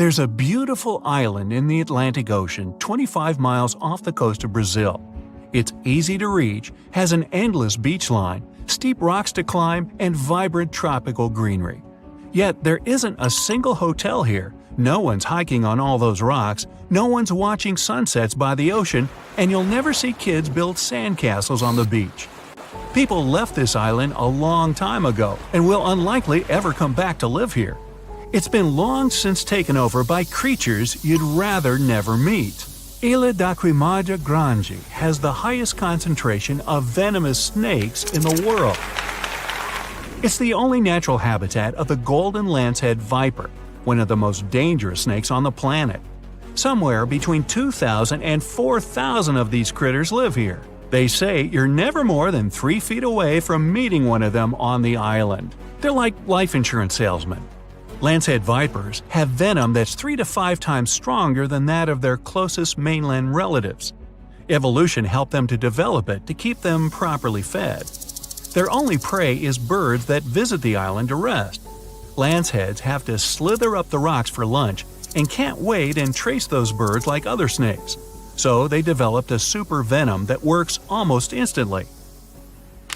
There's a beautiful island in the Atlantic Ocean 25 miles off the coast of Brazil. It's easy to reach, has an endless beach line, steep rocks to climb, and vibrant tropical greenery. Yet there isn't a single hotel here, no one's hiking on all those rocks, no one's watching sunsets by the ocean, and you'll never see kids build sandcastles on the beach. People left this island a long time ago and will unlikely ever come back to live here. It's been long since taken over by creatures you'd rather never meet. Ilha da Queimada Grande has the highest concentration of venomous snakes in the world. It's the only natural habitat of the golden lancehead viper, one of the most dangerous snakes on the planet. Somewhere between 2,000 and 4,000 of these critters live here. They say you're never more than 3 feet away from meeting one of them on the island. They're like life insurance salesmen. Lancehead vipers have venom that's 3 to 5 times stronger than that of their closest mainland relatives. Evolution helped them to develop it to keep them properly fed. Their only prey is birds that visit the island to rest. Lanceheads have to slither up the rocks for lunch and can't wait and trace those birds like other snakes. So they developed a super venom that works almost instantly.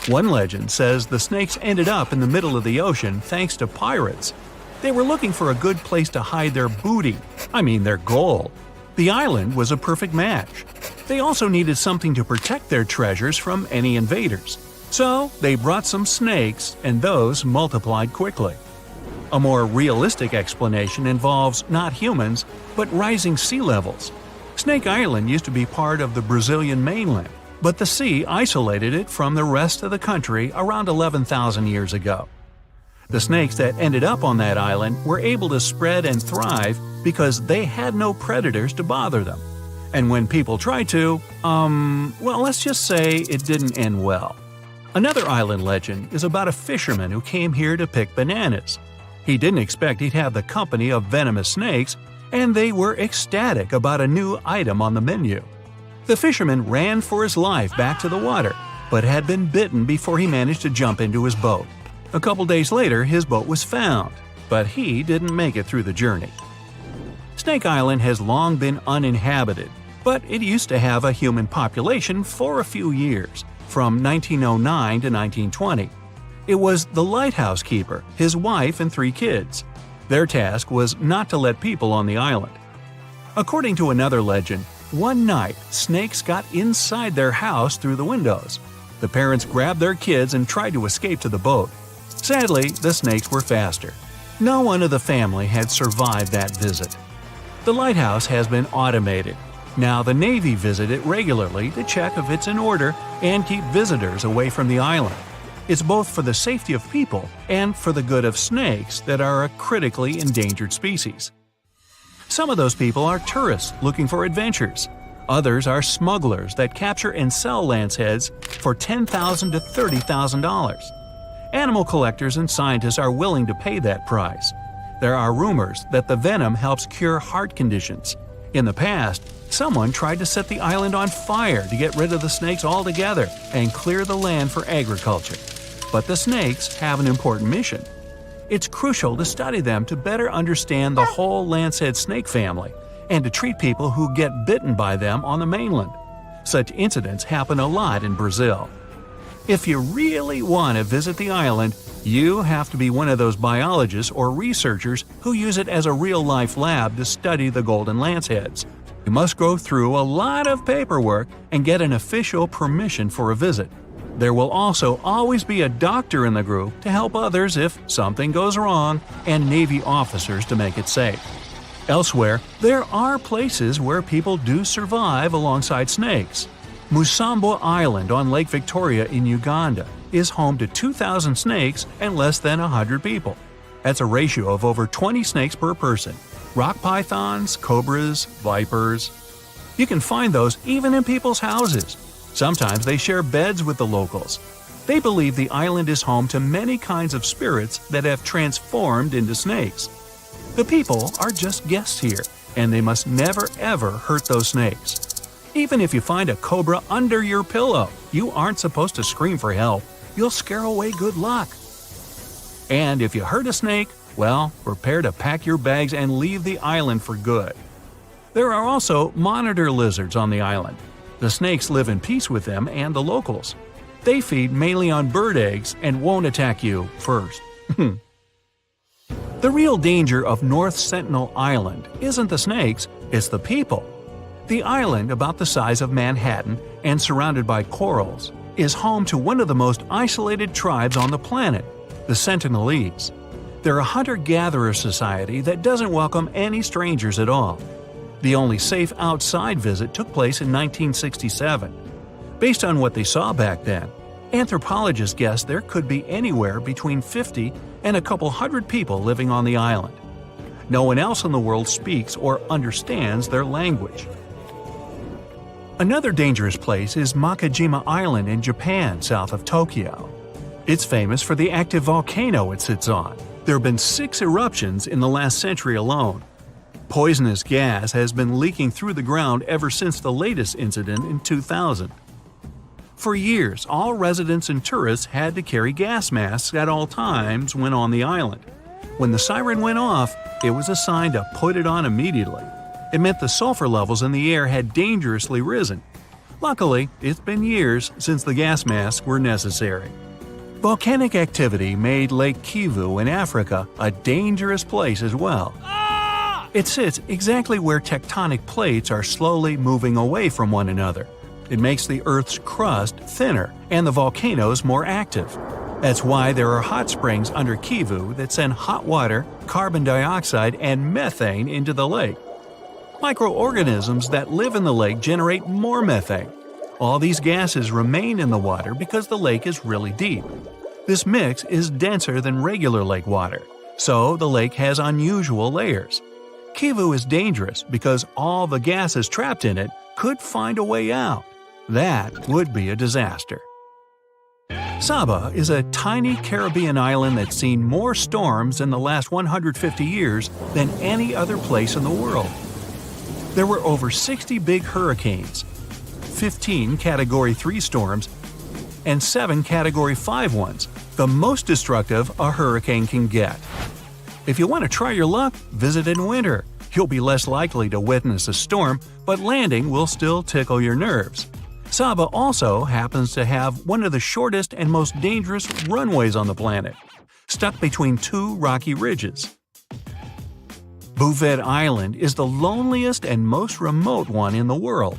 One legend says the snakes ended up in the middle of the ocean thanks to pirates. They were looking for a good place to hide their booty, their gold. The island was a perfect match. They also needed something to protect their treasures from any invaders. So they brought some snakes, and those multiplied quickly. A more realistic explanation involves not humans, but rising sea levels. Snake Island used to be part of the Brazilian mainland, but the sea isolated it from the rest of the country around 11,000 years ago. The snakes that ended up on that island were able to spread and thrive because they had no predators to bother them. And when people tried to, let's just say it didn't end well. Another island legend is about a fisherman who came here to pick bananas. He didn't expect he'd have the company of venomous snakes, and they were ecstatic about a new item on the menu. The fisherman ran for his life back to the water, but had been bitten before he managed to jump into his boat. A couple days later, his boat was found, but he didn't make it through the journey. Snake Island has long been uninhabited, but it used to have a human population for a few years, from 1909 to 1920. It was the lighthouse keeper, his wife, and 3 kids. Their task was not to let people on the island. According to another legend, one night snakes got inside their house through the windows. The parents grabbed their kids and tried to escape to the boat. Sadly, the snakes were faster. No one of the family had survived that visit. The lighthouse has been automated. Now the Navy visit it regularly to check if it's in order and keep visitors away from the island. It's both for the safety of people and for the good of snakes that are a critically endangered species. Some of those people are tourists looking for adventures. Others are smugglers that capture and sell lanceheads for $10,000 to $30,000. Animal collectors and scientists are willing to pay that price. There are rumors that the venom helps cure heart conditions. In the past, someone tried to set the island on fire to get rid of the snakes altogether and clear the land for agriculture. But the snakes have an important mission. It's crucial to study them to better understand the whole lancehead snake family and to treat people who get bitten by them on the mainland. Such incidents happen a lot in Brazil. If you really want to visit the island, you have to be one of those biologists or researchers who use it as a real-life lab to study the golden lanceheads. You must go through a lot of paperwork and get an official permission for a visit. There will also always be a doctor in the group to help others if something goes wrong, and Navy officers to make it safe. Elsewhere, there are places where people do survive alongside snakes. Musambo Island on Lake Victoria in Uganda is home to 2,000 snakes and less than 100 people. That's a ratio of over 20 snakes per person. Rock pythons, cobras, vipers. You can find those even in people's houses. Sometimes they share beds with the locals. They believe the island is home to many kinds of spirits that have transformed into snakes. The people are just guests here, and they must never ever hurt those snakes. Even if you find a cobra under your pillow, you aren't supposed to scream for help. You'll scare away good luck. And if you hurt a snake, Well, prepare to pack your bags and leave the island for good. There are also monitor lizards on the island. The snakes live in peace with them and the locals. They feed mainly on bird eggs and won't attack you first. The real danger of North Sentinel Island isn't the snakes, it's the people. The island, about the size of Manhattan and surrounded by corals, is home to one of the most isolated tribes on the planet, the Sentinelese. They're a hunter-gatherer society that doesn't welcome any strangers at all. The only safe outside visit took place in 1967. Based on what they saw back then, anthropologists guess there could be anywhere between 50 and a couple hundred people living on the island. No one else in the world speaks or understands their language. Another dangerous place is Makajima Island in Japan, south of Tokyo. It's famous for the active volcano it sits on. There have been 6 eruptions in the last century alone. Poisonous gas has been leaking through the ground ever since the latest incident in 2000. For years, all residents and tourists had to carry gas masks at all times when on the island. When the siren went off, it was a sign to put it on immediately. It meant the sulfur levels in the air had dangerously risen. Luckily, it's been years since the gas masks were necessary. Volcanic activity made Lake Kivu in Africa a dangerous place as well. It sits exactly where tectonic plates are slowly moving away from one another. It makes the Earth's crust thinner and the volcanoes more active. That's why there are hot springs under Kivu that send hot water, carbon dioxide, and methane into the lake. Microorganisms that live in the lake generate more methane. All these gases remain in the water because the lake is really deep. This mix is denser than regular lake water, so the lake has unusual layers. Kivu is dangerous because all the gases trapped in it could find a way out. That would be a disaster. Saba is a tiny Caribbean island that's seen more storms in the last 150 years than any other place in the world. There were over 60 big hurricanes, 15 Category 3 storms, and 7 Category 5 ones, the most destructive a hurricane can get. If you want to try your luck, visit in winter. You'll be less likely to witness a storm, but landing will still tickle your nerves. Saba also happens to have one of the shortest and most dangerous runways on the planet, stuck between 2 rocky ridges. Bouvet Island is the loneliest and most remote one in the world.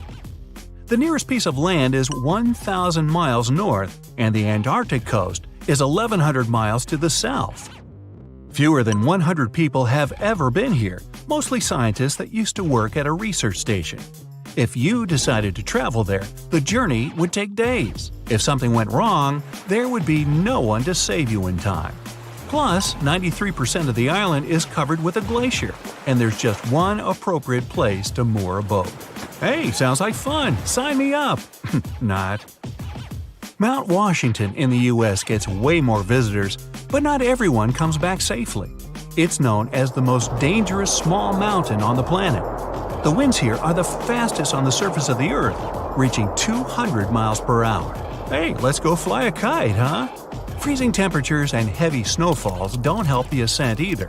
The nearest piece of land is 1,000 miles north, and the Antarctic coast is 1,100 miles to the south. Fewer than 100 people have ever been here, mostly scientists that used to work at a research station. If you decided to travel there, the journey would take days. If something went wrong, there would be no one to save you in time. Plus, 93% of the island is covered with a glacier, and there's just one appropriate place to moor a boat. Hey, sounds like fun! Sign me up! Not. Mount Washington in the US gets way more visitors, but not everyone comes back safely. It's known as the most dangerous small mountain on the planet. The winds here are the fastest on the surface of the Earth, reaching 200 miles per hour. Hey, let's go fly a kite, huh? Freezing temperatures and heavy snowfalls don't help the ascent either.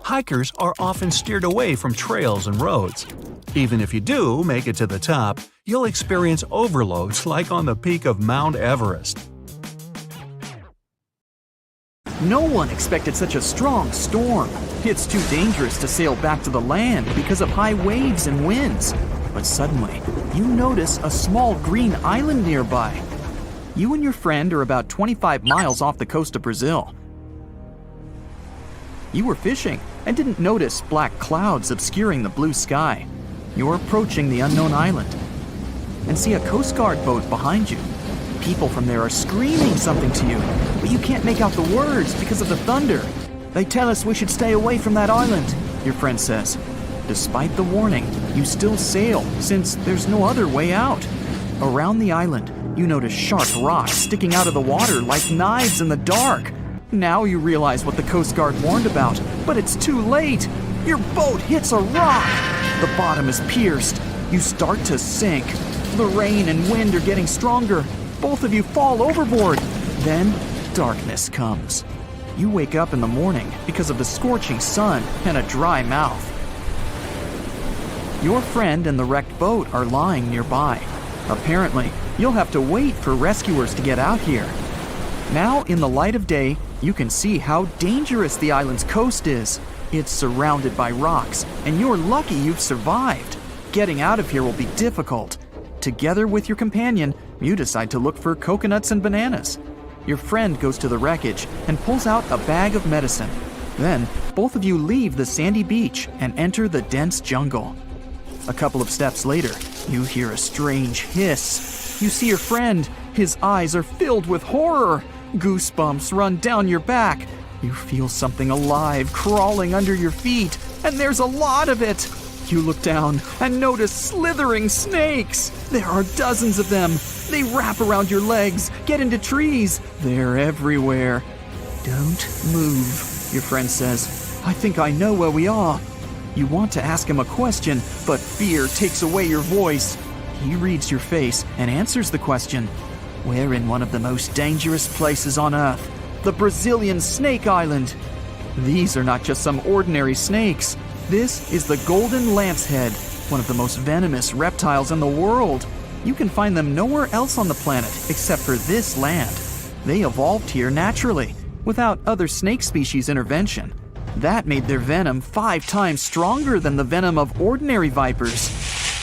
Hikers are often steered away from trails and roads. Even if you do make it to the top, you'll experience overloads like on the peak of Mount Everest. No one expected such a strong storm. It's too dangerous to sail back to the land because of high waves and winds. But suddenly, you notice a small green island nearby. You and your friend are about 25 miles off the coast of Brazil. You were fishing and didn't notice black clouds obscuring the blue sky. You're approaching the unknown island and see a Coast Guard boat behind you. People from there are screaming something to you, but you can't make out the words because of the thunder. They tell us we should stay away from that island, your friend says. Despite the warning, you still sail since there's no other way out. Around the island, you notice sharp rocks sticking out of the water like knives in the dark. Now you realize what the Coast Guard warned about, but it's too late. Your boat hits a rock. The bottom is pierced. You start to sink. The rain and wind are getting stronger. Both of you fall overboard. Then darkness comes. You wake up in the morning because of the scorching sun and a dry mouth. Your friend and the wrecked boat are lying nearby. Apparently, you'll have to wait for rescuers to get out here. Now, in the light of day, you can see how dangerous the island's coast is. It's surrounded by rocks, and you're lucky you've survived. Getting out of here will be difficult. Together with your companion, you decide to look for coconuts and bananas. Your friend goes to the wreckage and pulls out a bag of medicine. Then, both of you leave the sandy beach and enter the dense jungle. A couple of steps later, you hear a strange hiss. You see your friend. His eyes are filled with horror. Goosebumps run down your back. You feel something alive crawling under your feet, and there's a lot of it. You look down and notice slithering snakes. There are dozens of them. They wrap around your legs, get into trees. They're everywhere. Don't move, your friend says. I think I know where we are. You want to ask him a question, but fear takes away your voice. He reads your face and answers the question. We're in one of the most dangerous places on Earth, the Brazilian Snake Island. These are not just some ordinary snakes. This is the golden lancehead, one of the most venomous reptiles in the world. You can find them nowhere else on the planet except for this land. They evolved here naturally, without other snake species intervention. That made their venom 5 times stronger than the venom of ordinary vipers.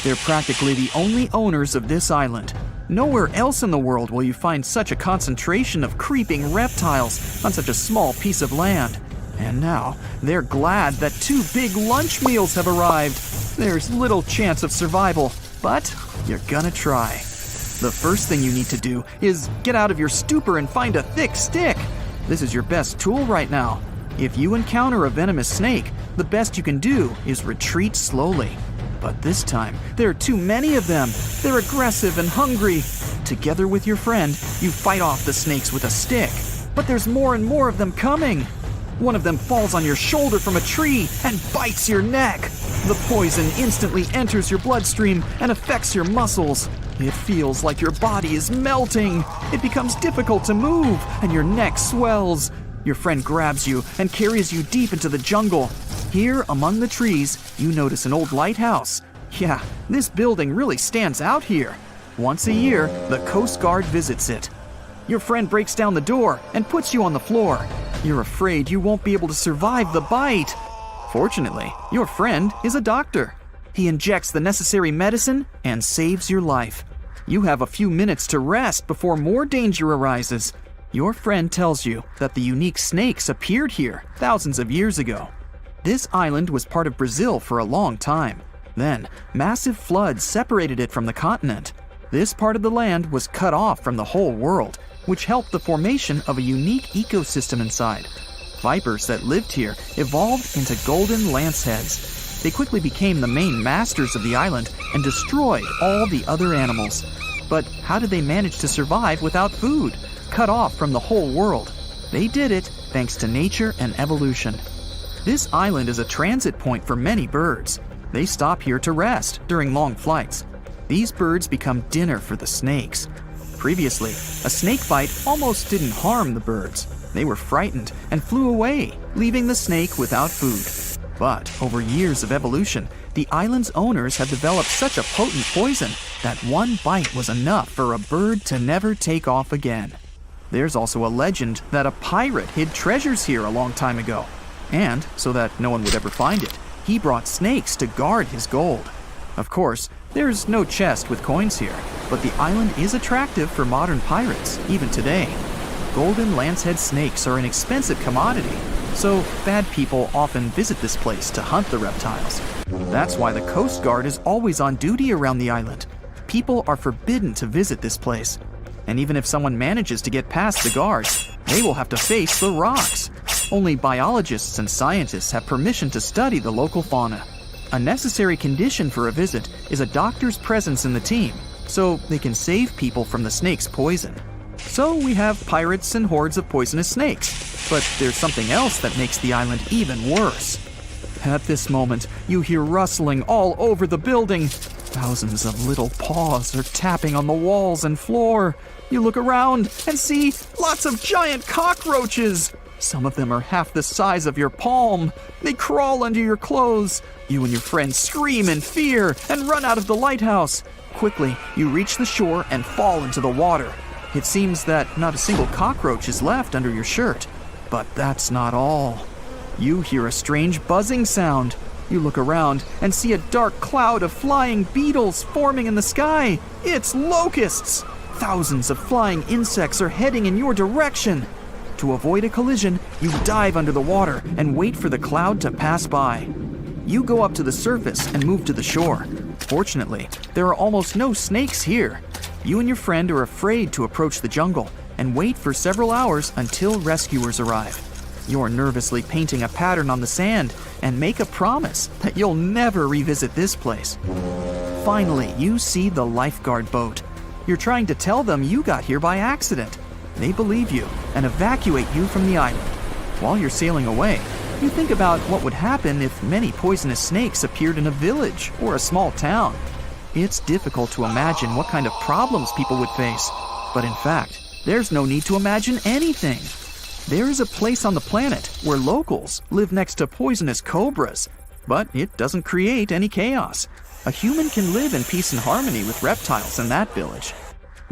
They're practically the only owners of this island. Nowhere else in the world will you find such a concentration of creeping reptiles on such a small piece of land. And now, they're glad that 2 big lunch meals have arrived. There's little chance of survival, but you're gonna try. The first thing you need to do is get out of your stupor and find a thick stick. This is your best tool right now. If you encounter a venomous snake, the best you can do is retreat slowly. But this time, there are too many of them. They're aggressive and hungry. Together with your friend, you fight off the snakes with a stick. But there's more and more of them coming. One of them falls on your shoulder from a tree and bites your neck. The poison instantly enters your bloodstream and affects your muscles. It feels like your body is melting. It becomes difficult to move, and your neck swells. Your friend grabs you and carries you deep into the jungle. Here, among the trees, you notice an old lighthouse. Yeah, this building really stands out here. Once a year, the Coast Guard visits it. Your friend breaks down the door and puts you on the floor. You're afraid you won't be able to survive the bite. Fortunately, your friend is a doctor. He injects the necessary medicine and saves your life. You have a few minutes to rest before more danger arises. Your friend tells you that the unique snakes appeared here thousands of years ago. This island was part of Brazil for a long time. Then, massive floods separated it from the continent. This part of the land was cut off from the whole world, which helped the formation of a unique ecosystem inside. Vipers that lived here evolved into golden lanceheads. They quickly became the main masters of the island and destroyed all the other animals. But how did they manage to survive without food, cut off from the whole world? They did it thanks to nature and evolution. This island is a transit point for many birds. They stop here to rest during long flights. These birds become dinner for the snakes. Previously, a snake bite almost didn't harm the birds. They were frightened and flew away, leaving the snake without food. But over years of evolution, the island's owners have developed such a potent poison that one bite was enough for a bird to never take off again. There's also a legend that a pirate hid treasures here a long time ago. And, so that no one would ever find it, he brought snakes to guard his gold. Of course, there's no chest with coins here, but the island is attractive for modern pirates, even today. Golden lancehead snakes are an expensive commodity, so bad people often visit this place to hunt the reptiles. That's why the Coast Guard is always on duty around the island. People are forbidden to visit this place. And even if someone manages to get past the guards, they will have to face the rocks. Only biologists and scientists have permission to study the local fauna. A necessary condition for a visit is a doctor's presence in the team, so they can save people from the snake's poison. So we have pirates and hordes of poisonous snakes, but there's something else that makes the island even worse. At this moment, you hear rustling all over the building. Thousands of little paws are tapping on the walls and floor. You look around and see lots of giant cockroaches. Some of them are half the size of your palm. They crawl under your clothes. You and your friends scream in fear and run out of the lighthouse. Quickly, you reach the shore and fall into the water. It seems that not a single cockroach is left under your shirt. But that's not all. You hear a strange buzzing sound. You look around and see a dark cloud of flying beetles forming in the sky. It's locusts! Thousands of flying insects are heading in your direction. To avoid a collision, you dive under the water and wait for the cloud to pass by. You go up to the surface and move to the shore. Fortunately, there are almost no snakes here. You and your friend are afraid to approach the jungle and wait for several hours until rescuers arrive. You're nervously painting a pattern on the sand and make a promise that you'll never revisit this place. Finally, you see the lifeguard boat. You're trying to tell them you got here by accident. They believe you and evacuate you from the island. While you're sailing away, you think about what would happen if many poisonous snakes appeared in a village or a small town. It's difficult to imagine what kind of problems people would face. But in fact, there's no need to imagine anything. There is a place on the planet where locals live next to poisonous cobras, but it doesn't create any chaos. A human can live in peace and harmony with reptiles in that village.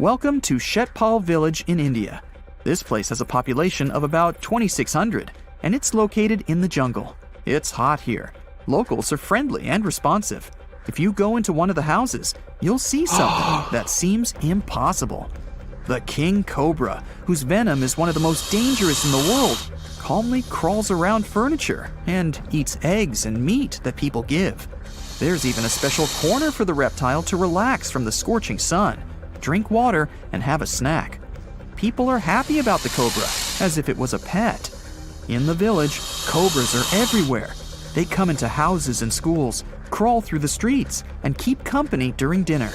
Welcome to Sheta Village in India. This place has a population of about 2,600, and it's located in the jungle. It's hot here. Locals are friendly and responsive. If you go into one of the houses, you'll see something that seems impossible. The king cobra, whose venom is one of the most dangerous in the world, calmly crawls around furniture and eats eggs and meat that people give. There's even a special corner for the reptile to relax from the scorching sun, drink water, and have a snack. People are happy about the cobra, as if it was a pet. In the village, cobras are everywhere. They come into houses and schools, crawl through the streets, and keep company during dinner.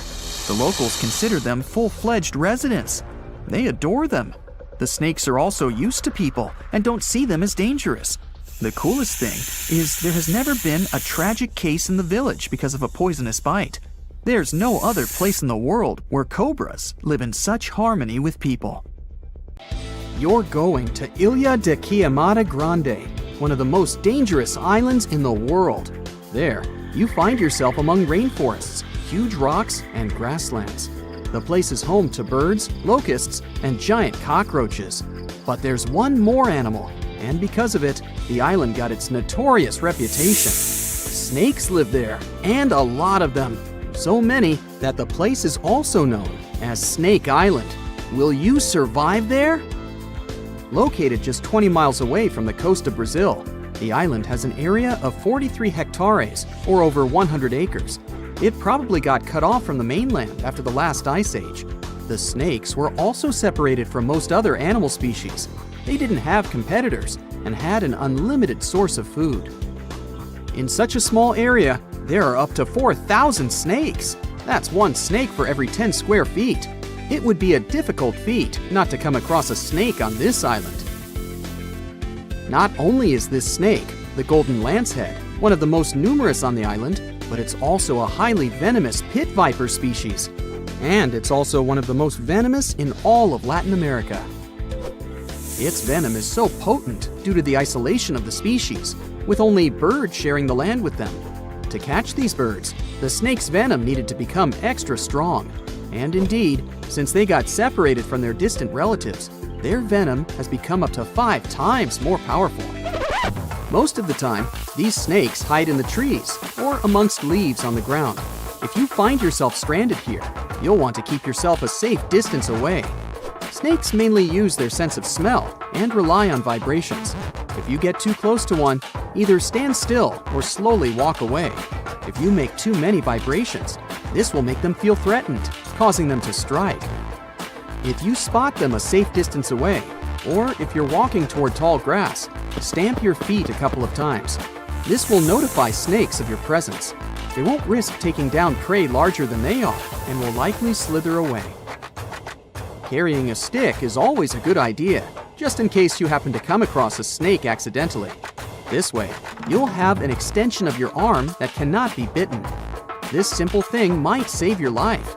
The locals consider them full-fledged residents. They adore them. The snakes are also used to people and don't see them as dangerous. The coolest thing is there has never been a tragic case in the village because of a poisonous bite. There's no other place in the world where cobras live in such harmony with people. You're going to Ilha da Queimada Grande, one of the most dangerous islands in the world. There, you find yourself among rainforests, huge rocks, and grasslands. The place is home to birds, locusts, and giant cockroaches. But there's one more animal, and because of it, the island got its notorious reputation. Snakes live there, and a lot of them. So many that the place is also known as Snake Island. Will you survive there? Located just 20 miles away from the coast of Brazil, the island has an area of 43 hectares, or over 100 acres. It probably got cut off from the mainland after the last ice age. The snakes were also separated from most other animal species. They didn't have competitors and had an unlimited source of food. In such a small area, there are up to 4,000 snakes. That's one snake for every 10 square feet. It would be a difficult feat not to come across a snake on this island. Not only is this snake, the golden lancehead, one of the most numerous on the island, but it's also a highly venomous pit viper species. And it's also one of the most venomous in all of Latin America. Its venom is so potent due to the isolation of the species, with only birds sharing the land with them. To catch these birds, the snake's venom needed to become extra strong. And indeed, since they got separated from their distant relatives, their venom has become up to 5 times more powerful. Most of the time, these snakes hide in the trees or amongst leaves on the ground. If you find yourself stranded here, you'll want to keep yourself a safe distance away. Snakes mainly use their sense of smell and rely on vibrations. If you get too close to one, either stand still or slowly walk away. If you make too many vibrations, this will make them feel threatened, causing them to strike. If you spot them a safe distance away, or if you're walking toward tall grass, stamp your feet a couple of times. This will notify snakes of your presence. They won't risk taking down prey larger than they are and will likely slither away. Carrying a stick is always a good idea, just in case you happen to come across a snake accidentally. This way, you'll have an extension of your arm that cannot be bitten. This simple thing might save your life.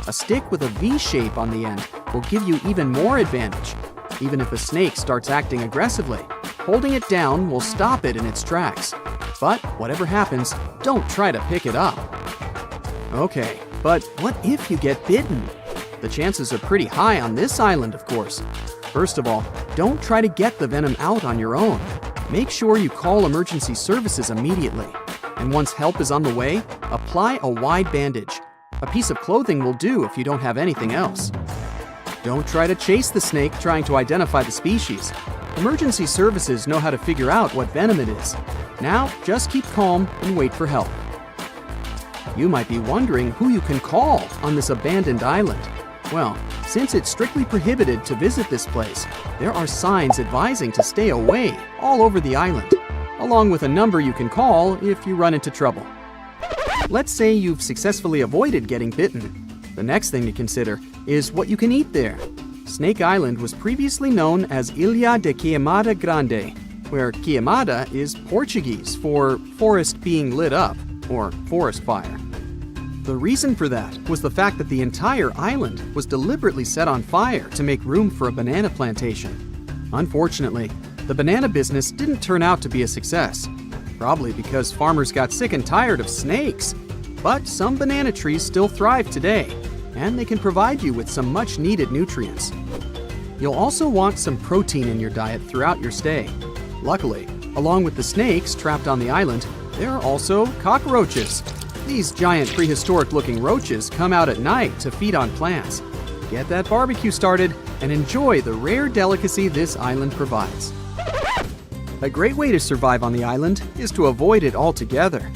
A stick with a V shape on the end will give you even more advantage. even if a snake starts acting aggressively. Holding it down will stop it in its tracks. But whatever happens, don't try to pick it up. Okay, but what if you get bitten? The chances are pretty high on this island, of course. First of all, don't try to get the venom out on your own. Make sure you call emergency services immediately. And once help is on the way, apply a wide bandage. A piece of clothing will do if you don't have anything else. Don't try to chase the snake trying to identify the species. Emergency services know how to figure out what venom it is. Now, just keep calm and wait for help. You might be wondering who you can call on this abandoned island. Well, since it's strictly prohibited to visit this place, there are signs advising to stay away all over the island, along with a number you can call if you run into trouble. Let's say you've successfully avoided getting bitten. The next thing to consider is what you can eat there. Snake Island was previously known as Ilha da Queimada Grande, where queimada is Portuguese for forest being lit up, or forest fire. The reason for that was the fact that the entire island was deliberately set on fire to make room for a banana plantation. Unfortunately, the banana business didn't turn out to be a success, probably because farmers got sick and tired of snakes. But some banana trees still thrive today, and they can provide you with some much-needed nutrients. You'll also want some protein in your diet throughout your stay. Luckily, along with the snakes trapped on the island, there are also cockroaches. These giant prehistoric-looking roaches come out at night to feed on plants. Get that barbecue started and enjoy the rare delicacy this island provides. A great way to survive on the island is to avoid it altogether.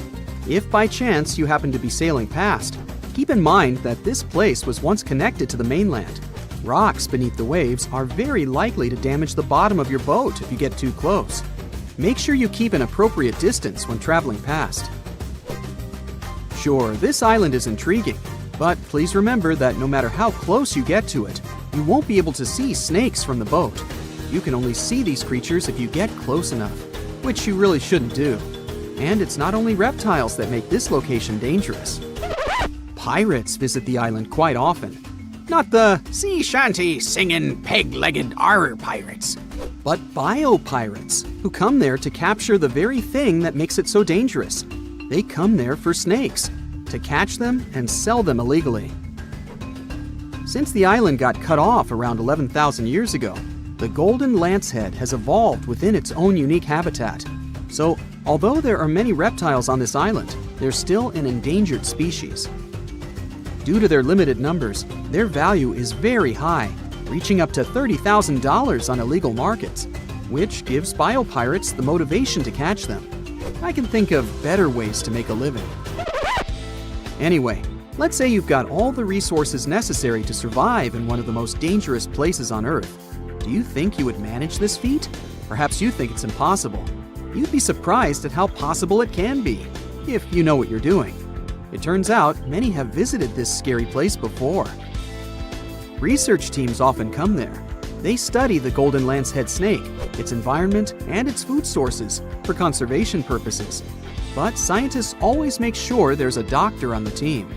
If by chance you happen to be sailing past, keep in mind that this place was once connected to the mainland. Rocks beneath the waves are very likely to damage the bottom of your boat if you get too close. Make sure you keep an appropriate distance when traveling past. Sure, this island is intriguing, but please remember that no matter how close you get to it, you won't be able to see snakes from the boat. You can only see these creatures if you get close enough, which you really shouldn't do. And it's not only reptiles that make this location dangerous. Pirates visit the island quite often. Not the sea shanty singing peg-legged arr pirates, but bio-pirates who come there to capture the very thing that makes it so dangerous. They come there for snakes, to catch them and sell them illegally. Since the island got cut off around 11,000 years ago, the golden lancehead has evolved within its own unique habitat. So, although there are many reptiles on this island, they're still an endangered species. Due to their limited numbers, their value is very high, reaching up to $30,000 on illegal markets, which gives biopirates the motivation to catch them. I can think of better ways to make a living. Anyway, let's say you've got all the resources necessary to survive in one of the most dangerous places on Earth. Do you think you would manage this feat? Perhaps you think it's impossible. You'd be surprised at how possible it can be, if you know what you're doing. It turns out many have visited this scary place before. Research teams often come there. They study the golden lancehead snake, its environment, and its food sources for conservation purposes. But scientists always make sure there's a doctor on the team.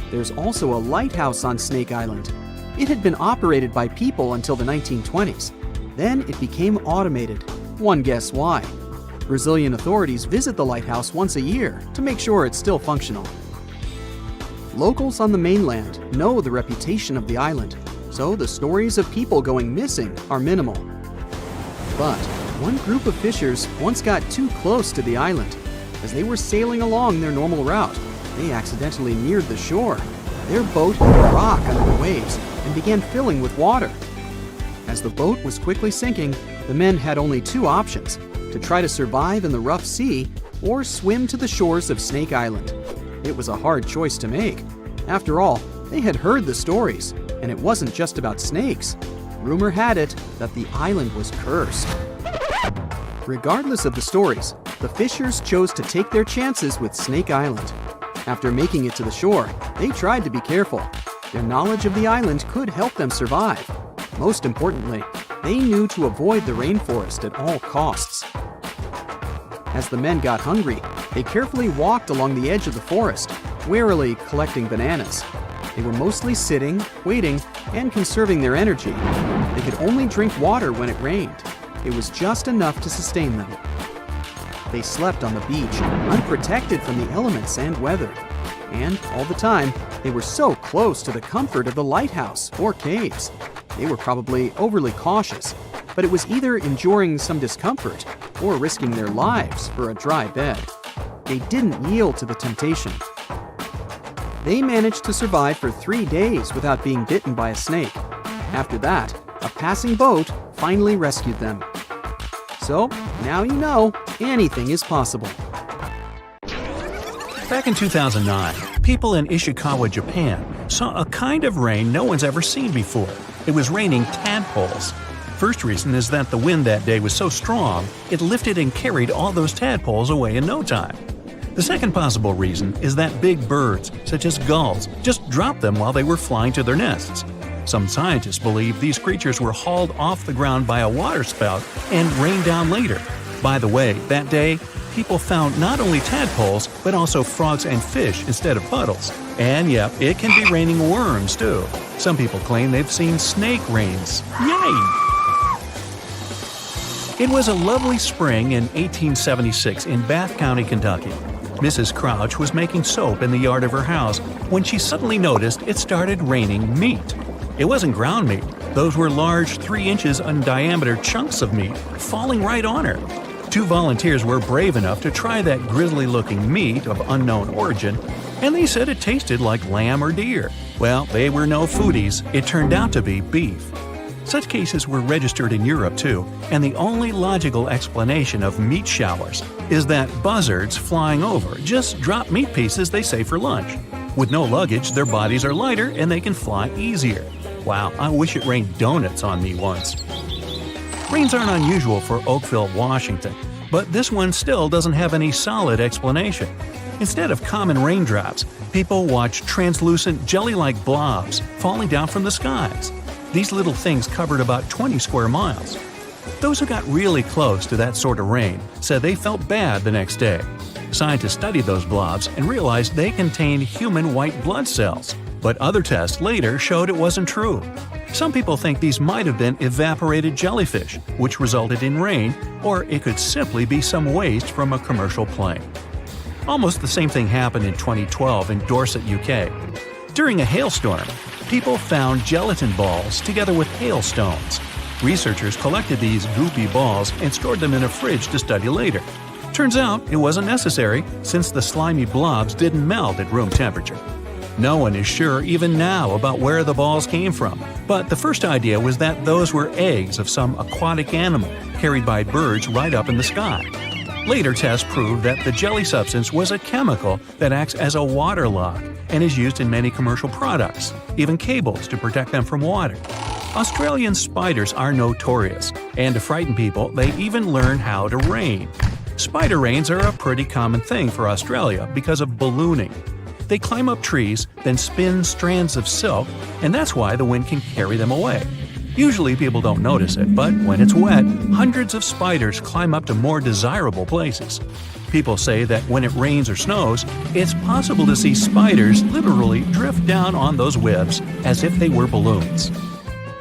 There's also a lighthouse on Snake Island. It had been operated by people until the 1920s. Then it became automated. One guess why. Brazilian authorities visit the lighthouse once a year to make sure it's still functional. Locals on the mainland know the reputation of the island, so the stories of people going missing are minimal. But one group of fishers once got too close to the island. As they were sailing along their normal route, they accidentally neared the shore. Their boat hit a rock under the waves and began filling with water. As the boat was quickly sinking, the men had only two options: to try to survive in the rough sea or swim to the shores of Snake Island. It was a hard choice to make. After all, they had heard the stories, and it wasn't just about snakes. Rumor had it that the island was cursed. Regardless of the stories, the fishers chose to take their chances with Snake Island. After making it to the shore, they tried to be careful. Their knowledge of the island could help them survive. Most importantly, they knew to avoid the rainforest at all costs. As the men got hungry, they carefully walked along the edge of the forest, warily collecting bananas. They were mostly sitting, waiting, and conserving their energy. They could only drink water when it rained. It was just enough to sustain them. They slept on the beach, unprotected from the elements and weather. And all the time, they were so close to the comfort of the lighthouse or caves. They were probably overly cautious, but it was either enduring some discomfort or risking their lives for a dry bed. They didn't yield to the temptation. They managed to survive for 3 days without being bitten by a snake. After that, a passing boat finally rescued them. So, now you know, anything is possible. Back in 2009, people in Ishikawa, Japan, saw a kind of rain no one's ever seen before. It was raining tadpoles. First reason is that the wind that day was so strong, it lifted and carried all those tadpoles away in no time. The second possible reason is that big birds, such as gulls, just dropped them while they were flying to their nests. Some scientists believe these creatures were hauled off the ground by a waterspout and rained down later. By the way, that day, people found not only tadpoles, but also frogs and fish instead of puddles. And yep, it can be raining worms too. Some people claim they've seen snake rains. Yay! It was a lovely spring in 1876 in Bath County, Kentucky. Mrs. Crouch was making soap in the yard of her house when she suddenly noticed it started raining meat. It wasn't ground meat. Those were large 3 inches in diameter chunks of meat falling right on her. 2 volunteers were brave enough to try that grisly-looking meat of unknown origin, and they said it tasted like lamb or deer. Well, they were no foodies. It turned out to be beef. Such cases were registered in Europe too, and the only logical explanation of meat showers is that buzzards flying over just drop meat pieces they save for lunch. With no luggage, their bodies are lighter and they can fly easier. Wow, I wish it rained donuts on me once. Rains aren't unusual for Oakville, Washington, but this one still doesn't have any solid explanation. Instead of common raindrops, people watch translucent jelly-like blobs falling down from the skies. These little things covered about 20 square miles. Those who got really close to that sort of rain said they felt bad the next day. Scientists studied those blobs and realized they contained human white blood cells, but other tests later showed it wasn't true. Some people think these might have been evaporated jellyfish, which resulted in rain, or it could simply be some waste from a commercial plane. Almost the same thing happened in 2012 in Dorset, UK. During a hailstorm, people found gelatin balls together with hailstones. Researchers collected these goopy balls and stored them in a fridge to study later. Turns out it wasn't necessary, since the slimy blobs didn't melt at room temperature. No one is sure even now about where the balls came from, but the first idea was that those were eggs of some aquatic animal carried by birds right up in the sky. Later tests proved that the jelly substance was a chemical that acts as a water lock and is used in many commercial products, even cables to protect them from water. Australian spiders are notorious, and to frighten people, they even learn how to rain. Spider rains are a pretty common thing for Australia because of ballooning. They climb up trees, then spin strands of silk, and that's why the wind can carry them away. Usually people don't notice it, but when it's wet, hundreds of spiders climb up to more desirable places. People say that when it rains or snows, it's possible to see spiders literally drift down on those webs as if they were balloons.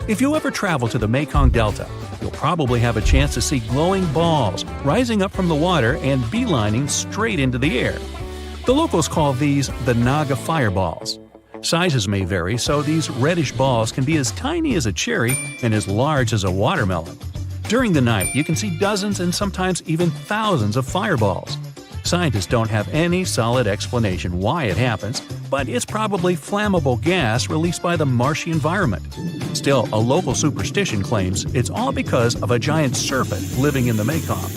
If you ever travel to the Mekong Delta, you'll probably have a chance to see glowing balls rising up from the water and beelining straight into the air. The locals call these the Naga fireballs. Sizes may vary, so these reddish balls can be as tiny as a cherry and as large as a watermelon. During the night, you can see dozens and sometimes even thousands of fireballs. Scientists don't have any solid explanation why it happens, but it's probably flammable gas released by the marshy environment. Still, a local superstition claims it's all because of a giant serpent living in the Mekong.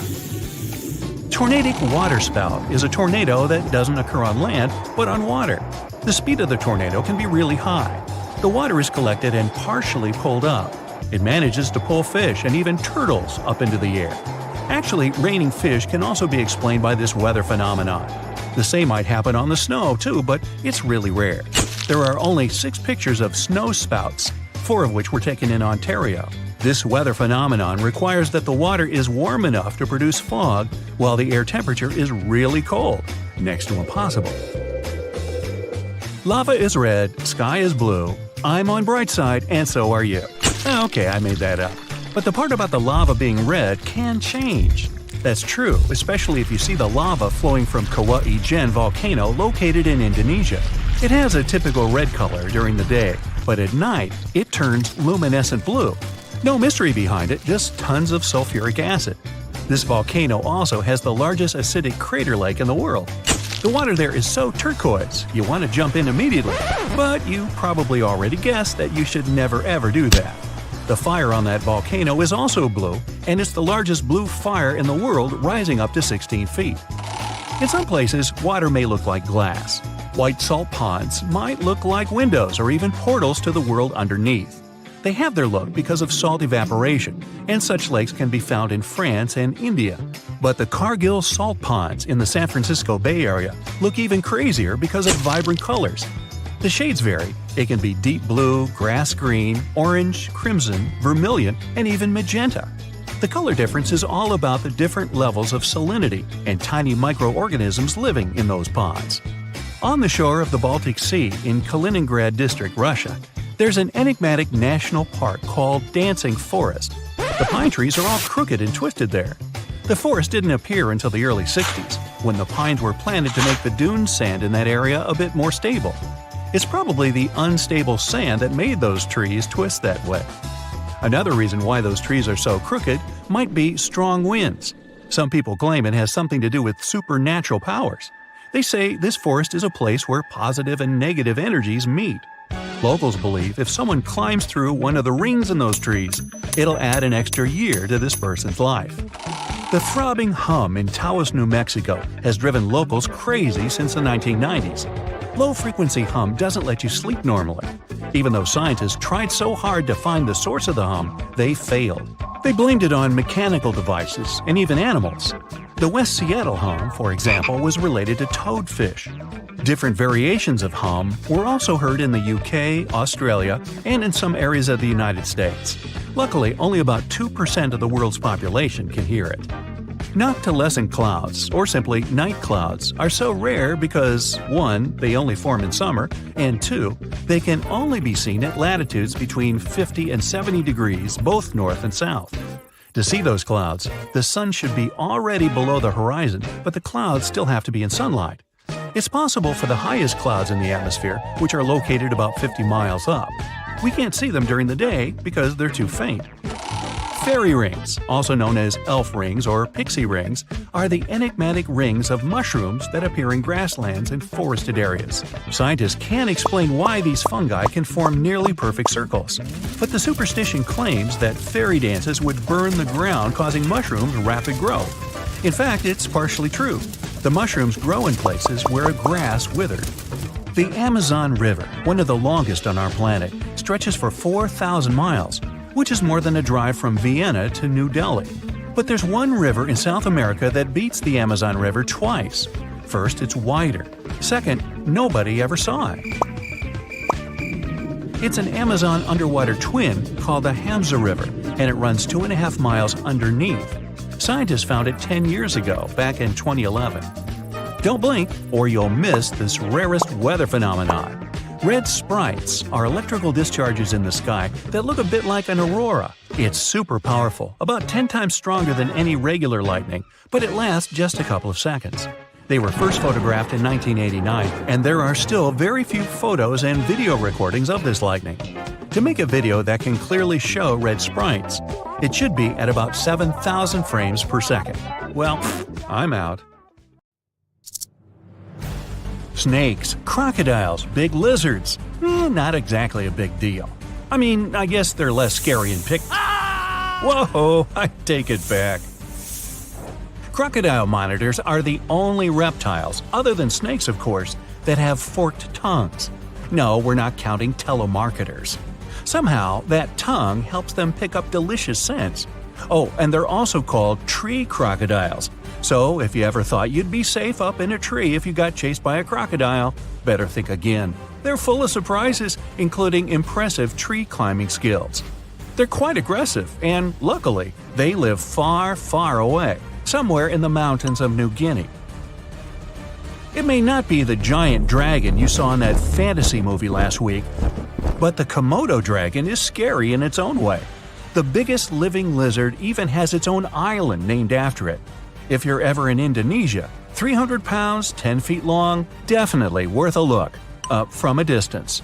Tornadic waterspout is a tornado that doesn't occur on land, but on water. The speed of the tornado can be really high. The water is collected and partially pulled up. It manages to pull fish and even turtles up into the air. Actually, raining fish can also be explained by this weather phenomenon. The same might happen on the snow too, but it's really rare. There are only 6 pictures of snow spouts, 4 of which were taken in Ontario. This weather phenomenon requires that the water is warm enough to produce fog while the air temperature is really cold, next to impossible. Lava is red, sky is blue, I'm on bright side, and so are you. Okay, I made that up. But the part about the lava being red can change. That's true, especially if you see the lava flowing from Kauai Gen volcano located in Indonesia. It has a typical red color during the day, but at night it turns luminescent blue. No mystery behind it, just tons of sulfuric acid. This volcano also has the largest acidic crater lake in the world. The water there is so turquoise, you want to jump in immediately, but you probably already guessed that you should never ever do that. The fire on that volcano is also blue, and it's the largest blue fire in the world, rising up to 16 feet. In some places, water may look like glass. White salt ponds might look like windows or even portals to the world underneath. They have their look because of salt evaporation, and such lakes can be found in France and India. But the Cargill salt ponds in the San Francisco Bay Area look even crazier because of vibrant colors. The shades vary. It can be deep blue, grass green, orange, crimson, vermilion, and even magenta. The color difference is all about the different levels of salinity and tiny microorganisms living in those ponds. On the shore of the Baltic Sea in Kaliningrad District, Russia, there's an enigmatic national park called Dancing Forest. The pine trees are all crooked and twisted there. The forest didn't appear until the early 60s, when the pines were planted to make the dune sand in that area a bit more stable. It's probably the unstable sand that made those trees twist that way. Another reason why those trees are so crooked might be strong winds. Some people claim it has something to do with supernatural powers. They say this forest is a place where positive and negative energies meet. Locals believe if someone climbs through one of the rings in those trees, it'll add an extra year to this person's life. The throbbing hum in Taos, New Mexico has driven locals crazy since the 1990s. Low-frequency hum doesn't let you sleep normally. Even though scientists tried so hard to find the source of the hum, they failed. They blamed it on mechanical devices and even animals. The West Seattle hum, for example, was related to toadfish. Different variations of hum were also heard in the UK, Australia, and in some areas of the United States. Luckily, only about 2% of the world's population can hear it. Noctilescent clouds, or simply night clouds, are so rare because 1. They only form in summer, and 2. They can only be seen at latitudes between 50 and 70 degrees, both north and south. To see those clouds, the sun should be already below the horizon, but the clouds still have to be in sunlight. It's possible for the highest clouds in the atmosphere, which are located about 50 miles up. We can't see them during the day because they're too faint. Fairy rings, also known as elf rings or pixie rings, are the enigmatic rings of mushrooms that appear in grasslands and forested areas. Scientists can't explain why these fungi can form nearly perfect circles. But the superstition claims that fairy dances would burn the ground, causing mushrooms rapid growth. In fact, it's partially true. The mushrooms grow in places where grass withered. The Amazon River, one of the longest on our planet, stretches for 4,000 miles, which is more than a drive from Vienna to New Delhi. But there's one river in South America that beats the Amazon River twice. First, it's wider. Second, nobody ever saw it. It's an Amazon underwater twin called the Hamza River, and it runs 2.5 miles underneath. Scientists found it 10 years ago, back in 2011. Don't blink, or you'll miss this rarest weather phenomenon. Red sprites are electrical discharges in the sky that look a bit like an aurora. It's super powerful, about 10 times stronger than any regular lightning, but it lasts just a couple of seconds. They were first photographed in 1989, and there are still very few photos and video recordings of this lightning. To make a video that can clearly show red sprites, it should be at about 7,000 frames per second. Well, I'm out. Snakes, crocodiles, big lizards. Not exactly a big deal. I mean, I guess they're less scary and Whoa, I take it back. Crocodile monitors are the only reptiles, other than snakes of course, that have forked tongues. No, we're not counting telemarketers. Somehow, that tongue helps them pick up delicious scents. Oh, and they're also called tree crocodiles. So, if you ever thought you'd be safe up in a tree if you got chased by a crocodile, better think again. They're full of surprises, including impressive tree climbing skills. They're quite aggressive, and luckily, they live far, far away, somewhere in the mountains of New Guinea. It may not be the giant dragon you saw in that fantasy movie last week, But the Komodo dragon is scary in its own way. The biggest living lizard even has its own island named after it. If you're ever in Indonesia, 300 pounds, 10 feet long, definitely worth a look, from a distance.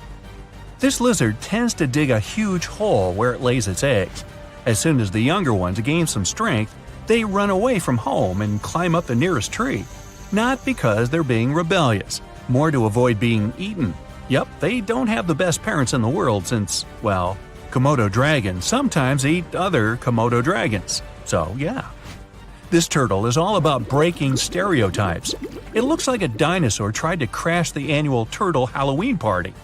This lizard tends to dig a huge hole where it lays its eggs. As soon as the younger ones gain some strength, they run away from home and climb up the nearest tree. Not because they're being rebellious, more to avoid being eaten. Yep, they don't have the best parents in the world since, well, Komodo dragons sometimes eat other Komodo dragons. So, yeah. This turtle is all about breaking stereotypes. It looks like a dinosaur tried to crash the annual turtle Halloween party.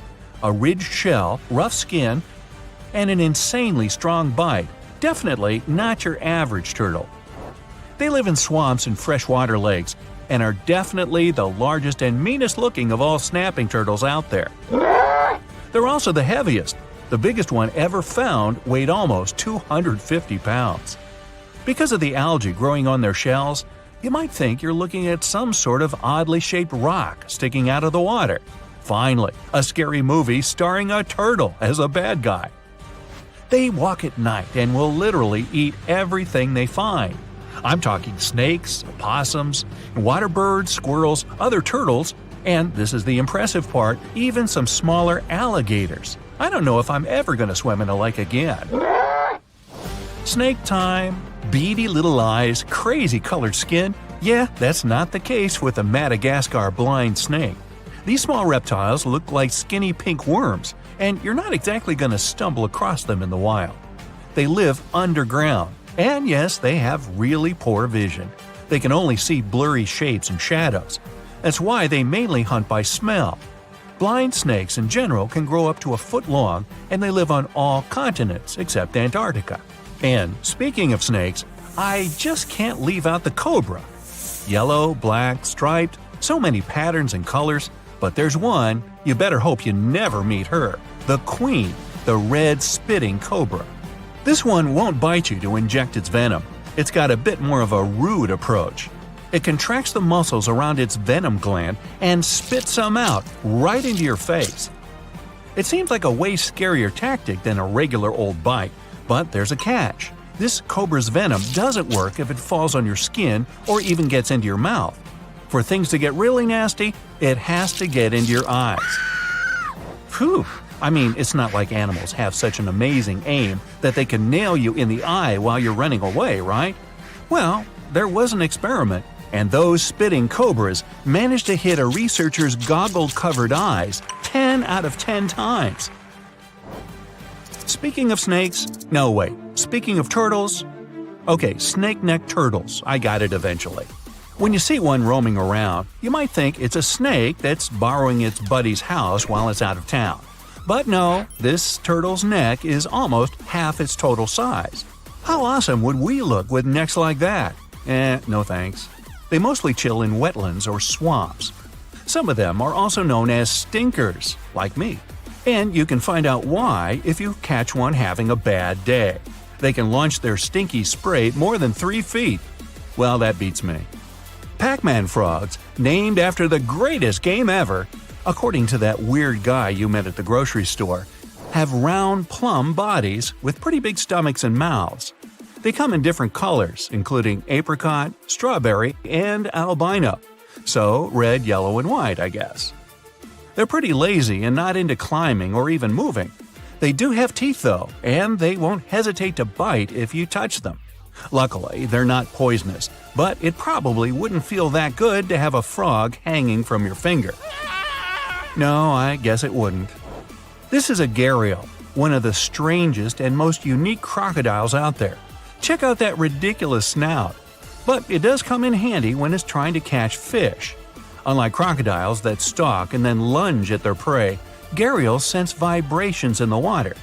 A ridged shell, rough skin, and an insanely strong bite. Definitely not your average turtle. They live in swamps and freshwater lakes, and are definitely the largest and meanest looking of all snapping turtles out there. They're also the heaviest. The biggest one ever found weighed almost 250 pounds. Because of the algae growing on their shells, you might think you're looking at some sort of oddly shaped rock sticking out of the water. Finally, a scary movie starring a turtle as a bad guy. They walk at night and will literally eat everything they find. I'm talking snakes, opossums, water birds, squirrels, other turtles, and this is the impressive part, even some smaller alligators. I don't know if I'm ever going to swim in a lake again. Snake time. Beady little eyes, crazy colored skin. Yeah, that's not the case with the Madagascar blind snake. These small reptiles look like skinny pink worms, and you're not exactly going to stumble across them in the wild. They live underground, and yes, they have really poor vision. They can only see blurry shapes and shadows. That's why they mainly hunt by smell. Blind snakes in general can grow up to a foot long, and they live on all continents except Antarctica. And speaking of snakes, I just can't leave out the cobra. Yellow, black, striped, so many patterns and colors, but there's one, you better hope you never meet her, the queen, the red spitting cobra. This one won't bite you to inject its venom. It's got a bit more of a rude approach. It contracts the muscles around its venom gland and spits some out right into your face. It seems like a way scarier tactic than a regular old bite, but there's a catch. This cobra's venom doesn't work if it falls on your skin or even gets into your mouth. For things to get really nasty, it has to get into your eyes. Phew! I mean, it's not like animals have such an amazing aim that they can nail you in the eye while you're running away, right? Well, there was an experiment, and those spitting cobras managed to hit a researcher's goggle-covered eyes 10 out of 10 times. Speaking of snakes, no wait, speaking of turtles, okay, snake-necked turtles, I got it eventually. When you see one roaming around, you might think it's a snake that's borrowing its buddy's house while it's out of town. But no, this turtle's neck is almost half its total size. How awesome would we look with necks like that? No thanks. They mostly chill in wetlands or swamps. Some of them are also known as stinkers, like me. And you can find out why if you catch one having a bad day. They can launch their stinky spray more than 3 feet. Well, that beats me. Pac-Man frogs, named after the greatest game ever, according to that weird guy you met at the grocery store, have round plum bodies with pretty big stomachs and mouths. They come in different colors, including apricot, strawberry, and albino. So red, yellow, and white, I guess. They're pretty lazy and not into climbing or even moving. They do have teeth though, and they won't hesitate to bite if you touch them. Luckily, they're not poisonous, but it probably wouldn't feel that good to have a frog hanging from your finger. No, I guess it wouldn't. This is a gharial, one of the strangest and most unique crocodiles out there. Check out that ridiculous snout. But it does come in handy when it's trying to catch fish. Unlike crocodiles that stalk and then lunge at their prey, gharials sense vibrations in the water.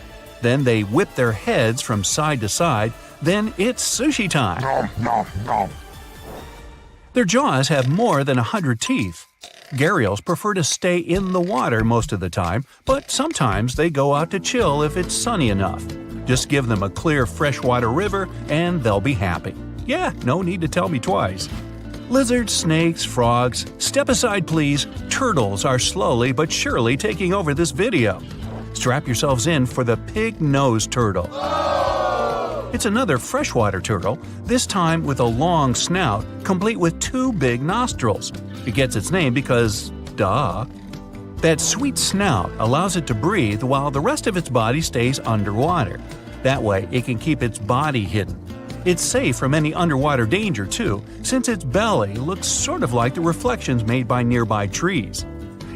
Then they whip their heads from side to side, then it's sushi time. Nom, nom, nom. Their jaws have more than 100 teeth. Gharials prefer to stay in the water most of the time, but sometimes they go out to chill if it's sunny enough. Just give them a clear freshwater river and they'll be happy. Yeah, no need to tell me twice. Lizards, snakes, frogs, step aside please, turtles are slowly but surely taking over this video. Strap yourselves in for the pig-nosed turtle. It's another freshwater turtle, this time with a long snout, complete with 2 big nostrils. It gets its name because, duh. That sweet snout allows it to breathe while the rest of its body stays underwater. That way, it can keep its body hidden. It's safe from any underwater danger, too, since its belly looks sort of like the reflections made by nearby trees.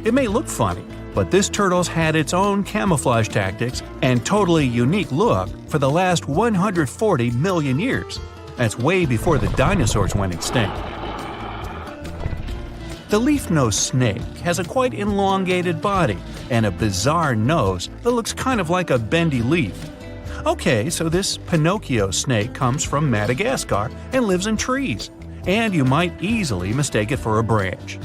It may look funny, but this turtle's had its own camouflage tactics and totally unique look for the last 140 million years. That's way before the dinosaurs went extinct. The leaf-nosed snake has a quite elongated body and a bizarre nose that looks kind of like a bendy leaf. Okay, so this Pinocchio snake comes from Madagascar and lives in trees, and you might easily mistake it for a branch.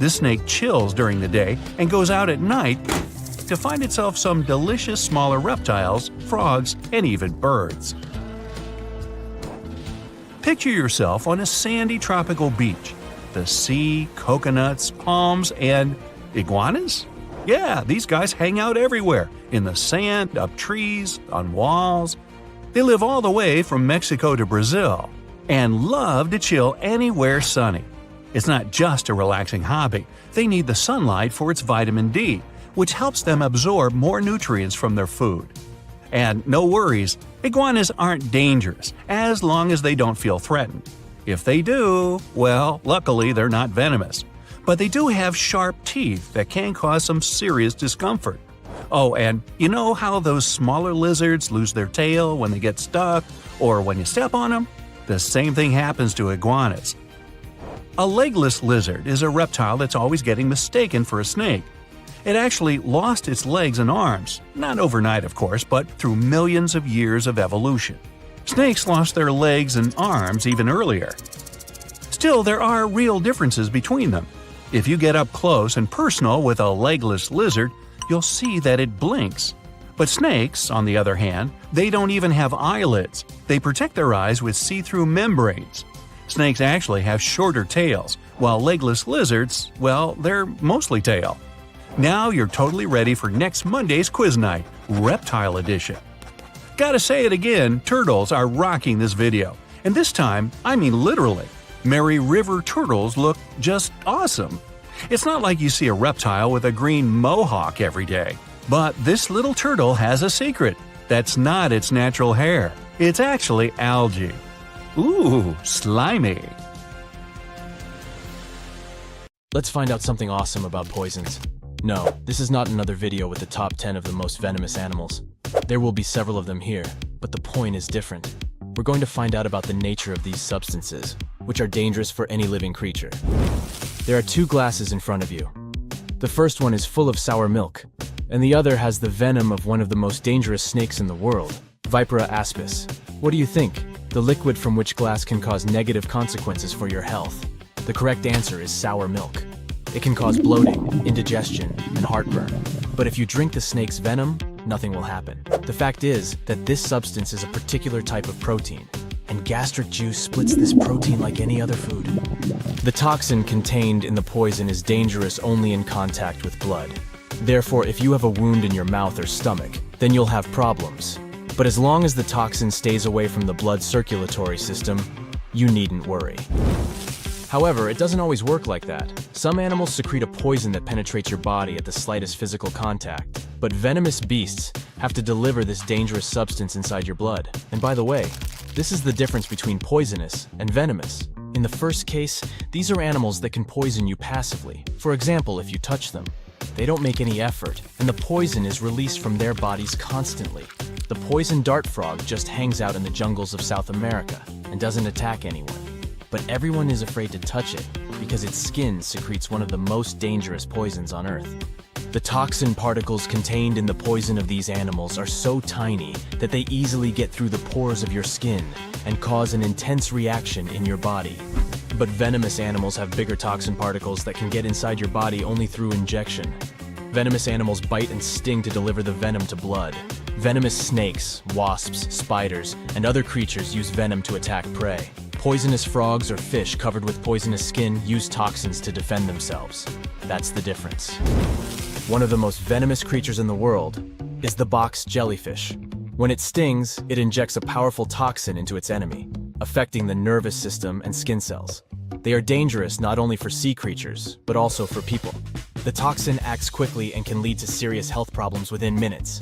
This snake chills during the day and goes out at night to find itself some delicious smaller reptiles, frogs, and even birds. Picture yourself on a sandy tropical beach. The sea, coconuts, palms, and iguanas? Yeah, these guys hang out everywhere, in the sand, up trees, on walls. They live all the way from Mexico to Brazil and love to chill anywhere sunny. It's not just a relaxing hobby. They need the sunlight for its vitamin D, which helps them absorb more nutrients from their food. And no worries, iguanas aren't dangerous as long as they don't feel threatened. If they do, well, luckily they're not venomous. But they do have sharp teeth that can cause some serious discomfort. Oh, and you know how those smaller lizards lose their tail when they get stuck or when you step on them? The same thing happens to iguanas. A legless lizard is a reptile that's always getting mistaken for a snake. It actually lost its legs and arms, not overnight of course, but through millions of years of evolution. Snakes lost their legs and arms even earlier. Still, there are real differences between them. If you get up close and personal with a legless lizard, you'll see that it blinks. But snakes, on the other hand, they don't even have eyelids. They protect their eyes with see-through membranes. Snakes actually have shorter tails, while legless lizards, well, they're mostly tail. Now you're totally ready for next Monday's quiz night, Reptile Edition. Gotta say it again, turtles are rocking this video. And this time, I mean literally. Mary River turtles look just awesome. It's not like you see a reptile with a green mohawk every day. But this little turtle has a secret. That's not its natural hair. It's actually algae. Ooh, slimy. Let's find out something awesome about poisons. No, this is not another video with the top 10 of the most venomous animals. There will be several of them here, but the point is different. We're going to find out about the nature of these substances, which are dangerous for any living creature. There are 2 glasses in front of you. The first one is full of sour milk, and the other has the venom of one of the most dangerous snakes in the world, Vipera aspis. What do you think? The liquid from which glass can cause negative consequences for your health. The correct answer is sour milk. It can cause bloating, indigestion, and heartburn. But if you drink the snake's venom, nothing will happen. The fact is that this substance is a particular type of protein, and gastric juice splits this protein like any other food. The toxin contained in the poison is dangerous only in contact with blood. Therefore, if you have a wound in your mouth or stomach, then you'll have problems. But as long as the toxin stays away from the blood circulatory system, you needn't worry. However, it doesn't always work like that. Some animals secrete a poison that penetrates your body at the slightest physical contact. But venomous beasts have to deliver this dangerous substance inside your blood. And by the way, this is the difference between poisonous and venomous. In the first case, these are animals that can poison you passively. For example, if you touch them. They don't make any effort, and the poison is released from their bodies constantly. The poison dart frog just hangs out in the jungles of South America and doesn't attack anyone. But everyone is afraid to touch it because its skin secretes one of the most dangerous poisons on Earth. The toxin particles contained in the poison of these animals are so tiny that they easily get through the pores of your skin and cause an intense reaction in your body. But venomous animals have bigger toxin particles that can get inside your body only through injection. Venomous animals bite and sting to deliver the venom to blood. Venomous snakes, wasps, spiders, and other creatures use venom to attack prey. Poisonous frogs or fish covered with poisonous skin use toxins to defend themselves. That's the difference. One of the most venomous creatures in the world is the box jellyfish. When it stings, it injects a powerful toxin into its enemy, affecting the nervous system and skin cells. They are dangerous not only for sea creatures, but also for people. The toxin acts quickly and can lead to serious health problems within minutes.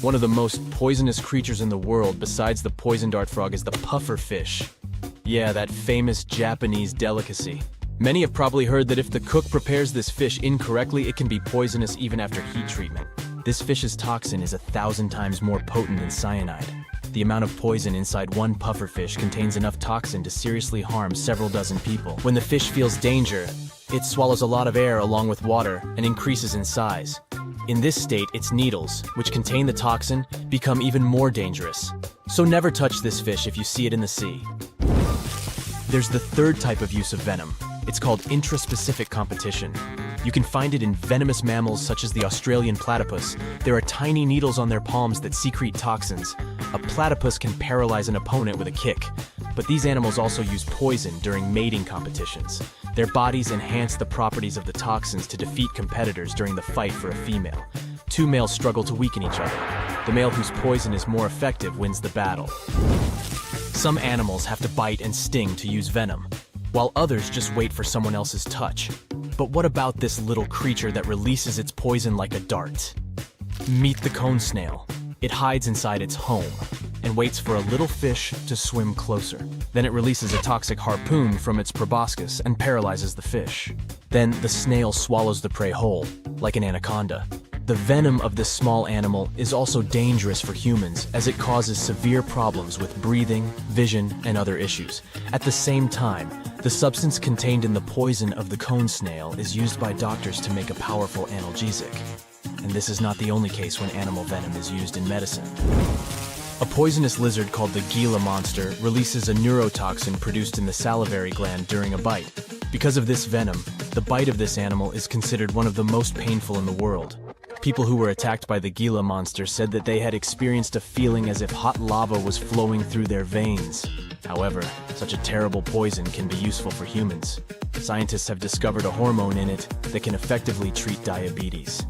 One of the most poisonous creatures in the world besides the poison dart frog is the puffer fish. Yeah, that famous Japanese delicacy. Many have probably heard that if the cook prepares this fish incorrectly, it can be poisonous even after heat treatment. This fish's toxin is 1,000 times more potent than cyanide. The amount of poison inside one puffer fish contains enough toxin to seriously harm several dozen people. When the fish feels danger, it swallows a lot of air along with water and increases in size. In this state, its needles, which contain the toxin, become even more dangerous. So never touch this fish if you see it in the sea. There's the third type of use of venom. It's called intraspecific competition. You can find it in venomous mammals such as the Australian platypus. There are tiny needles on their palms that secrete toxins. A platypus can paralyze an opponent with a kick. But these animals also use poison during mating competitions. Their bodies enhance the properties of the toxins to defeat competitors during the fight for a female. Two males struggle to weaken each other. The male whose poison is more effective wins the battle. Some animals have to bite and sting to use venom, while others just wait for someone else's touch. But what about this little creature that releases its poison like a dart? Meet the cone snail. It hides inside its home and waits for a little fish to swim closer. Then it releases a toxic harpoon from its proboscis and paralyzes the fish. Then the snail swallows the prey whole, like an anaconda. The venom of this small animal is also dangerous for humans as it causes severe problems with breathing, vision, and other issues. At the same time, the substance contained in the poison of the cone snail is used by doctors to make a powerful analgesic. And this is not the only case when animal venom is used in medicine. A poisonous lizard called the Gila monster releases a neurotoxin produced in the salivary gland during a bite. Because of this venom, the bite of this animal is considered one of the most painful in the world. People who were attacked by the Gila monster said that they had experienced a feeling as if hot lava was flowing through their veins. However, such a terrible poison can be useful for humans. Scientists have discovered a hormone in it that can effectively treat diabetes.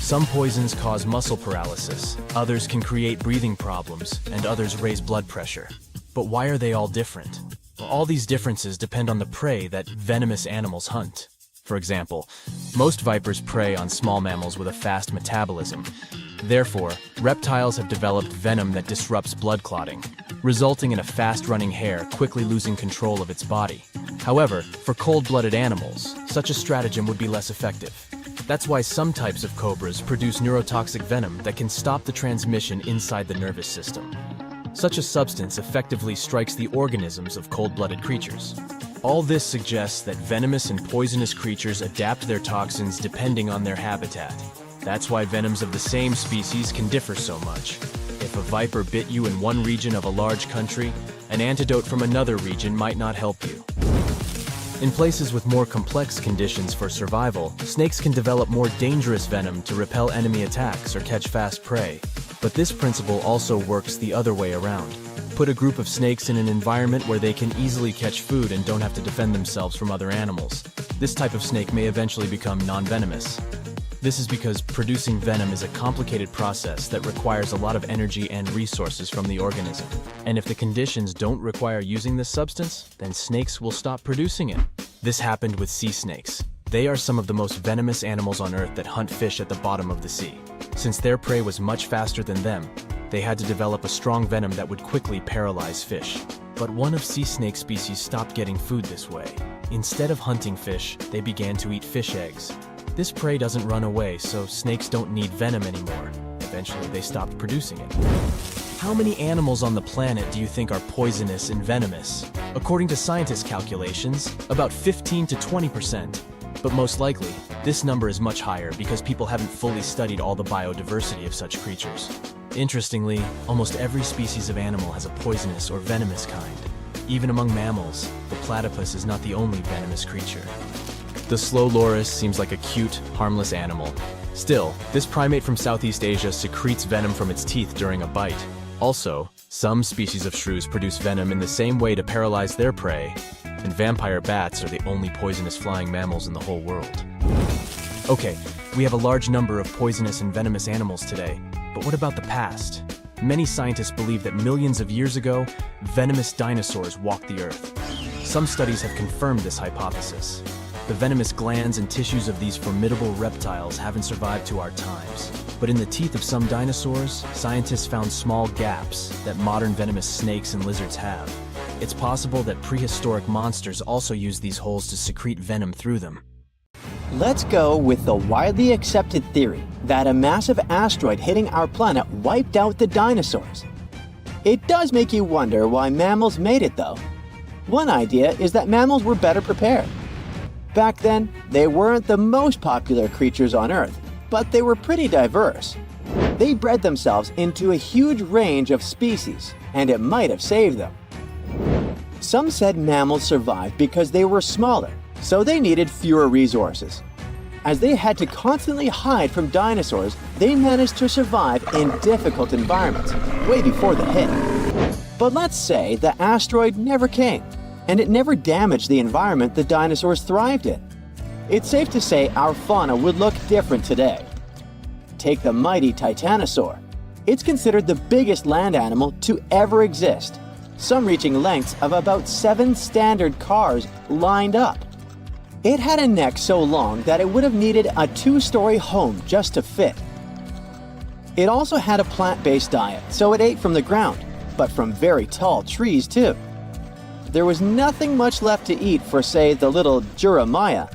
Some poisons cause muscle paralysis, others can create breathing problems, and others raise blood pressure. But why are they all different? Well, all these differences depend on the prey that venomous animals hunt. For example, most vipers prey on small mammals with a fast metabolism. Therefore, reptiles have developed venom that disrupts blood clotting, resulting in a fast-running hare quickly losing control of its body. However, for cold-blooded animals, such a stratagem would be less effective. That's why some types of cobras produce neurotoxic venom that can stop the transmission inside the nervous system. Such a substance effectively strikes the organisms of cold-blooded creatures. All this suggests that venomous and poisonous creatures adapt their toxins depending on their habitat. That's why venoms of the same species can differ so much. If a viper bit you in one region of a large country, an antidote from another region might not help you. In places with more complex conditions for survival, snakes can develop more dangerous venom to repel enemy attacks or catch fast prey. But this principle also works the other way around. Put a group of snakes in an environment where they can easily catch food and don't have to defend themselves from other animals. This type of snake may eventually become non-venomous. This is because producing venom is a complicated process that requires a lot of energy and resources from the organism. And if the conditions don't require using this substance, then snakes will stop producing it. This happened with sea snakes. They are some of the most venomous animals on Earth that hunt fish at the bottom of the sea. Since their prey was much faster than them, they had to develop a strong venom that would quickly paralyze fish. But one of sea snake species stopped getting food this way. Instead of hunting fish, they began to eat fish eggs. This prey doesn't run away, so snakes don't need venom anymore. Eventually, they stopped producing it. How many animals on the planet do you think are poisonous and venomous? According to scientists' calculations, about 15 to 20%. But most likely, this number is much higher because people haven't fully studied all the biodiversity of such creatures. Interestingly, almost every species of animal has a poisonous or venomous kind. Even among mammals, the platypus is not the only venomous creature. The slow loris seems like a cute, harmless animal. Still, this primate from Southeast Asia secretes venom from its teeth during a bite. Also, some species of shrews produce venom in the same way to paralyze their prey, and vampire bats are the only poisonous flying mammals in the whole world. Okay, we have a large number of poisonous and venomous animals today, but what about the past? Many scientists believe that millions of years ago, venomous dinosaurs walked the Earth. Some studies have confirmed this hypothesis. The venomous glands and tissues of these formidable reptiles haven't survived to our times. But in the teeth of some dinosaurs, scientists found small gaps that modern venomous snakes and lizards have. It's possible that prehistoric monsters also used these holes to secrete venom through them. Let's go with the widely accepted theory that a massive asteroid hitting our planet wiped out the dinosaurs. It does make you wonder why mammals made it though. One idea is that mammals were better prepared. Back then, they weren't the most popular creatures on Earth, but they were pretty diverse. They bred themselves into a huge range of species, and it might have saved them. Some said mammals survived because they were smaller, so they needed fewer resources. As they had to constantly hide from dinosaurs, they managed to survive in difficult environments, way before the hit. But let's say the asteroid never came, and it never damaged the environment the dinosaurs thrived in. It's safe to say our fauna would look different today. Take the mighty Titanosaur. It's considered the biggest land animal to ever exist, some reaching lengths of about 7 standard cars lined up. It had a neck so long that it would have needed a 2-story home just to fit. It also had a plant-based diet, so it ate from the ground, but from very tall trees too. There was nothing much left to eat for, say, the little Jeremiah,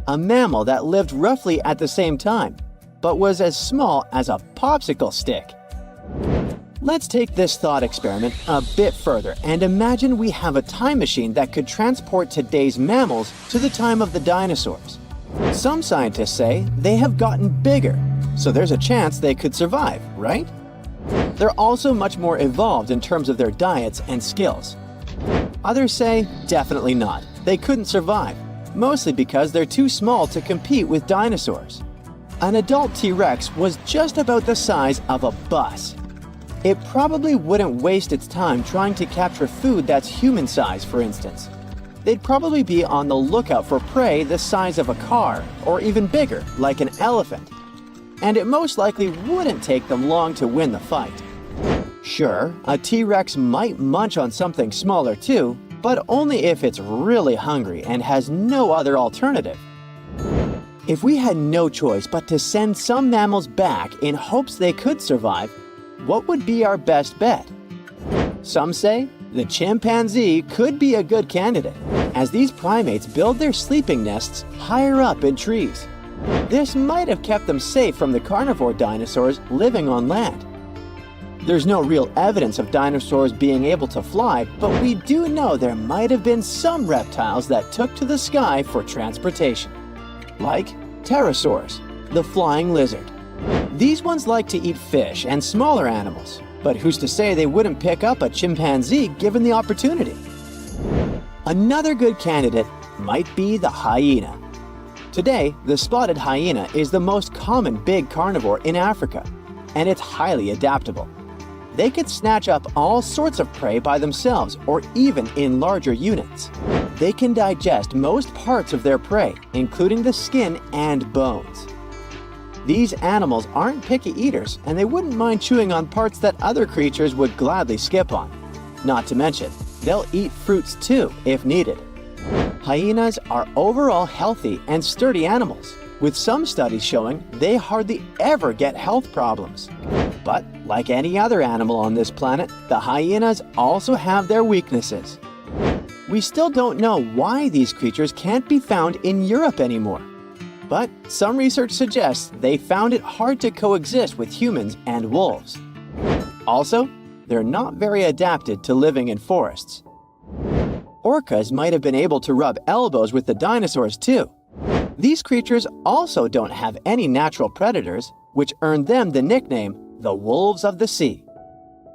a mammal that lived roughly at the same time, but was as small as a popsicle stick. Let's take this thought experiment a bit further and imagine we have a time machine that could transport today's mammals to the time of the dinosaurs. Some scientists say they have gotten bigger, so there's a chance they could survive, right? They're also much more evolved in terms of their diets and skills. Others say definitely not. They couldn't survive, mostly because they're too small to compete with dinosaurs. An adult T-Rex was just about the size of a bus. It probably wouldn't waste its time trying to capture food that's human size, for instance. They'd probably be on the lookout for prey the size of a car, or even bigger, like an elephant. And it most likely wouldn't take them long to win the fight. Sure, a T-Rex might munch on something smaller too, but only if it's really hungry and has no other alternative. If we had no choice but to send some mammals back in hopes they could survive, what would be our best bet? Some say the chimpanzee could be a good candidate, as these primates build their sleeping nests higher up in trees. This might have kept them safe from the carnivore dinosaurs living on land. There's no real evidence of dinosaurs being able to fly, but we do know there might have been some reptiles that took to the sky for transportation. Like pterosaurs, the flying lizard. These ones like to eat fish and smaller animals, but who's to say they wouldn't pick up a chimpanzee given the opportunity? Another good candidate might be the hyena. Today, the spotted hyena is the most common big carnivore in Africa, and it's highly adaptable. They could snatch up all sorts of prey by themselves or even in larger units. They can digest most parts of their prey, including the skin and bones. These animals aren't picky eaters, and they wouldn't mind chewing on parts that other creatures would gladly skip on. Not to mention, they'll eat fruits too, if needed. Hyenas are overall healthy and sturdy animals, with some studies showing they hardly ever get health problems. But like any other animal on this planet, the hyenas also have their weaknesses. We still don't know why these creatures can't be found in Europe anymore. But some research suggests they found it hard to coexist with humans and wolves. Also, they're not very adapted to living in forests. Orcas might have been able to rub elbows with the dinosaurs too. These creatures also don't have any natural predators, which earned them the nickname the wolves of the sea.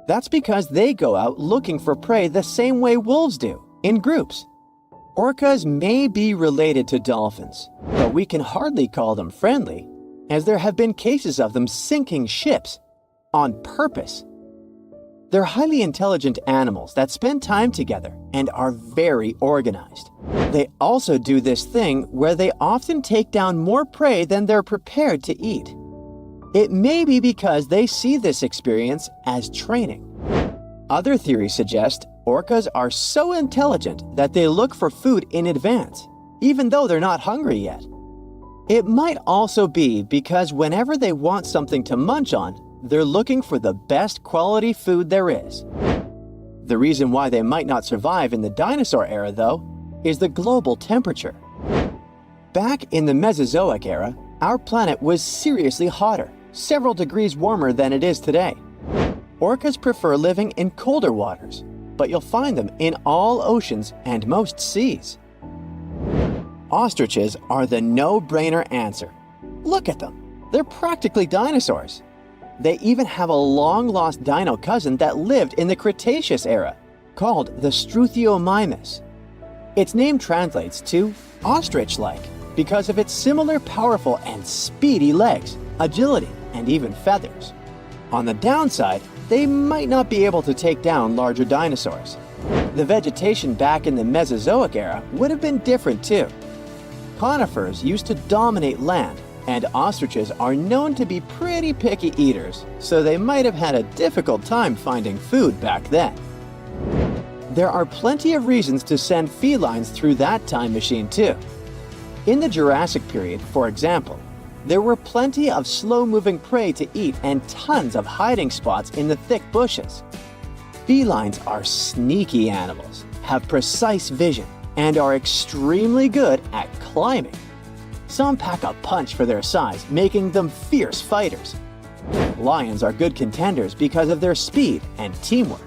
That's because they go out looking for prey the same way wolves do, in groups. Orcas may be related to dolphins, but we can hardly call them friendly, as there have been cases of them sinking ships on purpose. They're highly intelligent animals that spend time together and are very organized. They also do this thing where they often take down more prey than they're prepared to eat. It may be because they see this experience as training. Other theories suggest orcas are so intelligent that they look for food in advance, even though they're not hungry yet. It might also be because whenever they want something to munch on, they're looking for the best quality food there is. The reason why they might not survive in the dinosaur era, though, is the global temperature. Back in the Mesozoic era, our planet was seriously hotter, several degrees warmer than it is today. Orcas prefer living in colder waters, but you'll find them in all oceans and most seas. Ostriches are the no-brainer answer. Look at them. They're practically dinosaurs. They even have a long-lost dino cousin that lived in the Cretaceous era, called the Struthiomimus. Its name translates to ostrich-like because of its similar powerful and speedy legs, agility, and even feathers. On the downside, they might not be able to take down larger dinosaurs. The vegetation back in the Mesozoic era would have been different too. Conifers used to dominate land, and ostriches are known to be pretty picky eaters, so they might have had a difficult time finding food back then. There are plenty of reasons to send felines through that time machine too. In the Jurassic period, for example, there were plenty of slow-moving prey to eat and tons of hiding spots in the thick bushes. Felines are sneaky animals, have precise vision, and are extremely good at climbing. Some pack a punch for their size, making them fierce fighters. Lions are good contenders because of their speed and teamwork.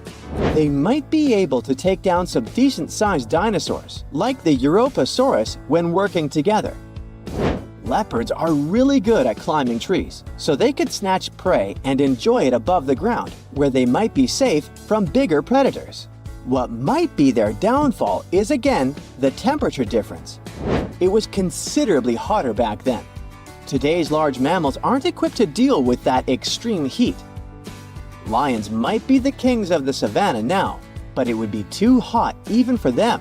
They might be able to take down some decent-sized dinosaurs, like the Europasaurus, when working together. Leopards are really good at climbing trees, so they could snatch prey and enjoy it above the ground, where they might be safe from bigger predators. What might be their downfall is again the temperature difference. It was considerably hotter back then. Today's large mammals aren't equipped to deal with that extreme heat. Lions might be the kings of the savannah now, but it would be too hot even for them.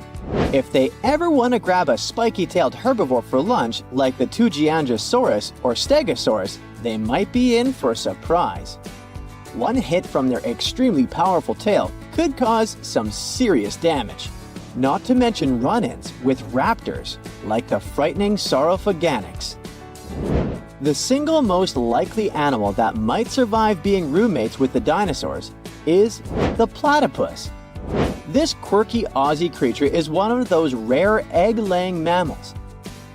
If they ever want to grab a spiky-tailed herbivore for lunch like the Tugiangosaurus or Stegosaurus, they might be in for a surprise. One hit from their extremely powerful tail could cause some serious damage. Not to mention run-ins with raptors, like the frightening Saurophaganix. The single most likely animal that might survive being roommates with the dinosaurs is the platypus. This quirky Aussie creature is one of those rare egg-laying mammals.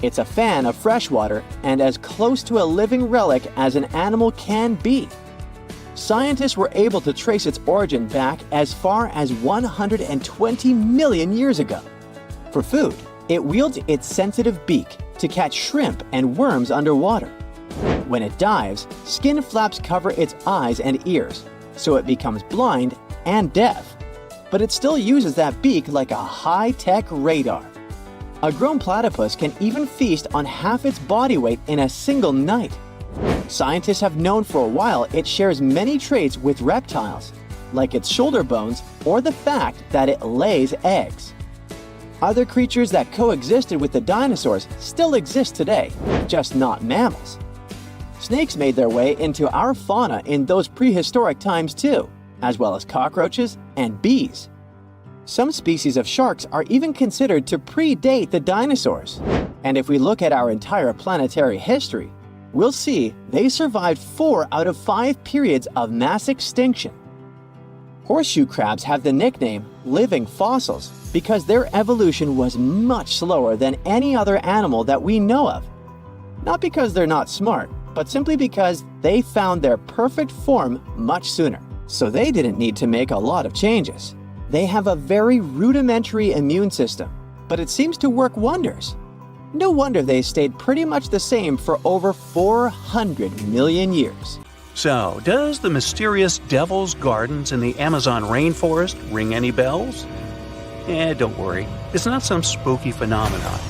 It's a fan of freshwater and as close to a living relic as an animal can be. Scientists were able to trace its origin back as far as 120 million years ago. For food, it wields its sensitive beak to catch shrimp and worms underwater. When it dives, skin flaps cover its eyes and ears, so it becomes blind and deaf. But it still uses that beak like a high-tech radar. A grown platypus can even feast on half its body weight in a single night. Scientists have known for a while it shares many traits with reptiles, like its shoulder bones or the fact that it lays eggs. Other creatures that coexisted with the dinosaurs still exist today, just not mammals. Snakes made their way into our fauna in those prehistoric times too, as well as cockroaches and bees. Some species of sharks are even considered to predate the dinosaurs. And if we look at our entire planetary history, we'll see they survived 4 out of 5 periods of mass extinction. Horseshoe crabs have the nickname living fossils because their evolution was much slower than any other animal that we know of. Not because they're not smart, but simply because they found their perfect form much sooner, so they didn't need to make a lot of changes. They have a very rudimentary immune system, but it seems to work wonders. No wonder they stayed pretty much the same for over 400 million years. So, does the mysterious Devil's Gardens in the Amazon rainforest ring any bells? Don't worry, it's not some spooky phenomenon.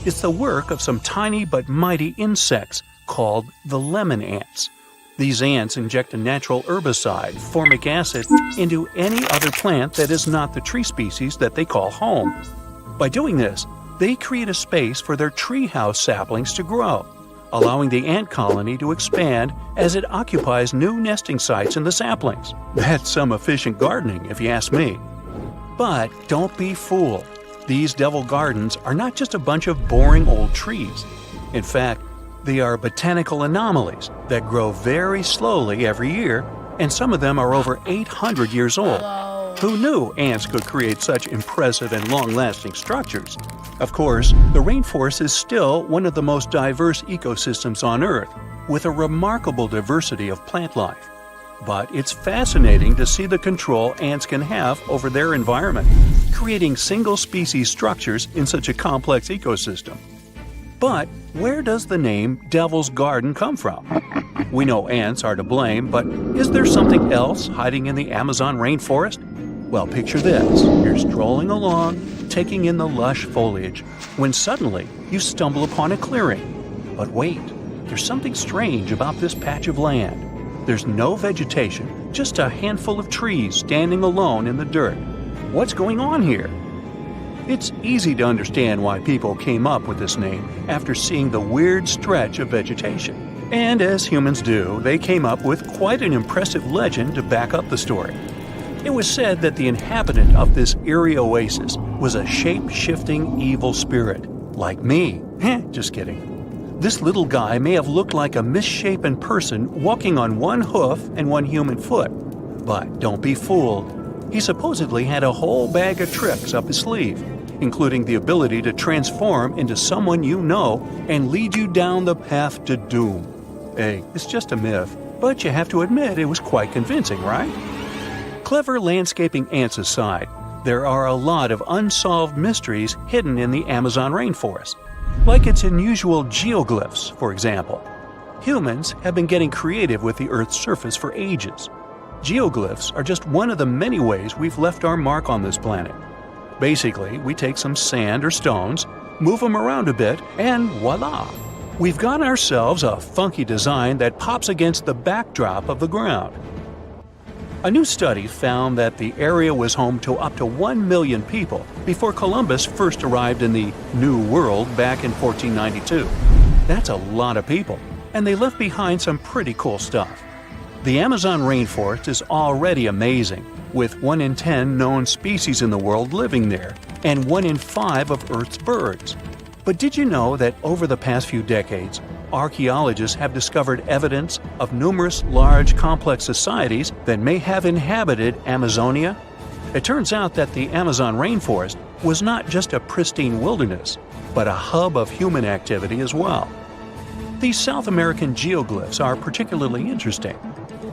It's the work of some tiny but mighty insects called the lemon ants. These ants inject a natural herbicide, formic acid, into any other plant that is not the tree species that they call home. By doing this, they create a space for their treehouse saplings to grow, allowing the ant colony to expand as it occupies new nesting sites in the saplings. That's some efficient gardening, if you ask me. But don't be fooled. These devil gardens are not just a bunch of boring old trees. In fact, they are botanical anomalies that grow very slowly every year, and some of them are over 800 years old. Who knew ants could create such impressive and long-lasting structures? Of course, the rainforest is still one of the most diverse ecosystems on Earth, with a remarkable diversity of plant life. But it's fascinating to see the control ants can have over their environment, creating single-species structures in such a complex ecosystem. But where does the name Devil's Garden come from? We know ants are to blame, but is there something else hiding in the Amazon rainforest? Well, picture this. You're strolling along, taking in the lush foliage, when suddenly you stumble upon a clearing. But wait, there's something strange about this patch of land. There's no vegetation, just a handful of trees standing alone in the dirt. What's going on here? It's easy to understand why people came up with this name after seeing the weird stretch of vegetation. And as humans do, they came up with quite an impressive legend to back up the story. It was said that the inhabitant of this eerie oasis was a shape-shifting evil spirit, like me. Just kidding. This little guy may have looked like a misshapen person walking on one hoof and one human foot. But don't be fooled. He supposedly had a whole bag of tricks up his sleeve, including the ability to transform into someone you know and lead you down the path to doom. Hey, it's just a myth, but you have to admit it was quite convincing, right? Clever landscaping ants aside, there are a lot of unsolved mysteries hidden in the Amazon rainforest, like its unusual geoglyphs, for example. Humans have been getting creative with the Earth's surface for ages. Geoglyphs are just one of the many ways we've left our mark on this planet. Basically, we take some sand or stones, move them around a bit, and voila! We've got ourselves a funky design that pops against the backdrop of the ground. A new study found that the area was home to up to 1 million people before Columbus first arrived in the New World back in 1492. That's a lot of people, and they left behind some pretty cool stuff. The Amazon rainforest is already amazing, with 1 in 10 known species in the world living there, and 1 in 5 of Earth's birds. But did you know that over the past few decades, archaeologists have discovered evidence of numerous large, complex societies that may have inhabited Amazonia? It turns out that the Amazon rainforest was not just a pristine wilderness, but a hub of human activity as well. These South American geoglyphs are particularly interesting.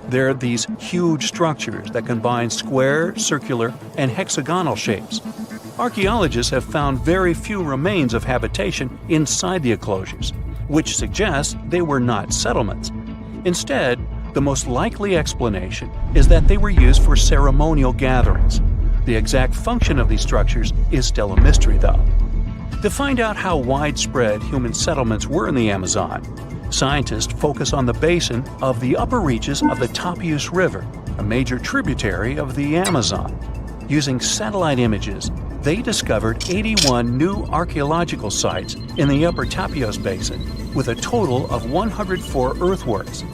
They're these huge structures that combine square, circular, and hexagonal shapes. Archaeologists have found very few remains of habitation inside the enclosures, which suggests they were not settlements. Instead, the most likely explanation is that they were used for ceremonial gatherings. The exact function of these structures is still a mystery, though. To find out how widespread human settlements were in the Amazon, scientists focus on the basin of the upper reaches of the Tapias River, a major tributary of the Amazon. Using satellite images, they discovered 81 new archaeological sites in the upper Tapias Basin, with a total of 104 earthworks.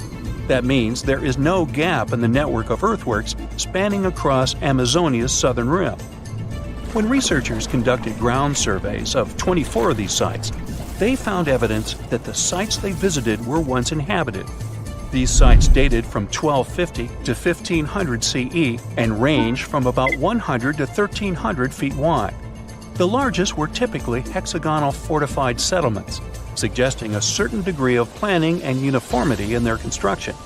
That means there is no gap in the network of earthworks spanning across Amazonia's southern rim. When researchers conducted ground surveys of 24 of these sites, they found evidence that the sites they visited were once inhabited. These sites dated from 1250 to 1500 CE and ranged from about 100 to 1300 feet wide. The largest were typically hexagonal fortified settlements, suggesting a certain degree of planning and uniformity in their construction.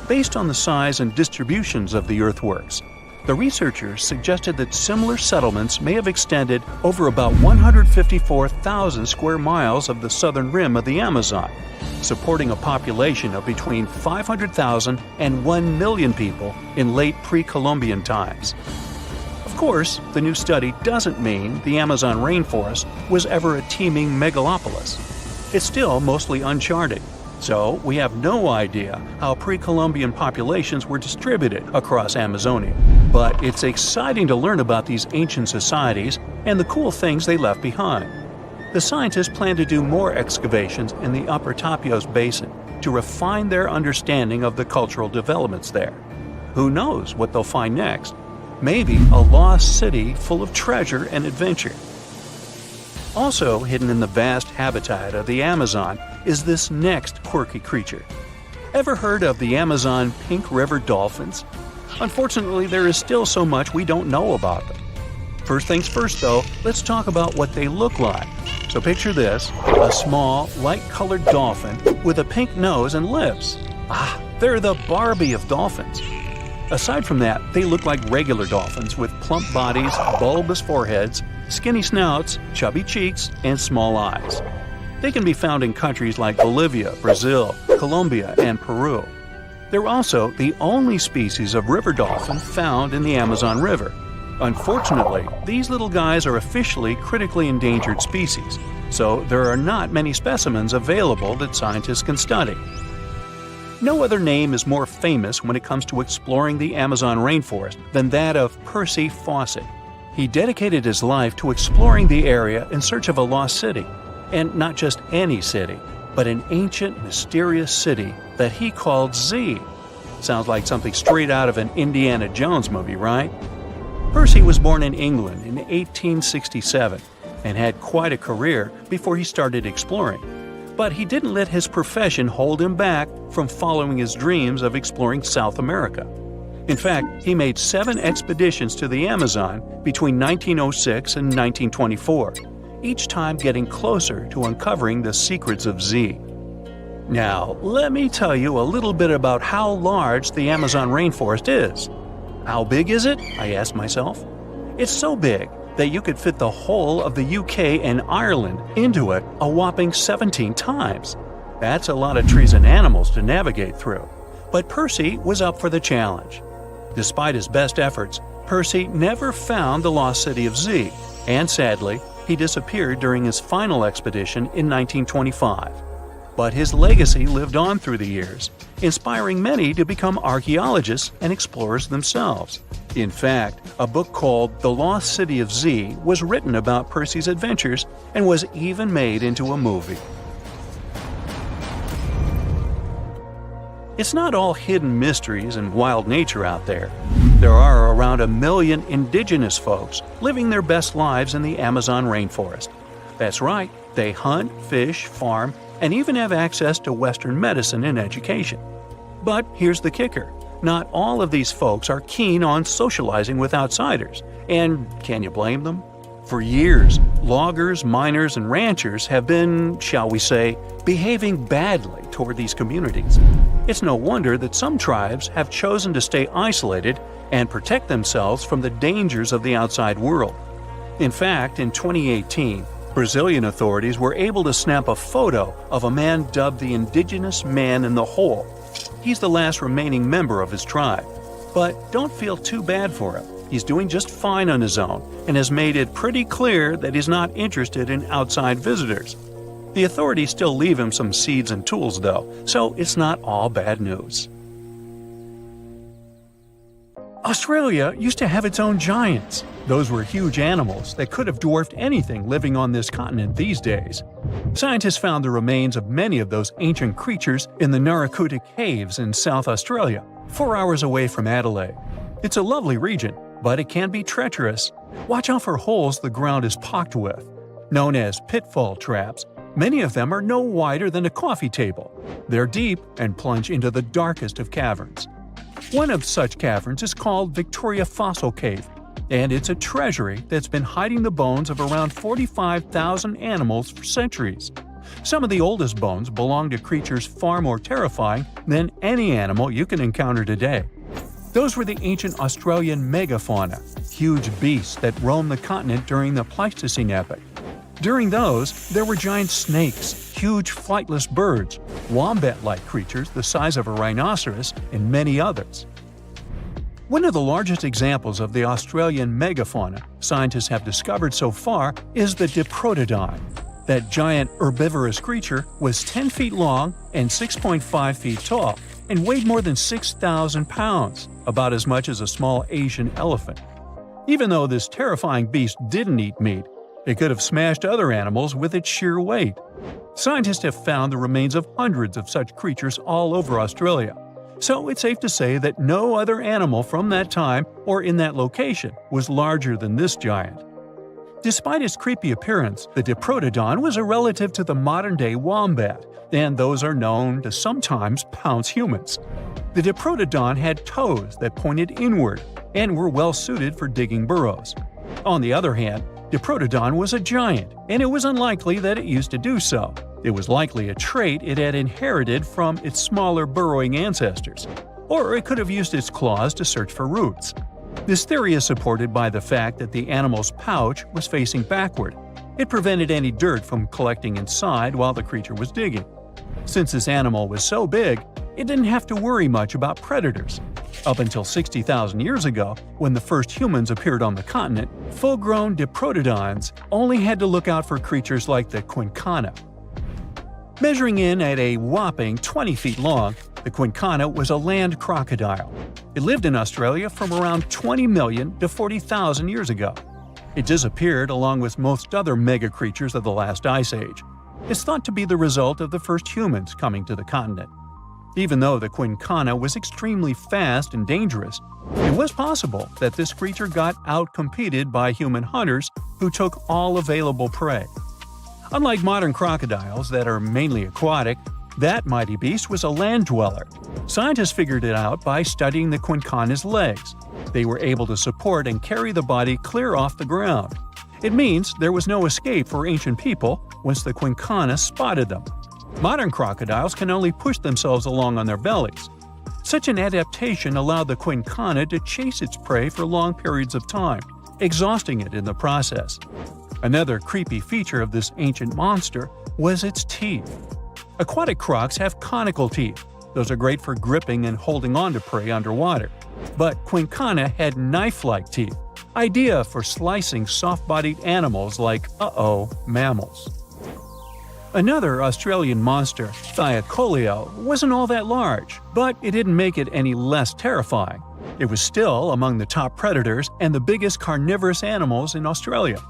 Based on the size and distributions of the earthworks, the researchers suggested that similar settlements may have extended over about 154,000 square miles of the southern rim of the Amazon, supporting a population of between 500,000 and 1 million people in late pre-Columbian times. Of course, the new study doesn't mean the Amazon rainforest was ever a teeming megalopolis. It's still mostly uncharted, So we have no idea how pre-Columbian populations were distributed across Amazonia. But it's exciting to learn about these ancient societies and the cool things they left behind. The scientists plan to do more excavations in the Upper Tapios Basin to refine their understanding of the cultural developments there. Who knows what they'll find next? Maybe a lost city full of treasure and adventure. Also hidden in the vast habitat of the Amazon is this next quirky creature. Ever heard of the Amazon pink river dolphins? Unfortunately, there is still so much we don't know about them. First things first though, let's talk about what they look like. So picture this, a small, light-colored dolphin with a pink nose and lips. They're the Barbie of dolphins. Aside from that, they look like regular dolphins with plump bodies, bulbous foreheads, skinny snouts, chubby cheeks, and small eyes. They can be found in countries like Bolivia, Brazil, Colombia, and Peru. They're also the only species of river dolphin found in the Amazon River. Unfortunately, these little guys are officially critically endangered species, so there are not many specimens available that scientists can study. No other name is more famous when it comes to exploring the Amazon rainforest than that of Percy Fawcett. He dedicated his life to exploring the area in search of a lost city. And not just any city, but an ancient, mysterious city that he called Z. Sounds like something straight out of an Indiana Jones movie, right? Percy was born in England in 1867 and had quite a career before he started exploring. But he didn't let his profession hold him back from following his dreams of exploring South America. In fact, he made 7 expeditions to the Amazon between 1906 and 1924. Each time getting closer to uncovering the secrets of Z. Now, let me tell you a little bit about how large the Amazon rainforest is. How big is it? I asked myself. It's so big that you could fit the whole of the UK and Ireland into it a whopping 17 times. That's a lot of trees and animals to navigate through. But Percy was up for the challenge. Despite his best efforts, Percy never found the lost city of Z, and sadly, he disappeared during his final expedition in 1925. But his legacy lived on through the years, inspiring many to become archaeologists and explorers themselves. In fact, a book called The Lost City of Z was written about Percy's adventures and was even made into a movie. It's not all hidden mysteries and wild nature out there. There are around 1 million indigenous folks living their best lives in the Amazon rainforest. That's right, they hunt, fish, farm, and even have access to Western medicine and education. But here's the kicker. Not all of these folks are keen on socializing with outsiders, and can you blame them? For years, loggers, miners, and ranchers have been, shall we say, behaving badly toward these communities. It's no wonder that some tribes have chosen to stay isolated and protect themselves from the dangers of the outside world. In fact, in 2018, Brazilian authorities were able to snap a photo of a man dubbed the Indigenous Man in the Hole. He's the last remaining member of his tribe. But don't feel too bad for him. He's doing just fine on his own and has made it pretty clear that he's not interested in outside visitors. The authorities still leave him some seeds and tools though, so it's not all bad news. Australia used to have its own giants. Those were huge animals that could have dwarfed anything living on this continent these days. Scientists found the remains of many of those ancient creatures in the Narracuta Caves in South Australia, 4 hours away from Adelaide. It's a lovely region, but it can be treacherous. Watch out for holes the ground is pocked with. Known as pitfall traps, many of them are no wider than a coffee table. They're deep and plunge into the darkest of caverns. One of such caverns is called Victoria Fossil Cave, and it's a treasury that's been hiding the bones of around 45,000 animals for centuries. Some of the oldest bones belong to creatures far more terrifying than any animal you can encounter today. Those were the ancient Australian mega-fauna, huge beasts that roamed the continent during the Pleistocene epoch. During those, there were giant snakes, huge flightless birds, wombat-like creatures the size of a rhinoceros, and many others. One of the largest examples of the Australian megafauna scientists have discovered so far is the Diprotodon. That giant herbivorous creature was 10 feet long and 6.5 feet tall, and weighed more than 6,000 pounds, about as much as a small Asian elephant. Even though this terrifying beast didn't eat meat, it could have smashed other animals with its sheer weight. Scientists have found the remains of hundreds of such creatures all over Australia, so it's safe to say that no other animal from that time or in that location was larger than this giant. Despite its creepy appearance, the Diprotodon was a relative to the modern-day wombat, and those are known to sometimes pounce humans. The Diprotodon had toes that pointed inward and were well suited for digging burrows. On the other hand, Diprotodon was a giant, and it was unlikely that it used to do so. It was likely a trait it had inherited from its smaller burrowing ancestors, or it could have used its claws to search for roots. This theory is supported by the fact that the animal's pouch was facing backward. It prevented any dirt from collecting inside while the creature was digging. Since this animal was so big, it didn't have to worry much about predators. Up until 60,000 years ago, when the first humans appeared on the continent, full-grown Diprotodons only had to look out for creatures like the quincana. Measuring in at a whopping 20 feet long, the quincana was a land crocodile. It lived in Australia from around 20 million to 40,000 years ago. It disappeared along with most other mega-creatures of the last ice age. It's thought to be the result of the first humans coming to the continent. Even though the quincana was extremely fast and dangerous, it was possible that this creature got out-competed by human hunters who took all available prey. Unlike modern crocodiles that are mainly aquatic, that mighty beast was a land dweller. Scientists figured it out by studying the quincana's legs. They were able to support and carry the body clear off the ground. It means there was no escape for ancient people once the quincana spotted them. Modern crocodiles can only push themselves along on their bellies. Such an adaptation allowed the quincana to chase its prey for long periods of time, exhausting it in the process. Another creepy feature of this ancient monster was its teeth. Aquatic crocs have conical teeth. Those are great for gripping and holding on to prey underwater. But quincana had knife-like teeth, ideal for slicing soft-bodied animals like, mammals. Another Australian monster, Thylacoleo, wasn't all that large, but it didn't make it any less terrifying. It was still among the top predators and the biggest carnivorous animals in Australia.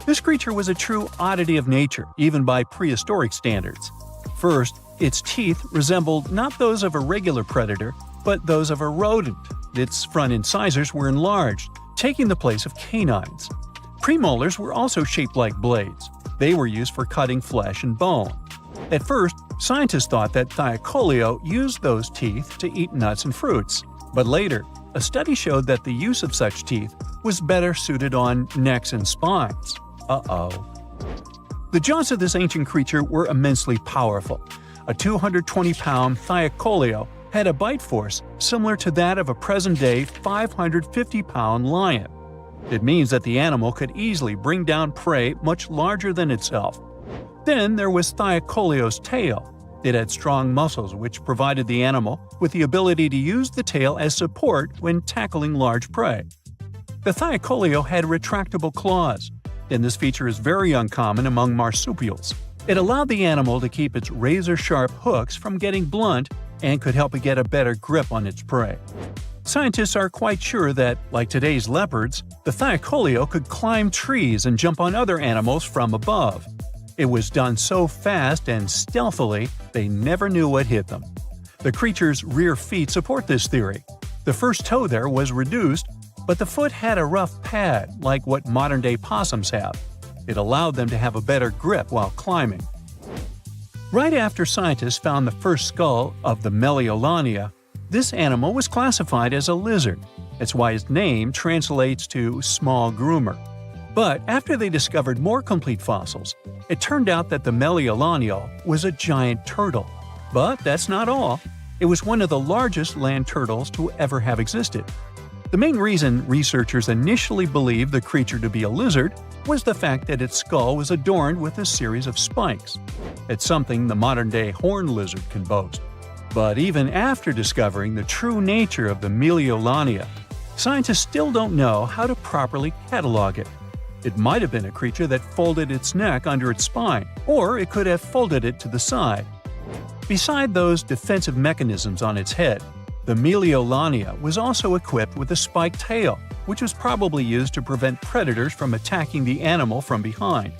This creature was a true oddity of nature, even by prehistoric standards. First, its teeth resembled not those of a regular predator, but those of a rodent. Its front incisors were enlarged, taking the place of canines. Premolars were also shaped like blades. They were used for cutting flesh and bone. At first, scientists thought that Thylacoleo used those teeth to eat nuts and fruits. But later, a study showed that the use of such teeth was better suited on necks and spines. The jaws of this ancient creature were immensely powerful. A 220-pound Thylacoleo had a bite force similar to that of a present-day 550-pound lion. It means that the animal could easily bring down prey much larger than itself. Then there was Thylacoleo's tail. It had strong muscles which provided the animal with the ability to use the tail as support when tackling large prey. The Thylacoleo had retractable claws, and this feature is very uncommon among marsupials. It allowed the animal to keep its razor-sharp hooks from getting blunt and could help it get a better grip on its prey. Scientists are quite sure that, like today's leopards, the Thylacoleo could climb trees and jump on other animals from above. It was done so fast and stealthily, they never knew what hit them. The creature's rear feet support this theory. The first toe there was reduced, but the foot had a rough pad like what modern-day possums have. It allowed them to have a better grip while climbing. Right after scientists found the first skull of the Meliolania, this animal was classified as a lizard. That's why its name translates to small groomer. But after they discovered more complete fossils, it turned out that the Meliolania was a giant turtle. But that's not all. It was one of the largest land turtles to ever have existed. The main reason researchers initially believed the creature to be a lizard was the fact that its skull was adorned with a series of spikes. It's something the modern-day horned lizard can boast. But even after discovering the true nature of the Meliolania, scientists still don't know how to properly catalog it. It might have been a creature that folded its neck under its spine, or it could have folded it to the side. Beside those defensive mechanisms on its head, the Meliolania was also equipped with a spiked tail, which was probably used to prevent predators from attacking the animal from behind.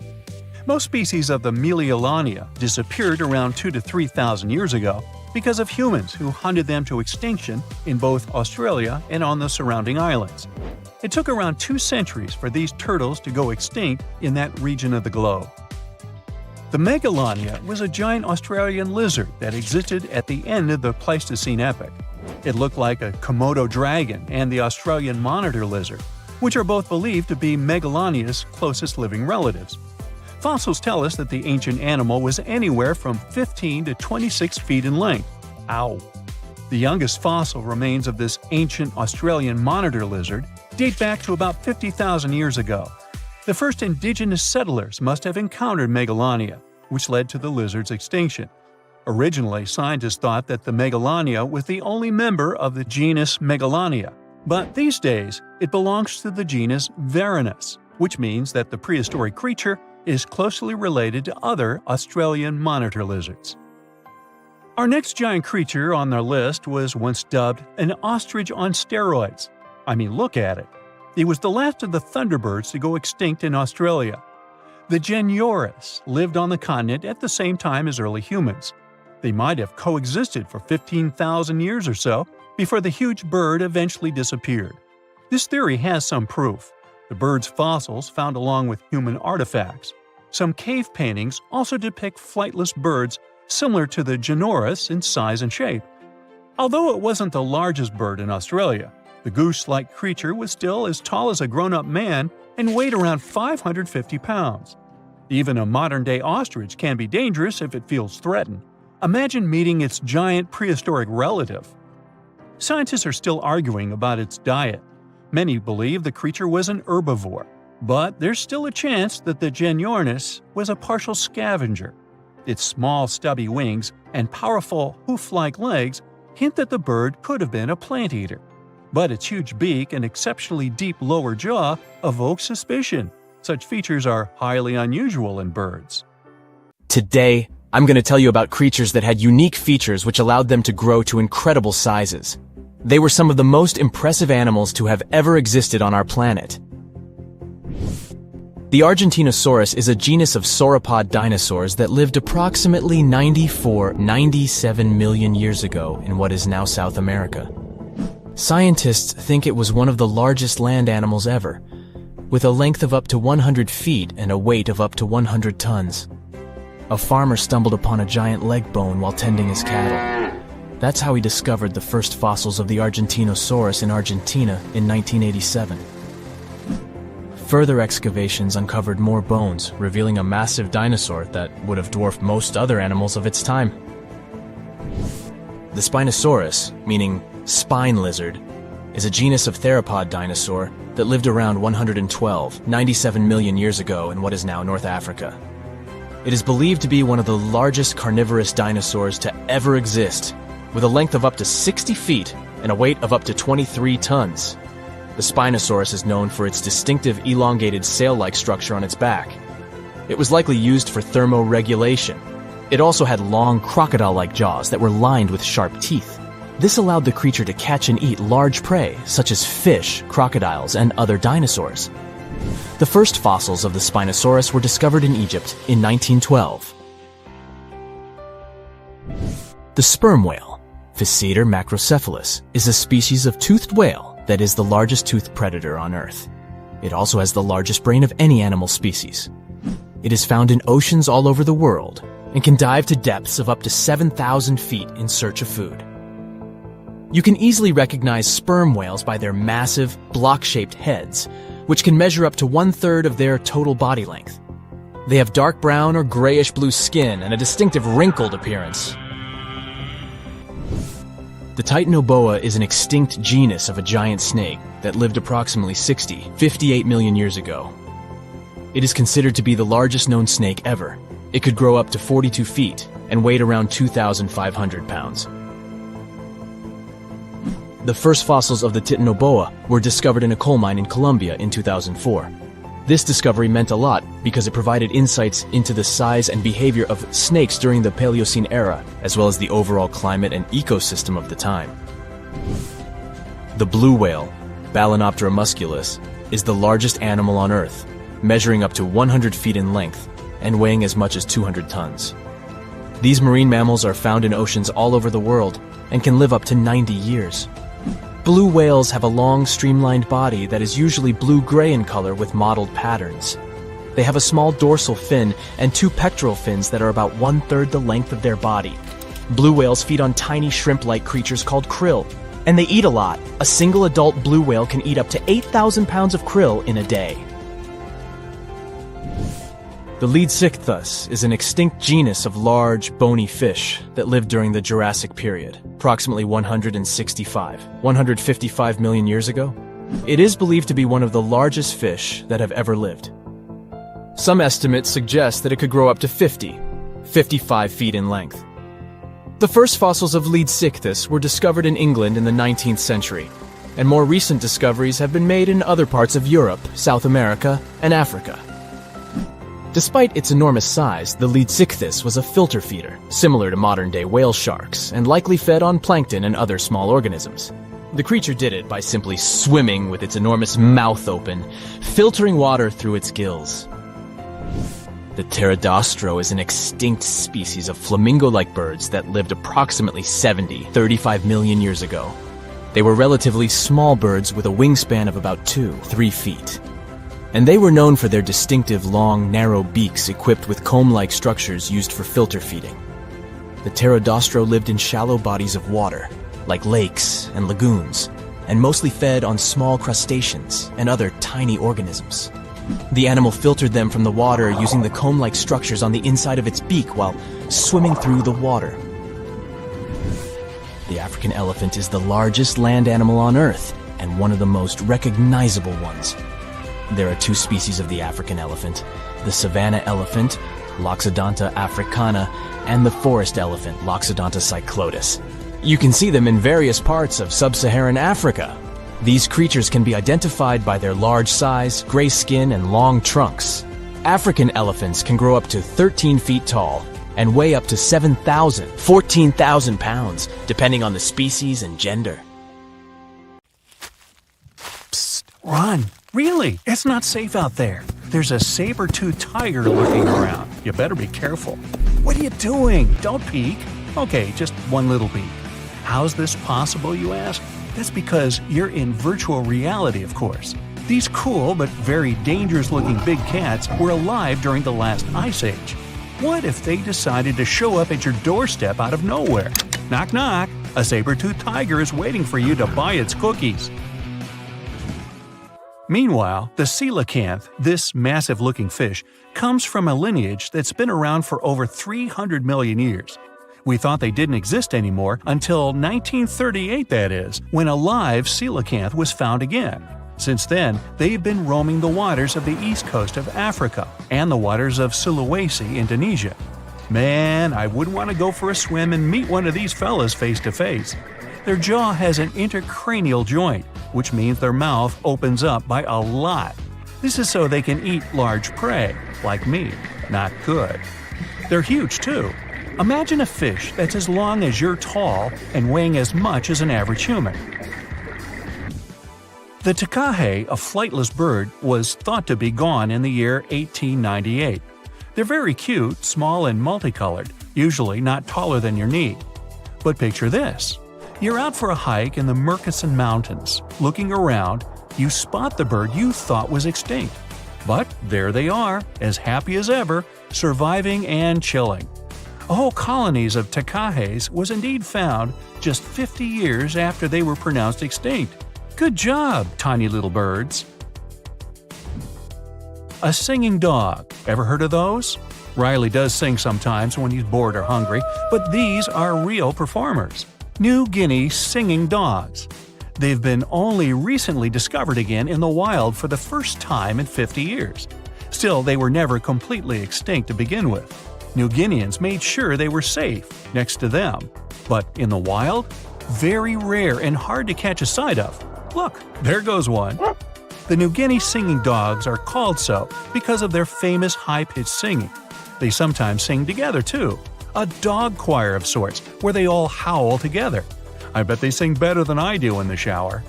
Most species of the Meliolania disappeared around 2,000 to 3,000 years ago because of humans who hunted them to extinction in both Australia and on the surrounding islands. It took around 2 centuries for these turtles to go extinct in that region of the globe. The Megalania was a giant Australian lizard that existed at the end of the Pleistocene epoch. It looked like a Komodo dragon and the Australian monitor lizard, which are both believed to be Megalania's closest living relatives. Fossils tell us that the ancient animal was anywhere from 15 to 26 feet in length. Ow! The youngest fossil remains of this ancient Australian monitor lizard date back to about 50,000 years ago. The first indigenous settlers must have encountered Megalania, which led to the lizard's extinction. Originally, scientists thought that the Megalania was the only member of the genus Megalania, but these days it belongs to the genus Venomous, which means that the prehistoric creature is closely related to other Australian monitor lizards. Our next giant creature on the list was once dubbed an ostrich on steroids. I mean, look at it. It was the last of the thunderbirds to go extinct in Australia. The Genurus lived on the continent at the same time as early humans. They might have coexisted for 15,000 years or so before the huge bird eventually disappeared. This theory has some proof. The bird's fossils found along with human artifacts. Some cave paintings also depict flightless birds similar to the Genurus in size and shape. Although it wasn't the largest bird in Australia, the goose-like creature was still as tall as a grown-up man and weighed around 550 pounds. Even a modern-day ostrich can be dangerous if it feels threatened. Imagine meeting its giant prehistoric relative. Scientists are still arguing about its diet. Many believe the creature was an herbivore, but there's still a chance that the Genurus was a partial scavenger. Its small, stubby wings and powerful hoof-like legs hint that the bird could have been a plant eater. But its huge beak and exceptionally deep lower jaw evoke suspicion. Such features are highly unusual in birds. Today, I'm going to tell you about creatures that had unique features which allowed them to grow to incredible sizes. They were some of the most impressive animals to have ever existed on our planet. The Argentinosaurus is a genus of sauropod dinosaurs that lived approximately 97 million years ago in what is now South America. Scientists think it was one of the largest land animals ever, with a length of up to 100 feet and a weight of up to 100 tons. A farmer stumbled upon a giant leg bone while tending his cattle. That's how he discovered the first fossils of the Argentinosaurus in Argentina in 1987. Further excavations uncovered more bones, revealing a massive dinosaur that would have dwarfed most other animals of its time. The Spinosaurus, meaning spine lizard, is a genus of theropod dinosaur that lived around 97 million years ago in what is now North Africa. It is believed to be one of the largest carnivorous dinosaurs to ever exist, with a length of up to 60 feet and a weight of up to 23 tons. The Spinosaurus is known for its distinctive elongated sail-like structure on its back. It was likely used for thermoregulation. It also had long crocodile-like jaws that were lined with sharp teeth. This allowed the creature to catch and eat large prey, such as fish, crocodiles, and other dinosaurs. The first fossils of the Spinosaurus were discovered in Egypt in 1912. The sperm whale, Physeter macrocephalus, is a species of toothed whale that is the largest toothed predator on Earth. It also has the largest brain of any animal species. It is found in oceans all over the world and can dive to depths of up to 7,000 feet in search of food. You can easily recognize sperm whales by their massive, block-shaped heads, which can measure up to 1/3 of their total body length. They have dark brown or grayish-blue skin and a distinctive wrinkled appearance. The Titanoboa is an extinct genus of a giant snake that lived approximately 58 million years ago. It is considered to be the largest known snake ever. It could grow up to 42 feet and weighed around 2,500 pounds. The first fossils of the Titanoboa were discovered in a coal mine in Colombia in 2004. This discovery meant a lot because it provided insights into the size and behavior of snakes during the Paleocene era, as well as the overall climate and ecosystem of the time. The blue whale, Balænoptera musculus, is the largest animal on Earth, measuring up to 100 feet in length and weighing as much as 200 tons. These marine mammals are found in oceans all over the world and can live up to 90 years. Blue whales have a long, streamlined body that is usually blue-gray in color with mottled patterns. They have a small dorsal fin and 2 pectoral fins that are about 1/3 the length of their body. Blue whales feed on tiny shrimp-like creatures called krill, and they eat a lot. A single adult blue whale can eat up to 8,000 pounds of krill in a day. The Leadsichthus is an extinct genus of large, bony fish that lived during the Jurassic period, approximately 155 million years ago. It is believed to be one of the largest fish that have ever lived. Some estimates suggest that it could grow up to 55 feet in length. The first fossils of Leadsichthus were discovered in England in the 19th century, and more recent discoveries have been made in other parts of Europe, South America, and Africa. Despite its enormous size, the Leadsichthus was a filter feeder, similar to modern-day whale sharks, and likely fed on plankton and other small organisms. The creature did it by simply swimming with its enormous mouth open, filtering water through its gills. The pterodostro is an extinct species of flamingo-like birds that lived approximately 35 million years ago. They were relatively small birds with a wingspan of about 2-3 feet. And they were known for their distinctive long, narrow beaks equipped with comb-like structures used for filter feeding. The pterodostro lived in shallow bodies of water, like lakes and lagoons, and mostly fed on small crustaceans and other tiny organisms. The animal filtered them from the water using the comb-like structures on the inside of its beak while swimming through the water. The African elephant is the largest land animal on Earth and one of the most recognizable ones. There are 2 species of the African elephant, the savanna elephant, Loxodonta africana, and the forest elephant, Loxodonta cyclotis. You can see them in various parts of sub-Saharan Africa. These creatures can be identified by their large size, gray skin, and long trunks. African elephants can grow up to 13 feet tall and weigh up to 14,000 pounds, depending on the species and gender. Psst, run! Really, it's not safe out there. There's a saber-toothed tiger lurking around. You better be careful. What are you doing? Don't peek. Okay, just one little peek. How's this possible, you ask? That's because you're in virtual reality, of course. These cool but very dangerous-looking big cats were alive during the last ice age. What if they decided to show up at your doorstep out of nowhere? Knock knock, a saber-toothed tiger is waiting for you to buy its cookies. Meanwhile, the coelacanth, this massive-looking fish, comes from a lineage that's been around for over 300 million years. We thought they didn't exist anymore until 1938, that is, when a live coelacanth was found again. Since then, they've been roaming the waters of the east coast of Africa and the waters of Sulawesi, Indonesia. Man, I wouldn't want to go for a swim and meet one of these fellas face to face. Their jaw has an intercranial joint, which means their mouth opens up by a lot. This is so they can eat large prey, like me. Not good. They're huge, too. Imagine a fish that's as long as you're tall and weighing as much as an average human. The takahe, a flightless bird, was thought to be gone in the year 1898. They're very cute, small and multicolored, usually not taller than your knee. But picture this. You're out for a hike in the Murchison Mountains. Looking around, you spot the bird you thought was extinct. But there they are, as happy as ever, surviving and chilling. Whole colonies of takahes was indeed found just 50 years after they were pronounced extinct. Good job, tiny little birds. A singing dog. Ever heard of those? Riley does sing sometimes when he's bored or hungry, but these are real performers. New Guinea singing dogs. They've been only recently discovered again in the wild for the first time in 50 years. Still, they were never completely extinct to begin with. New Guineans made sure they were safe next to them. But in the wild, very rare and hard to catch a sight of. Look, there goes one. The New Guinea singing dogs are called so because of their famous high-pitched singing. They sometimes sing together too, a dog choir of sorts, where they all howl together. I bet they sing better than I do in the shower.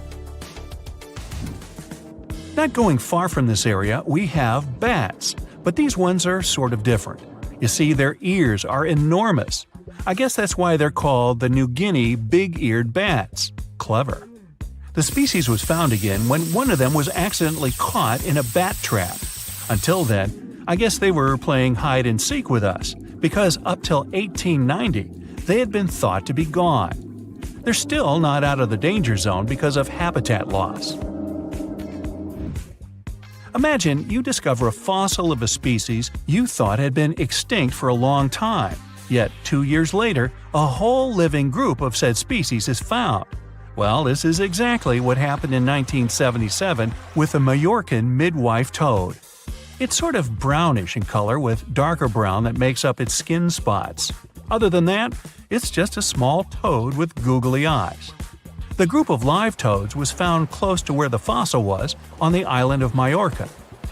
Not going far from this area, we have bats, but these ones are sort of different. You see, their ears are enormous. I guess that's why they're called the New Guinea big-eared bats. Clever. The species was found again when one of them was accidentally caught in a bat trap. Until then, I guess they were playing hide-and-seek with us, because up till 1890, they had been thought to be gone. They're still not out of the danger zone because of habitat loss. Imagine you discover a fossil of a species you thought had been extinct for a long time, yet 2 years later, a whole living group of said species is found. Well, this is exactly what happened in 1977 with the Majorcan midwife toad. It's sort of brownish in color with darker brown that makes up its skin spots. Other than that, it's just a small toad with googly eyes. The group of live toads was found close to where the fossil was, on the island of Majorca.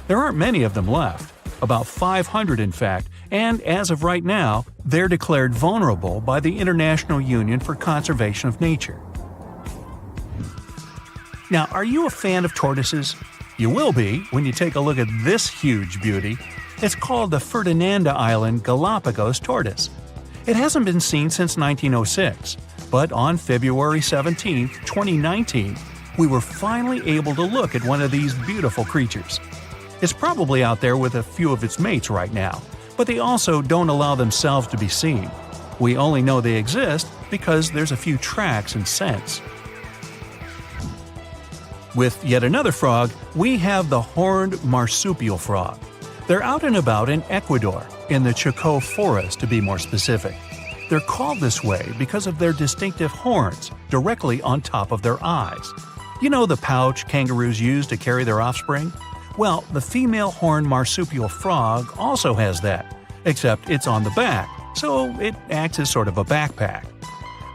There aren't many of them left, about 500 in fact, and as of right now, they're declared vulnerable by the International Union for Conservation of Nature. Now, are you a fan of tortoises? You will be when you take a look at this huge beauty. It's called the Ferdinanda Island Galapagos tortoise. It hasn't been seen since 1906, but on February 17, 2019, we were finally able to look at one of these beautiful creatures. It's probably out there with a few of its mates right now, but they also don't allow themselves to be seen. We only know they exist because there's a few tracks and scents. With yet another frog, we have the horned marsupial frog. They're out and about in Ecuador, in the Chocó forest to be more specific. They're called this way because of their distinctive horns directly on top of their eyes. You know the pouch kangaroos use to carry their offspring? Well, the female horned marsupial frog also has that, except it's on the back, so it acts as sort of a backpack.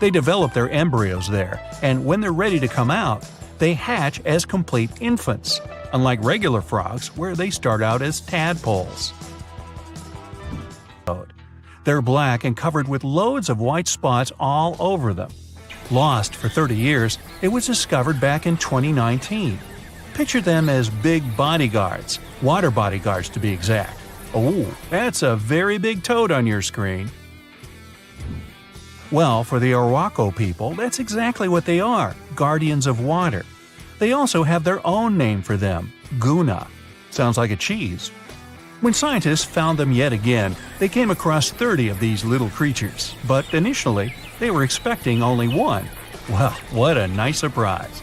They develop their embryos there, and when they're ready to come out, they hatch as complete infants, unlike regular frogs where they start out as tadpoles. They're black and covered with loads of white spots all over them. Lost for 30 years, it was discovered back in 2019. Picture them as big bodyguards, water bodyguards to be exact. Oh, that's a very big toad on your screen. Well, for the Arhuaco people, that's exactly what they are, guardians of water. They also have their own name for them, Guna. Sounds like a cheese. When scientists found them yet again, they came across 30 of these little creatures, but initially, they were expecting only one. Well, what a nice surprise.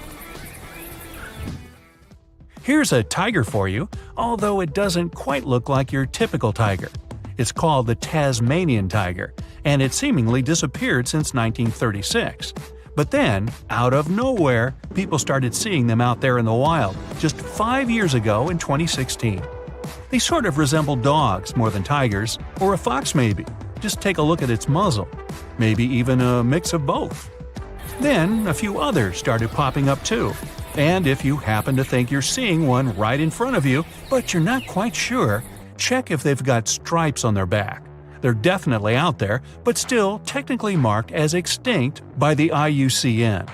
Here's a tiger for you, although it doesn't quite look like your typical tiger. It's called the Tasmanian tiger, and it seemingly disappeared since 1936. But then, out of nowhere, people started seeing them out there in the wild just 5 years ago in 2016. They sort of resemble dogs more than tigers, or a fox maybe. Just take a look at its muzzle. Maybe even a mix of both. Then, a few others started popping up too. And if you happen to think you're seeing one right in front of you, but you're not quite sure, check if they've got stripes on their back. They're definitely out there, but still technically marked as extinct by the IUCN.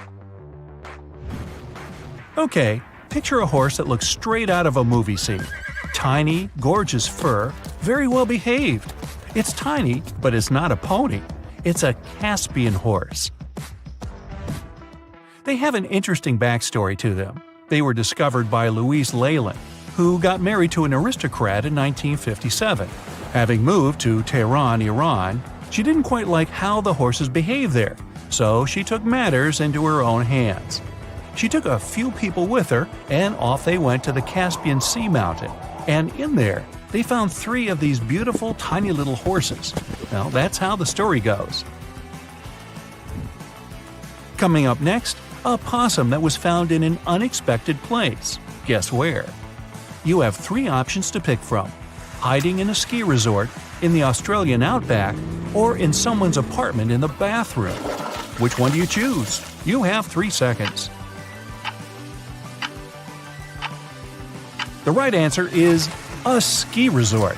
Okay, picture a horse that looks straight out of a movie scene. Tiny, gorgeous fur, very well behaved. It's tiny, but it's not a pony. It's a Caspian horse. They have an interesting backstory to them. They were discovered by Louise Leyland, who got married to an aristocrat in 1957. Having moved to Tehran, Iran, she didn't quite like how the horses behaved there, so she took matters into her own hands. She took a few people with her, and off they went to the Caspian Sea mountain. And in there, they found 3 of these beautiful tiny little horses. Well, that's how the story goes. Coming up next, a possum that was found in an unexpected place. Guess where? You have 3 options to pick from: hiding in a ski resort, in the Australian outback, or in someone's apartment in the bathroom. Which one do you choose? You have 3 seconds. The right answer is a ski resort.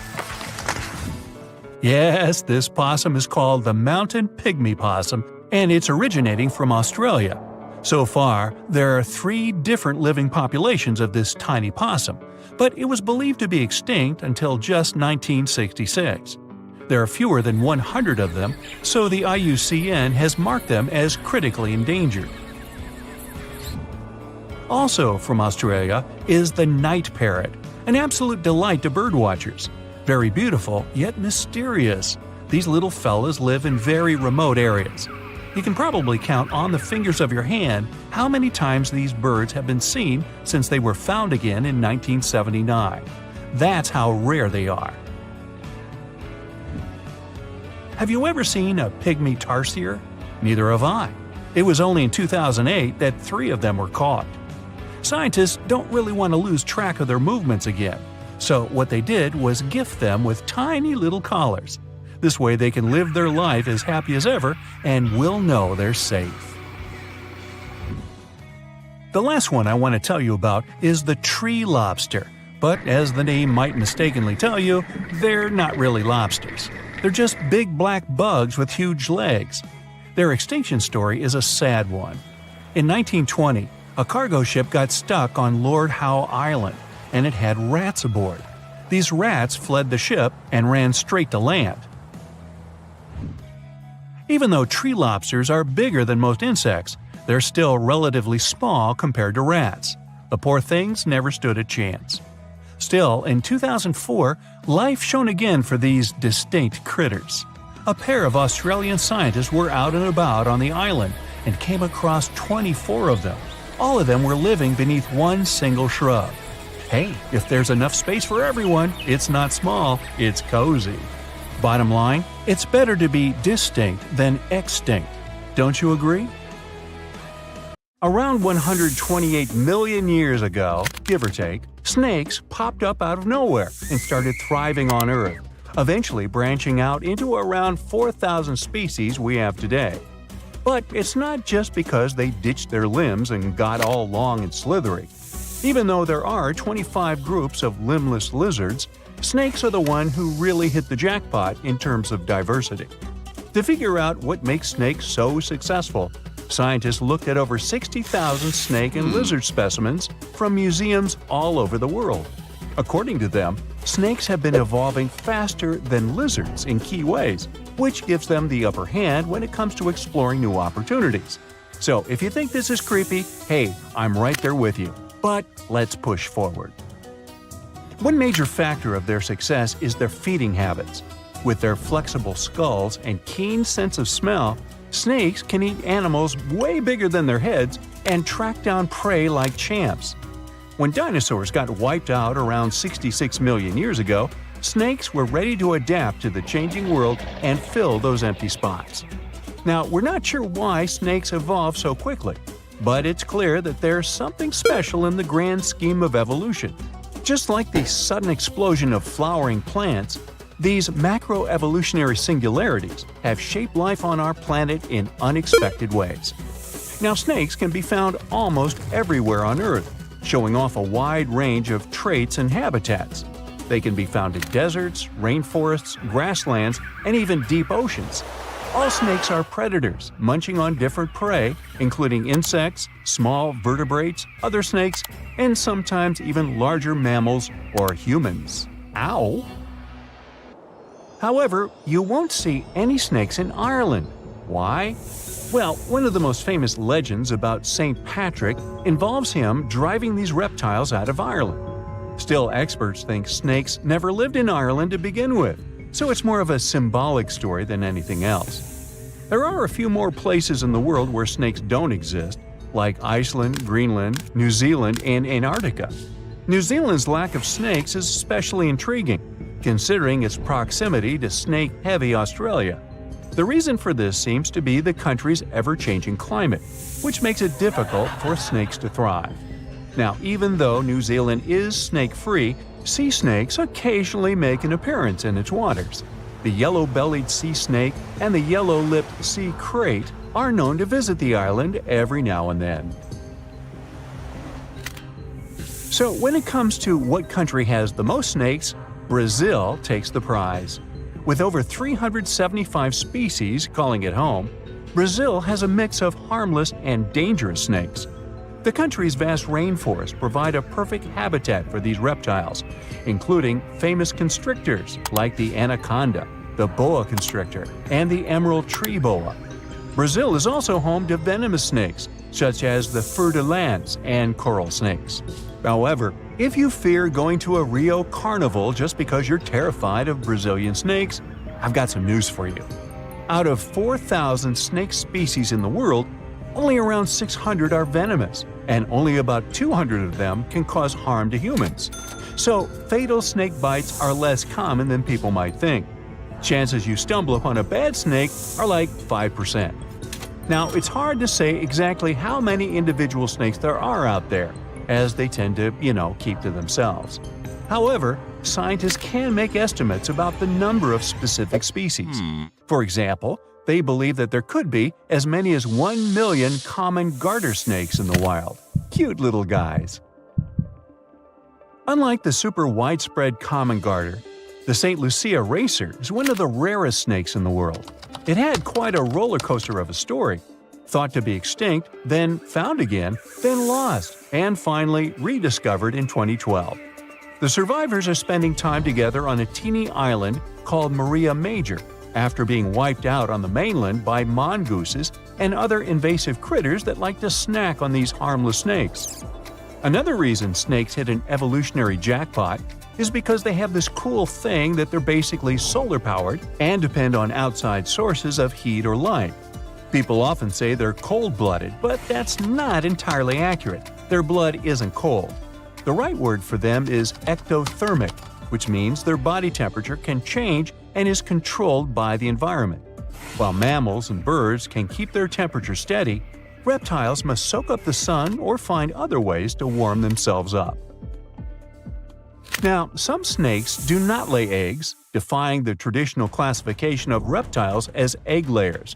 Yes, this possum is called the mountain pygmy possum, and it's originating from Australia. So far, there are 3 different living populations of this tiny possum, but it was believed to be extinct until just 1966. There are fewer than 100 of them, so the IUCN has marked them as critically endangered. Also from Australia is the night parrot, an absolute delight to birdwatchers. Very beautiful, yet mysterious. These little fellas live in very remote areas. You can probably count on the fingers of your hand how many times these birds have been seen since they were found again in 1979. That's how rare they are. Have you ever seen a pygmy tarsier? Neither have I. It was only in 2008 that 3 of them were caught. Scientists don't really want to lose track of their movements again, so what they did was gift them with tiny little collars. This way they can live their life as happy as ever and will know they're safe. The last one I want to tell you about is the tree lobster, but as the name might mistakenly tell you, they're not really lobsters. They're just big black bugs with huge legs. Their extinction story is a sad one. In 1920, a cargo ship got stuck on Lord Howe Island, and it had rats aboard. These rats fled the ship and ran straight to land. Even though tree lobsters are bigger than most insects, they're still relatively small compared to rats. The poor things never stood a chance. Still, in 2004, life shone again for these distinct critters. A pair of Australian scientists were out and about on the island and came across 24 of them. All of them were living beneath one single shrub. Hey, if there's enough space for everyone, it's not small, it's cozy. Bottom line, it's better to be distinct than extinct. Don't you agree? Around 128 million years ago, give or take, snakes popped up out of nowhere and started thriving on Earth, eventually branching out into around 4,000 species we have today. But it's not just because they ditched their limbs and got all long and slithery. Even though there are 25 groups of limbless lizards, snakes are the one who really hit the jackpot in terms of diversity. To figure out what makes snakes so successful, scientists looked at over 60,000 snake and lizard specimens from museums all over the world. According to them, snakes have been evolving faster than lizards in key ways, which gives them the upper hand when it comes to exploring new opportunities. So if you think this is creepy, hey, I'm right there with you. But let's push forward. One major factor of their success is their feeding habits. With their flexible skulls and keen sense of smell, snakes can eat animals way bigger than their heads and track down prey like champs. When dinosaurs got wiped out around 66 million years ago, snakes were ready to adapt to the changing world and fill those empty spots. Now, we're not sure why snakes evolved so quickly, but it's clear that there's something special in the grand scheme of evolution. Just like the sudden explosion of flowering plants, these macroevolutionary singularities have shaped life on our planet in unexpected ways. Now, snakes can be found almost everywhere on Earth, showing off a wide range of traits and habitats. They can be found in deserts, rainforests, grasslands, and even deep oceans. All snakes are predators, munching on different prey, including insects, small vertebrates, other snakes, and sometimes even larger mammals or humans. Ow! However, you won't see any snakes in Ireland. Why? Well, one of the most famous legends about St. Patrick involves him driving these reptiles out of Ireland. Still, experts think snakes never lived in Ireland to begin with, so it's more of a symbolic story than anything else. There are a few more places in the world where snakes don't exist, like Iceland, Greenland, New Zealand, and Antarctica. New Zealand's lack of snakes is especially intriguing, considering its proximity to snake-heavy Australia. The reason for this seems to be the country's ever-changing climate, which makes it difficult for snakes to thrive. Now, even though New Zealand is snake-free, sea snakes occasionally make an appearance in its waters. The yellow-bellied sea snake and the yellow-lipped sea crate are known to visit the island every now and then. So when it comes to what country has the most snakes, Brazil takes the prize. With over 375 species calling it home, Brazil has a mix of harmless and dangerous snakes. The country's vast rainforests provide a perfect habitat for these reptiles, including famous constrictors like the anaconda, the boa constrictor, and the emerald tree boa. Brazil is also home to venomous snakes, such as the fer-de-lance and coral snakes. However, if you fear going to a Rio carnival just because you're terrified of Brazilian snakes, I've got some news for you. Out of 4,000 snake species in the world, only around 600 are venomous, and only about 200 of them can cause harm to humans. So, fatal snake bites are less common than people might think. Chances you stumble upon a bad snake are like 5%. Now, it's hard to say exactly how many individual snakes there are out there, as they tend to, keep to themselves. However, scientists can make estimates about the number of specific species. For example, they believe that there could be as many as 1 million common garter snakes in the wild. Cute little guys. Unlike the super widespread common garter, the St. Lucia racer is one of the rarest snakes in the world. It had quite a roller coaster of a story. Thought to be extinct, then found again, then lost, and finally rediscovered in 2012. The survivors are spending time together on a teeny island called Maria Major, after being wiped out on the mainland by mongooses and other invasive critters that like to snack on these harmless snakes. Another reason snakes hit an evolutionary jackpot is because they have this cool thing that they're basically solar-powered and depend on outside sources of heat or light. People often say they're cold-blooded, but that's not entirely accurate. Their blood isn't cold. The right word for them is ectothermic, which means their body temperature can change and is controlled by the environment. While mammals and birds can keep their temperature steady, reptiles must soak up the sun or find other ways to warm themselves up. Now, some snakes do not lay eggs, defying the traditional classification of reptiles as egg layers.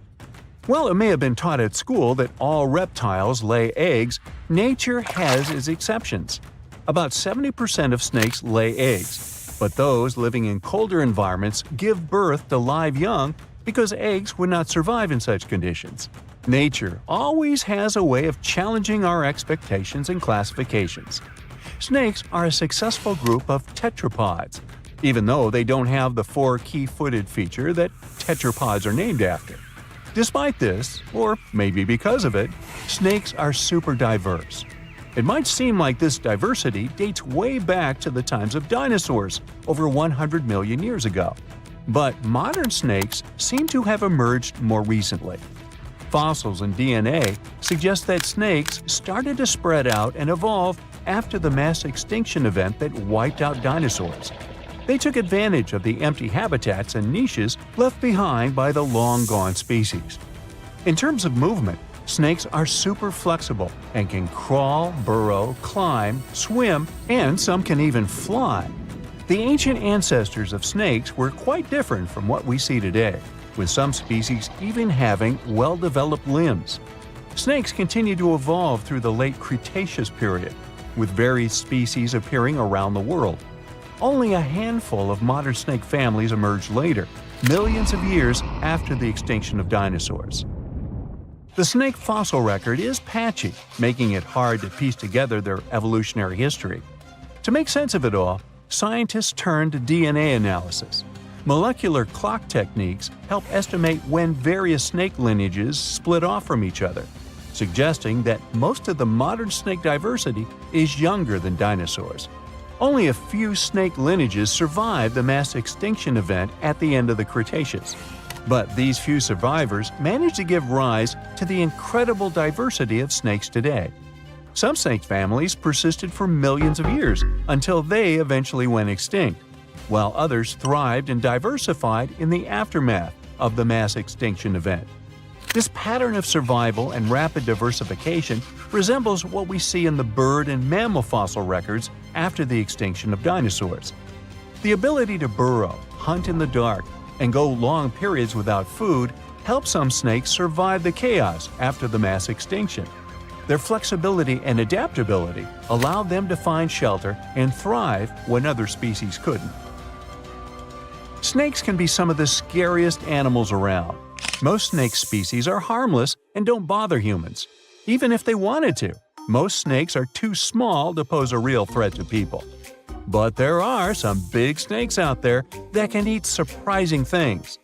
While it may have been taught at school that all reptiles lay eggs, nature has its exceptions. About 70% of snakes lay eggs, but those living in colder environments give birth to live young because eggs would not survive in such conditions. Nature always has a way of challenging our expectations and classifications. Snakes are a successful group of tetrapods, even though they don't have the 4 key-footed feature that tetrapods are named after. Despite this, or maybe because of it, snakes are super diverse. It might seem like this diversity dates way back to the times of dinosaurs, over 100 million years ago. But modern snakes seem to have emerged more recently. Fossils and DNA suggest that snakes started to spread out and evolve after the mass extinction event that wiped out dinosaurs. They took advantage of the empty habitats and niches left behind by the long-gone species. In terms of movement, snakes are super flexible and can crawl, burrow, climb, swim, and some can even fly. The ancient ancestors of snakes were quite different from what we see today, with some species even having well-developed limbs. Snakes continued to evolve through the late Cretaceous period, with various species appearing around the world. Only a handful of modern snake families emerged later, millions of years after the extinction of dinosaurs. The snake fossil record is patchy, making it hard to piece together their evolutionary history. To make sense of it all, scientists turned to DNA analysis. Molecular clock techniques help estimate when various snake lineages split off from each other, suggesting that most of the modern snake diversity is younger than dinosaurs. Only a few snake lineages survived the mass extinction event at the end of the Cretaceous. But these few survivors managed to give rise to the incredible diversity of snakes today. Some snake families persisted for millions of years until they eventually went extinct, while others thrived and diversified in the aftermath of the mass extinction event. This pattern of survival and rapid diversification resembles what we see in the bird and mammal fossil records after the extinction of dinosaurs. The ability to burrow, hunt in the dark, and go long periods without food helped some snakes survive the chaos after the mass extinction. Their flexibility and adaptability allowed them to find shelter and thrive when other species couldn't. Snakes can be some of the scariest animals around. Most snake species are harmless and don't bother humans. Even if they wanted to, most snakes are too small to pose a real threat to people. But there are some big snakes out there that can eat surprising things.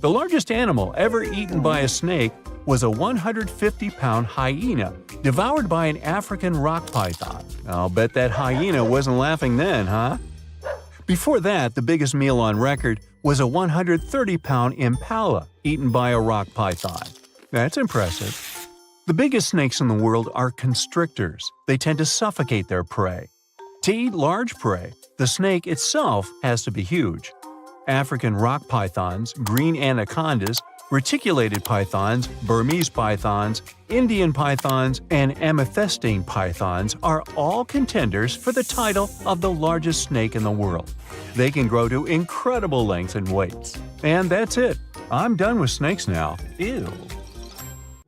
The largest animal ever eaten by a snake was a 150-pound hyena devoured by an African rock python. I'll bet that hyena wasn't laughing then, huh? Before that, the biggest meal on record was a 130-pound impala eaten by a rock python. That's impressive. The biggest snakes in the world are constrictors. They tend to suffocate their prey. To eat large prey, the snake itself has to be huge. African rock pythons, green anacondas, reticulated pythons, Burmese pythons, Indian pythons, and amethystine pythons are all contenders for the title of the largest snake in the world. They can grow to incredible lengths and weights. And that's it. I'm done with snakes now. Ew.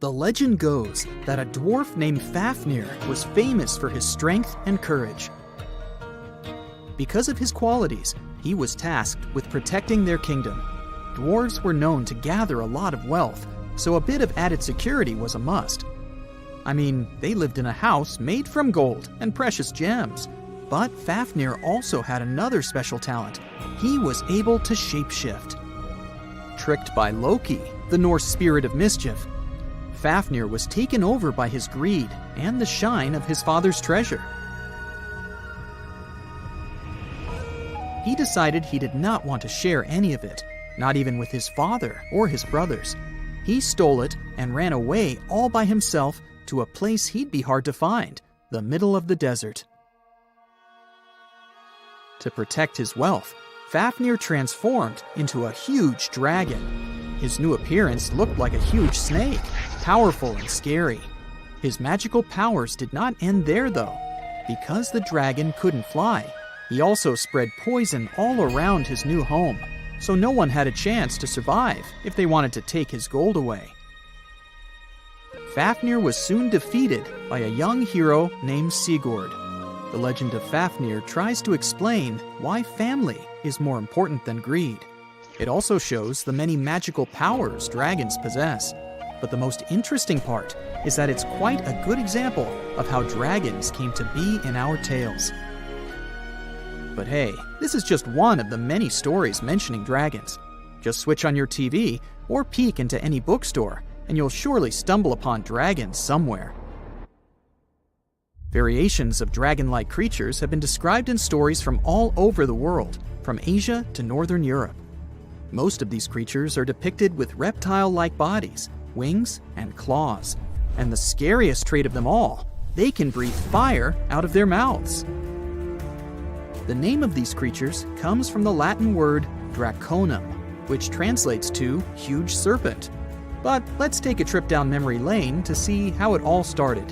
The legend goes that a dwarf named Fafnir was famous for his strength and courage. Because of his qualities, he was tasked with protecting their kingdom. Dwarves were known to gather a lot of wealth, so a bit of added security was a must. I mean, they lived in a house made from gold and precious gems. But Fafnir also had another special talent. He was able to shapeshift. Tricked by Loki, the Norse spirit of mischief, Fafnir was taken over by his greed and the shine of his father's treasure. He decided he did not want to share any of it, not even with his father or his brothers. He stole it and ran away all by himself to a place he'd be hard to find, the middle of the desert. To protect his wealth, Fafnir transformed into a huge dragon. His new appearance looked like a huge snake, powerful and scary. His magical powers did not end there though. Because the dragon couldn't fly, he also spread poison all around his new home, so no one had a chance to survive if they wanted to take his gold away. Fafnir was soon defeated by a young hero named Sigurd. The legend of Fafnir tries to explain why family is more important than greed. It also shows the many magical powers dragons possess. But the most interesting part is that it's quite a good example of how dragons came to be in our tales. But hey, this is just one of the many stories mentioning dragons. Just switch on your TV or peek into any bookstore, and you'll surely stumble upon dragons somewhere. Variations of dragon-like creatures have been described in stories from all over the world, from Asia to Northern Europe. Most of these creatures are depicted with reptile-like bodies, wings, and claws. And the scariest trait of them all, they can breathe fire out of their mouths. The name of these creatures comes from the Latin word draconum, which translates to huge serpent. But let's take a trip down memory lane to see how it all started.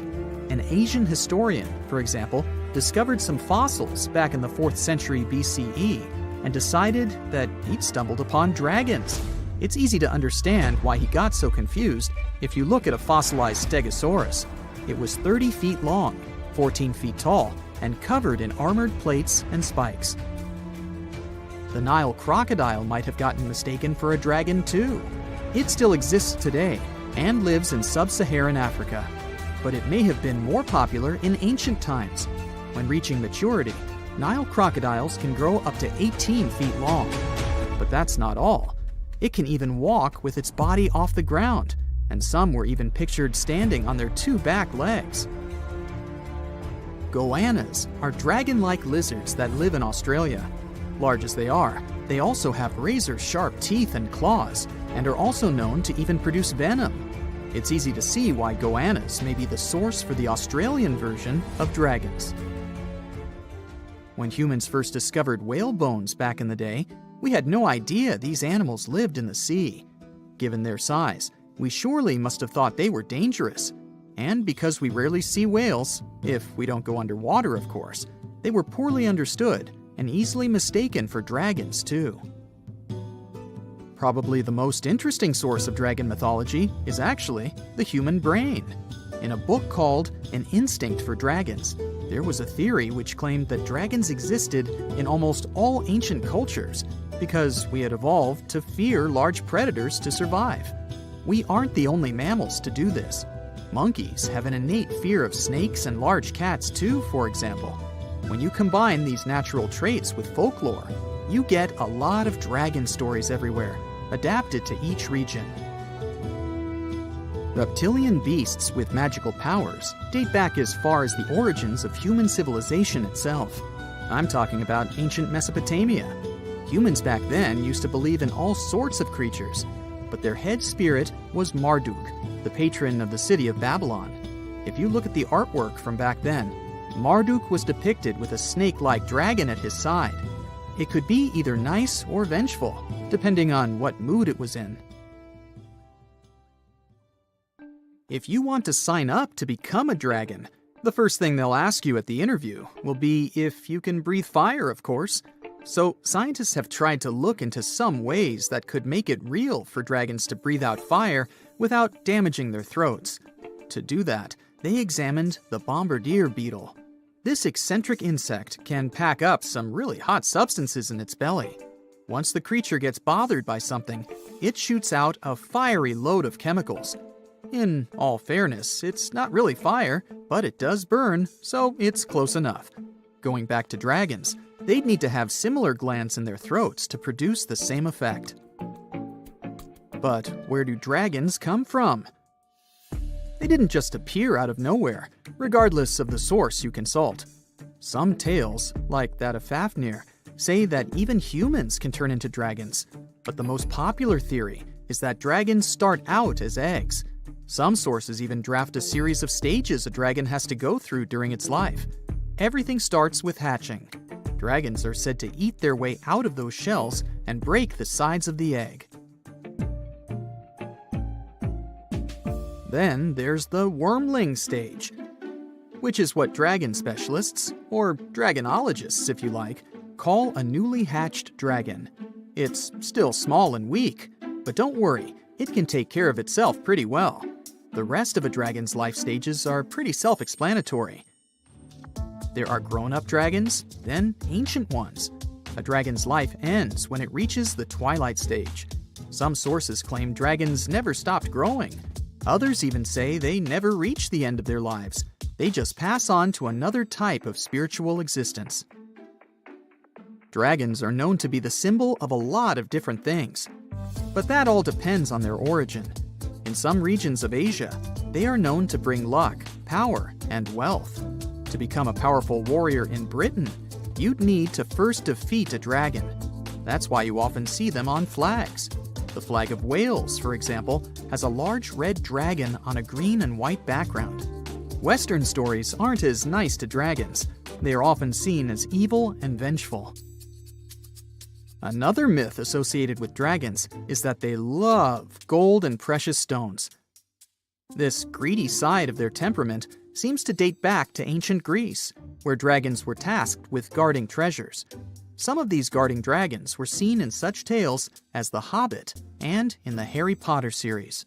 An Asian historian, for example, discovered some fossils back in the 4th century BCE and decided that he'd stumbled upon dragons. It's easy to understand why he got so confused if you look at a fossilized stegosaurus. It was 30 feet long, 14 feet tall, and covered in armored plates and spikes. The Nile crocodile might have gotten mistaken for a dragon too. It still exists today and lives in sub-Saharan Africa. But it may have been more popular in ancient times. When reaching maturity, Nile crocodiles can grow up to 18 feet long. But that's not all. It can even walk with its body off the ground, and some were even pictured standing on their 2 back legs. Goannas are dragon-like lizards that live in Australia. Large as they are, they also have razor-sharp teeth and claws, and are also known to even produce venom. It's easy to see why goannas may be the source for the Australian version of dragons. When humans first discovered whale bones back in the day, we had no idea these animals lived in the sea. Given their size, we surely must have thought they were dangerous. And because we rarely see whales, if we don't go underwater of course, they were poorly understood and easily mistaken for dragons too. Probably the most interesting source of dragon mythology is actually the human brain. In a book called An Instinct for Dragons, there was a theory which claimed that dragons existed in almost all ancient cultures because we had evolved to fear large predators to survive. We aren't the only mammals to do this. Monkeys have an innate fear of snakes and large cats too, for example. When you combine these natural traits with folklore, you get a lot of dragon stories everywhere, adapted to each region. Reptilian beasts with magical powers date back as far as the origins of human civilization itself. I'm talking about ancient Mesopotamia. Humans back then used to believe in all sorts of creatures, but their head spirit was Marduk, the patron of the city of Babylon. If you look at the artwork from back then, Marduk was depicted with a snake-like dragon at his side. It could be either nice or vengeful, depending on what mood it was in. If you want to sign up to become a dragon, the first thing they'll ask you at the interview will be if you can breathe fire, of course. So scientists have tried to look into some ways that could make it real for dragons to breathe out fire without damaging their throats. To do that, they examined the bombardier beetle. This eccentric insect can pack up some really hot substances in its belly. Once the creature gets bothered by something, it shoots out a fiery load of chemicals. In all fairness, it's not really fire, but it does burn, so it's close enough. Going back to dragons, they'd need to have similar glands in their throats to produce the same effect. But where do dragons come from? They didn't just appear out of nowhere, regardless of the source you consult. Some tales, like that of Fafnir, say that even humans can turn into dragons. But the most popular theory is that dragons start out as eggs. Some sources even draft a series of stages a dragon has to go through during its life. Everything starts with hatching. Dragons are said to eat their way out of those shells and break the sides of the egg. Then there's the wormling stage, which is what dragon specialists, or dragonologists if you like, call a newly hatched dragon. It's still small and weak, but don't worry, it can take care of itself pretty well. The rest of a dragon's life stages are pretty self-explanatory. There are grown-up dragons, then ancient ones. A dragon's life ends when it reaches the twilight stage. Some sources claim dragons never stopped growing. Others even say they never reach the end of their lives. They just pass on to another type of spiritual existence. Dragons are known to be the symbol of a lot of different things, but that all depends on their origin. In some regions of Asia, they are known to bring luck, power, and wealth. To become a powerful warrior in Britain, you'd need to first defeat a dragon. That's why you often see them on flags. The flag of Wales, for example, has a large red dragon on a green and white background. Western stories aren't as nice to dragons. They are often seen as evil and vengeful. Another myth associated with dragons is that they love gold and precious stones. This greedy side of their temperament seems to date back to ancient Greece, where dragons were tasked with guarding treasures. Some of these guarding dragons were seen in such tales as The Hobbit and in the Harry Potter series.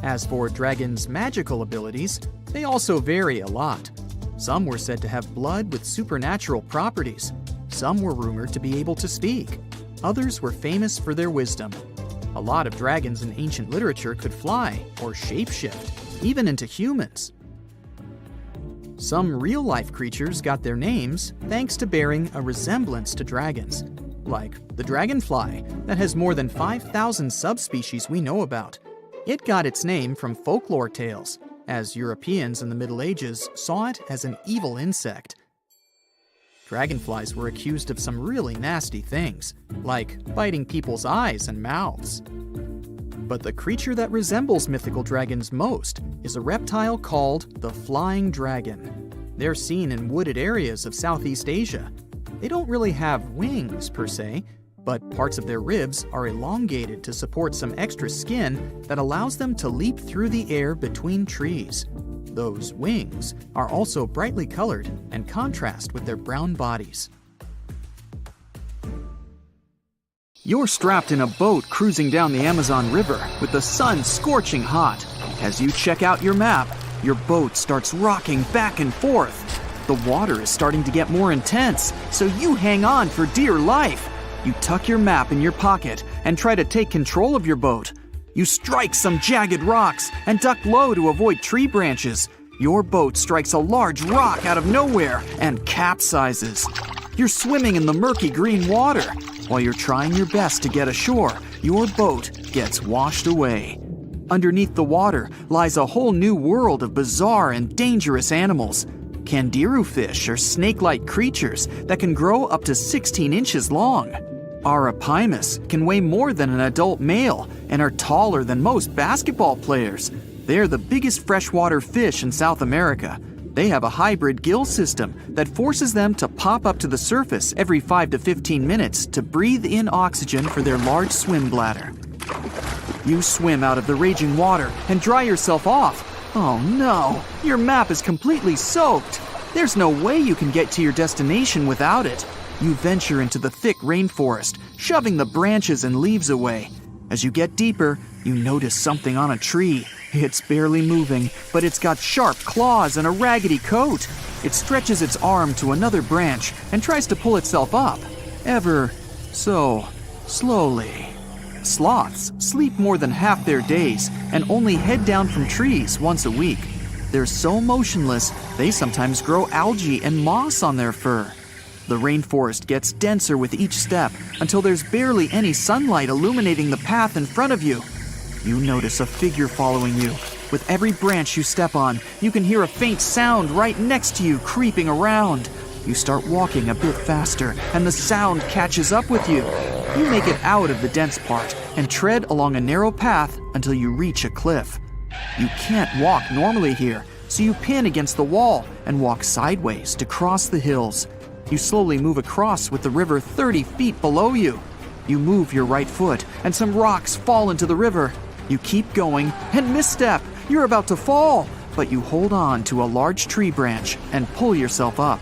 As for dragons' magical abilities, they also vary a lot. Some were said to have blood with supernatural properties. Some were rumored to be able to speak. Others were famous for their wisdom. A lot of dragons in ancient literature could fly or shapeshift, even into humans. Some real-life creatures got their names thanks to bearing a resemblance to dragons, like the dragonfly that has more than 5,000 subspecies we know about. It got its name from folklore tales, as Europeans in the Middle Ages saw it as an evil insect. Dragonflies were accused of some really nasty things, like biting people's eyes and mouths. But the creature that resembles mythical dragons most is a reptile called the flying dragon. They're seen in wooded areas of Southeast Asia. They don't really have wings per se, but parts of their ribs are elongated to support some extra skin that allows them to leap through the air between trees. Those wings are also brightly colored and contrast with their brown bodies. You're strapped in a boat cruising down the Amazon River with the sun scorching hot. As you check out your map, your boat starts rocking back and forth. The water is starting to get more intense, so you hang on for dear life. You tuck your map in your pocket and try to take control of your boat. You strike some jagged rocks and duck low to avoid tree branches. Your boat strikes a large rock out of nowhere and capsizes. You're swimming in the murky green water. While you're trying your best to get ashore, your boat gets washed away. Underneath the water lies a whole new world of bizarre and dangerous animals. Candiru fish are snake-like creatures that can grow up to 16 inches long. Arapimus can weigh more than an adult male and are taller than most basketball players. They're the biggest freshwater fish in South America. They have a hybrid gill system that forces them to pop up to the surface every 5 to 15 minutes to breathe in oxygen for their large swim bladder. You swim out of the raging water and dry yourself off. Oh no, your map is completely soaked. There's no way you can get to your destination without it. You venture into the thick rainforest, shoving the branches and leaves away. As you get deeper, you notice something on a tree. It's barely moving, but it's got sharp claws and a raggedy coat. It stretches its arm to another branch and tries to pull itself up, ever so slowly. Sloths sleep more than half their days and only head down from trees once a week. They're so motionless, they sometimes grow algae and moss on their fur. The rainforest gets denser with each step until there's barely any sunlight illuminating the path in front of you. You notice a figure following you. With every branch you step on, you can hear a faint sound right next to you creeping around. You start walking a bit faster, and the sound catches up with you. You make it out of the dense part and tread along a narrow path until you reach a cliff. You can't walk normally here, so you pin against the wall and walk sideways to cross the hills. You slowly move across with the river 30 feet below you. You move your right foot, and some rocks fall into the river. You keep going and misstep. You're about to fall, but you hold on to a large tree branch and pull yourself up.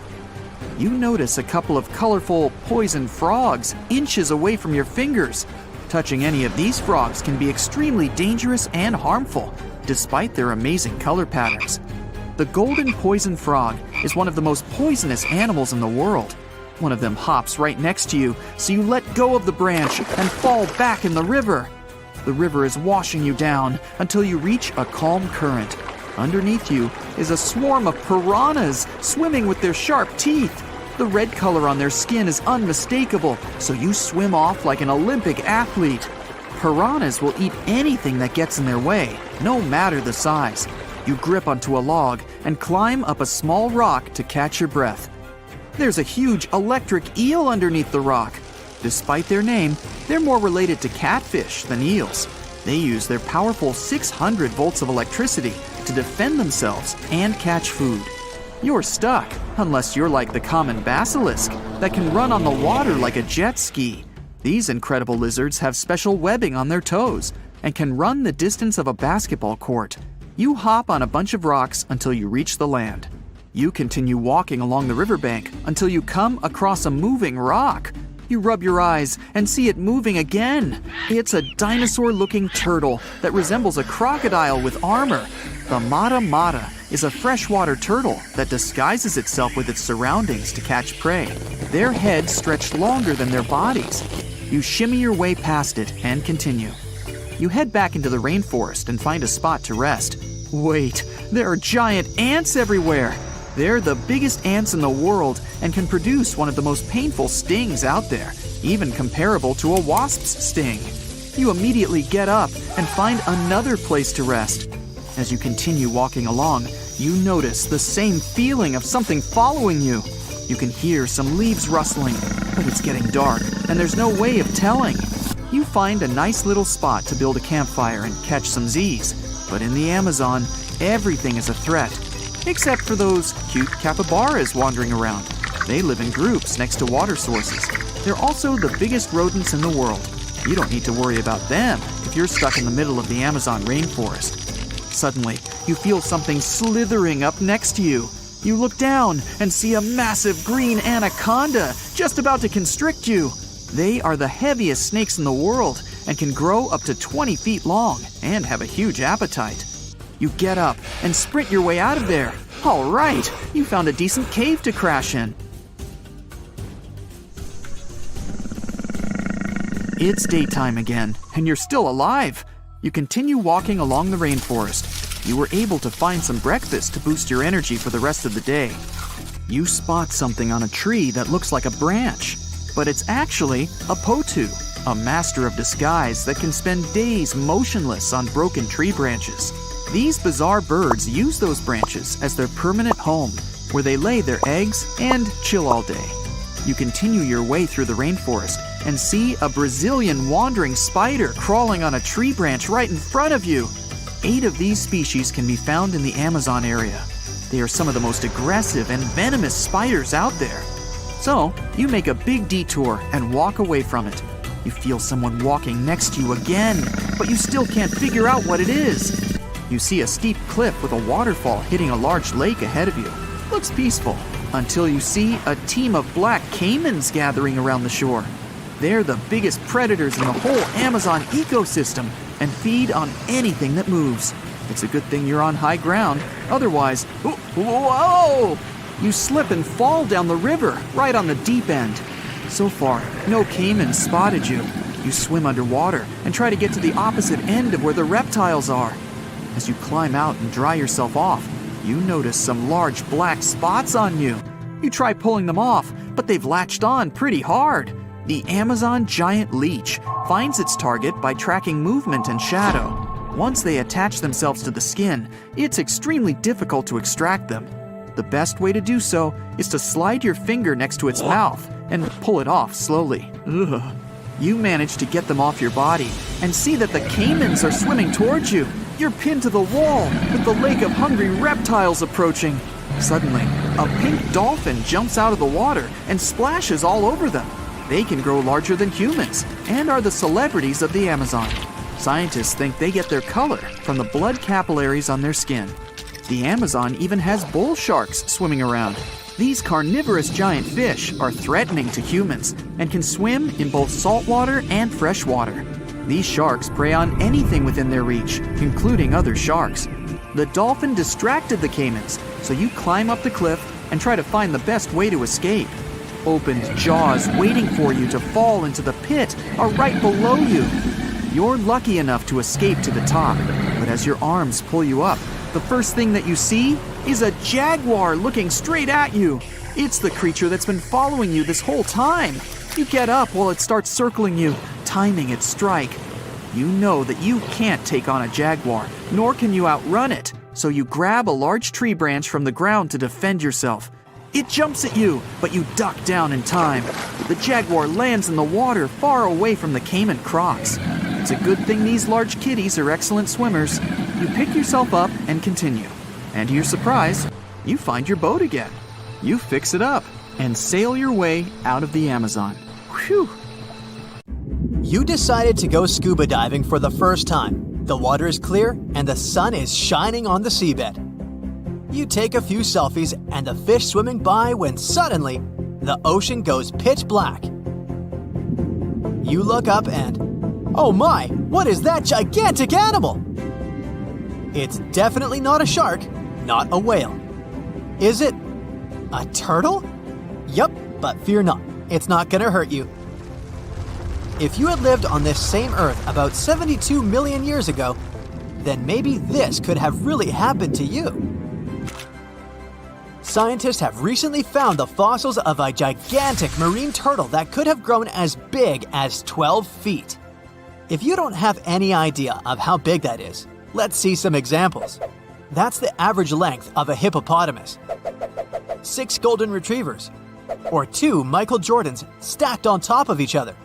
You notice a couple of colorful poison frogs inches away from your fingers. Touching any of these frogs can be extremely dangerous and harmful, despite their amazing color patterns. The golden poison frog is one of the most poisonous animals in the world. One of them hops right next to you, so you let go of the branch and fall back in the river. The river is washing you down until you reach a calm current. Underneath you is a swarm of piranhas swimming with their sharp teeth. The red color on their skin is unmistakable, so you swim off like an Olympic athlete. Piranhas will eat anything that gets in their way, no matter the size. You grip onto a log and climb up a small rock to catch your breath. There's a huge electric eel underneath the rock. Despite their name, they're more related to catfish than eels. They use their powerful 600 volts of electricity to defend themselves and catch food. You're stuck, unless you're like the common basilisk that can run on the water like a jet ski. These incredible lizards have special webbing on their toes and can run the distance of a basketball court. You hop on a bunch of rocks until you reach the land. You continue walking along the riverbank until you come across a moving rock. You rub your eyes and see it moving again. It's a dinosaur-looking turtle that resembles a crocodile with armor. The mata is a freshwater turtle that disguises itself with its surroundings to catch prey. Their heads stretch longer than their bodies. You shimmy your way past it and continue. You head back into the rainforest and find a spot to rest. Wait, there are giant ants everywhere. They're the biggest ants in the world and can produce one of the most painful stings out there, even comparable to a wasp's sting. You immediately get up and find another place to rest. As you continue walking along, you notice the same feeling of something following you. You can hear some leaves rustling, but it's getting dark and there's no way of telling. You find a nice little spot to build a campfire and catch some Z's. But in the Amazon, everything is a threat. Except for those cute capybaras wandering around. They live in groups next to water sources. They're also the biggest rodents in the world. You don't need to worry about them if you're stuck in the middle of the Amazon rainforest. Suddenly, you feel something slithering up next to you. You look down and see a massive green anaconda just about to constrict you. They are the heaviest snakes in the world and can grow up to 20 feet long and have a huge appetite. You get up and sprint your way out of there. All right, you found a decent cave to crash in. It's daytime again, and you're still alive. You continue walking along the rainforest. You were able to find some breakfast to boost your energy for the rest of the day. You spot something on a tree that looks like a branch, but it's actually a potu, a master of disguise that can spend days motionless on broken tree branches. These bizarre birds use those branches as their permanent home, where they lay their eggs and chill all day. You continue your way through the rainforest and see a Brazilian wandering spider crawling on a tree branch right in front of you. 8 of these species can be found in the Amazon area. They are some of the most aggressive and venomous spiders out there. So, you make a big detour and walk away from it. You feel someone walking next to you again, but you still can't figure out what it is. You see a steep cliff with a waterfall hitting a large lake ahead of you. Looks peaceful, until you see a team of black caimans gathering around the shore. They're the biggest predators in the whole Amazon ecosystem and feed on anything that moves. It's a good thing you're on high ground, otherwise, whoa! You slip and fall down the river, right on the deep end. So far, no caimans spotted you. You swim underwater and try to get to the opposite end of where the reptiles are. As you climb out and dry yourself off, you notice some large black spots on you. You try pulling them off, but they've latched on pretty hard. The Amazon giant leech finds its target by tracking movement and shadow. Once they attach themselves to the skin, it's extremely difficult to extract them. The best way to do so is to slide your finger next to its mouth and pull it off slowly. Ugh. You manage to get them off your body and see that the caimans are swimming towards you. You're pinned to the wall with the lake of hungry reptiles approaching. Suddenly, a pink dolphin jumps out of the water and splashes all over them. They can grow larger than humans and are the celebrities of the Amazon. Scientists think they get their color from the blood capillaries on their skin. The Amazon even has bull sharks swimming around. These carnivorous giant fish are threatening to humans and can swim in both saltwater and freshwater. These sharks prey on anything within their reach, including other sharks. The dolphin distracted the caimans, so you climb up the cliff and try to find the best way to escape. Opened jaws waiting for you to fall into the pit are right below you. You're lucky enough to escape to the top, but as your arms pull you up, the first thing that you see is a jaguar looking straight at you. It's the creature that's been following you this whole time. You get up while it starts circling you, timing its strike. You know that you can't take on a jaguar, nor can you outrun it, so you grab a large tree branch from the ground to defend yourself. It jumps at you, but you duck down in time. The jaguar lands in the water far away from the caiman crocs. It's a good thing these large kitties are excellent swimmers. You pick yourself up and continue. And to your surprise, you find your boat again. You fix it up and sail your way out of the Amazon. Whew! You decided to go scuba diving for the first time. The water is clear and the sun is shining on the seabed. You take a few selfies and the fish swimming by when suddenly the ocean goes pitch black. You look up and, oh my, what is that gigantic animal? It's definitely not a shark, not a whale. Is it a turtle? Yup, but fear not, it's not gonna hurt you. If you had lived on this same Earth about 72 million years ago, then maybe this could have really happened to you. Scientists have recently found the fossils of a gigantic marine turtle that could have grown as big as 12 feet. If you don't have any idea of how big that is, let's see some examples. That's the average length of a hippopotamus, 6 golden retrievers, or 2 Michael Jordans stacked on top of each other.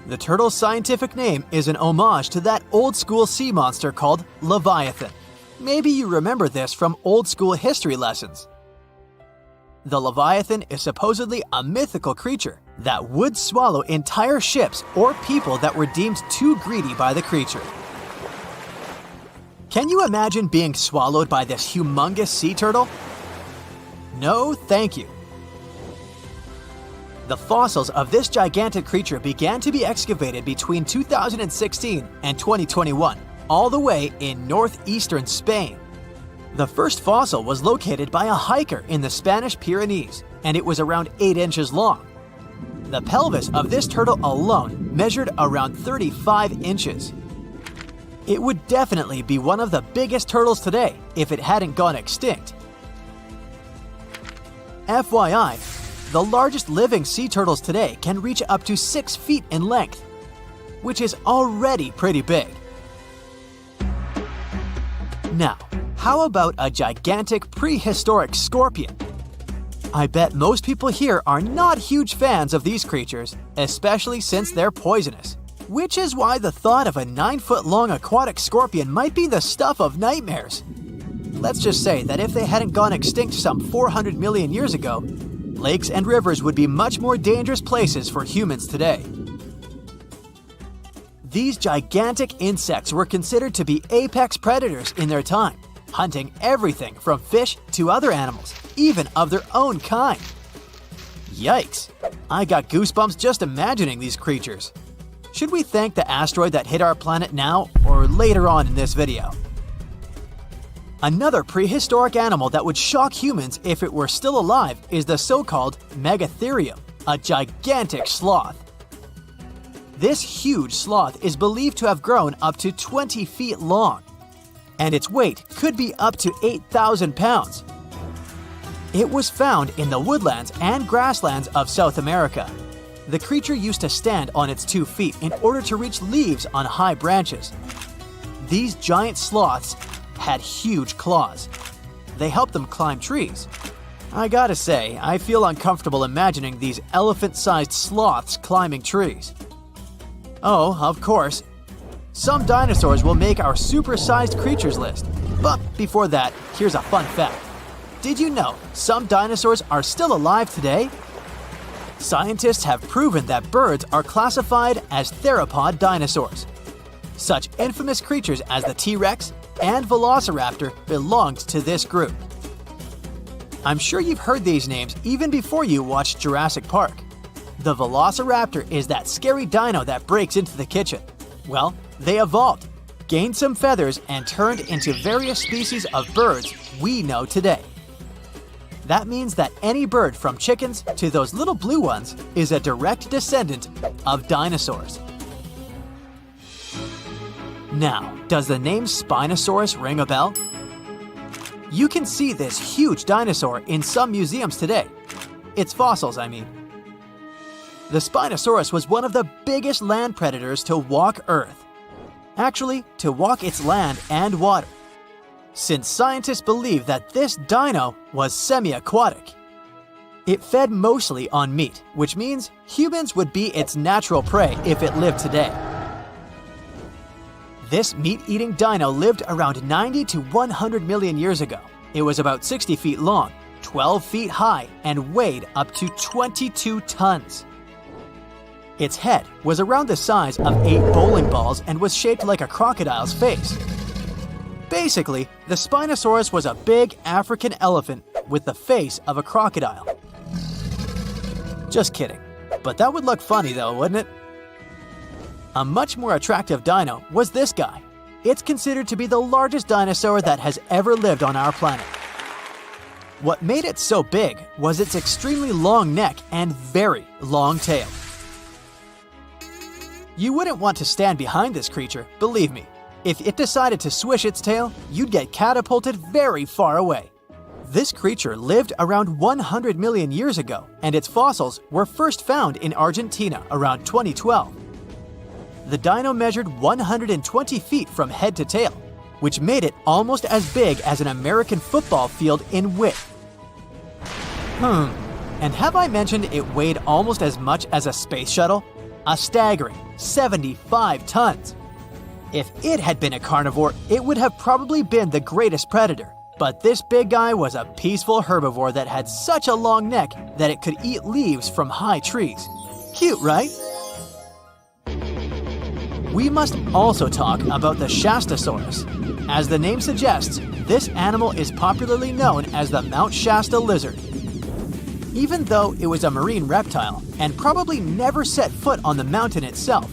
The turtle's scientific name is an homage to that old-school sea monster called Leviathan. Maybe you remember this from old-school history lessons. The Leviathan is supposedly a mythical creature that would swallow entire ships or people that were deemed too greedy by the creature. Can you imagine being swallowed by this humongous sea turtle? No, thank you. The fossils of this gigantic creature began to be excavated between 2016 and 2021, all the way in northeastern Spain. The first fossil was located by a hiker in the Spanish Pyrenees, and it was around 8 inches long. The pelvis of this turtle alone measured around 35 inches. It would definitely be one of the biggest turtles today if it hadn't gone extinct. FYI, the largest living sea turtles today can reach up to 6 feet in length, which is already pretty big. Now, how about a gigantic prehistoric scorpion? I bet most people here are not huge fans of these creatures, especially since they're poisonous, which is why the thought of a 9-foot-long aquatic scorpion might be the stuff of nightmares. Let's just say that if they hadn't gone extinct some 400 million years ago, lakes and rivers would be much more dangerous places for humans today. These gigantic insects were considered to be apex predators in their time, hunting everything from fish to other animals, even of their own kind. Yikes! I got goosebumps just imagining these creatures. Should we thank the asteroid that hit our planet now or later on in this video? Another prehistoric animal that would shock humans if it were still alive is the so-called megatherium, a gigantic sloth. This huge sloth is believed to have grown up to 20 feet long, and its weight could be up to 8,000 pounds. It was found in the woodlands and grasslands of South America. The creature used to stand on its 2 feet in order to reach leaves on high branches. These giant sloths had huge claws. They helped them climb trees. I gotta say, I feel uncomfortable imagining these elephant-sized sloths climbing trees. Oh, of course, some dinosaurs will make our super-sized creatures list. But before that, here's a fun fact. Did you know some dinosaurs are still alive today? Scientists have proven that birds are classified as theropod dinosaurs. Such infamous creatures as the T-Rex and Velociraptor belonged to this group. I'm sure you've heard these names even before you watched Jurassic Park. The Velociraptor is that scary dino that breaks into the kitchen. Well, they evolved, gained some feathers, and turned into various species of birds we know today. That means that any bird from chickens to those little blue ones is a direct descendant of dinosaurs. Now, does the name Spinosaurus ring a bell? You can see this huge dinosaur in some museums today. Its fossils, I mean. The Spinosaurus was one of the biggest land predators to walk Earth. Actually, to walk its land and water, since scientists believe that this dino was semi-aquatic. It fed mostly on meat, which means humans would be its natural prey if it lived today. This meat-eating dino lived around 90 to 100 million years ago. It was about 60 feet long, 12 feet high, and weighed up to 22 tons. Its head was around the size of 8 bowling balls and was shaped like a crocodile's face. Basically, the Spinosaurus was a big African elephant with the face of a crocodile. Just kidding. But that would look funny though, wouldn't it? A much more attractive dino was this guy. It's considered to be the largest dinosaur that has ever lived on our planet. What made it so big was its extremely long neck and very long tail. You wouldn't want to stand behind this creature, believe me. If it decided to swish its tail, you'd get catapulted very far away. This creature lived around 100 million years ago, and its fossils were first found in Argentina around 2012. The dino measured 120 feet from head to tail, which made it almost as big as an American football field in width. And have I mentioned it weighed almost as much as a space shuttle? A staggering 75 tons. If it had been a carnivore, it would have probably been the greatest predator. But this big guy was a peaceful herbivore that had such a long neck that it could eat leaves from high trees. Cute, right? We must also talk about the Shastasaurus. As the name suggests, this animal is popularly known as the Mount Shasta lizard. Even though it was a marine reptile and probably never set foot on the mountain itself,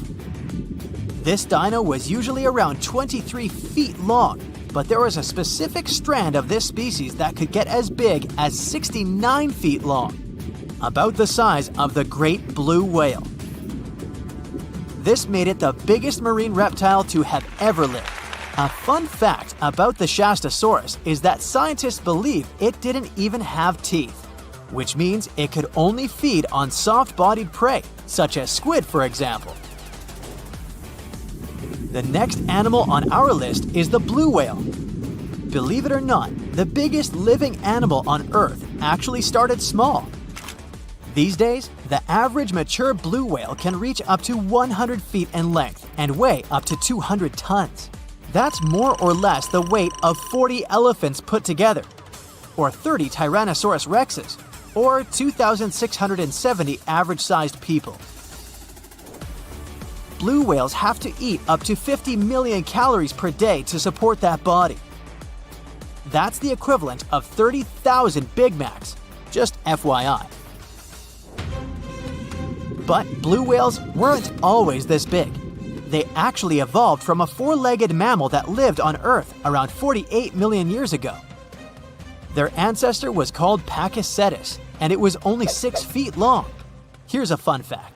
This dino was usually around 23 feet long, but there was a specific strand of this species that could get as big as 69 feet long, about the size of the great blue whale. This made it the biggest marine reptile to have ever lived. A fun fact about the Shastasaurus is that scientists believe it didn't even have teeth, which means it could only feed on soft-bodied prey, such as squid, for example. The next animal on our list is the blue whale. Believe it or not, the biggest living animal on Earth actually started small. These days, the average mature blue whale can reach up to 100 feet in length and weigh up to 200 tons. That's more or less the weight of 40 elephants put together, or 30 Tyrannosaurus rexes, or 2,670 average-sized people. Blue whales have to eat up to 50 million calories per day to support that body. That's the equivalent of 30,000 Big Macs, just FYI. But blue whales weren't always this big. They actually evolved from a four-legged mammal that lived on Earth around 48 million years ago. Their ancestor was called Pakicetus, and it was only 6 feet long. Here's a fun fact.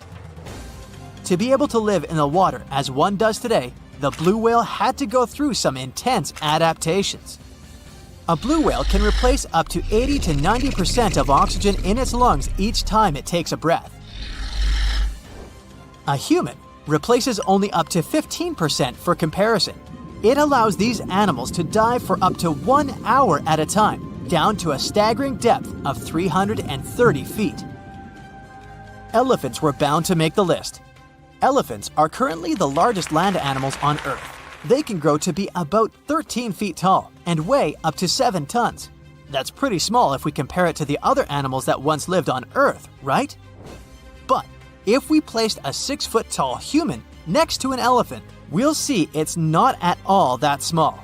To be able to live in the water as one does today, the blue whale had to go through some intense adaptations. A blue whale can replace up to 80 to 90% of oxygen in its lungs each time it takes a breath. A human replaces only up to 15% for comparison. It allows these animals to dive for up to 1 hour at a time, down to a staggering depth of 330 feet. Elephants were bound to make the list. Elephants are currently the largest land animals on Earth. They can grow to be about 13 feet tall and weigh up to 7 tons. That's pretty small if we compare it to the other animals that once lived on Earth, right? But if we placed a 6-foot-tall human next to an elephant, we'll see it's not at all that small.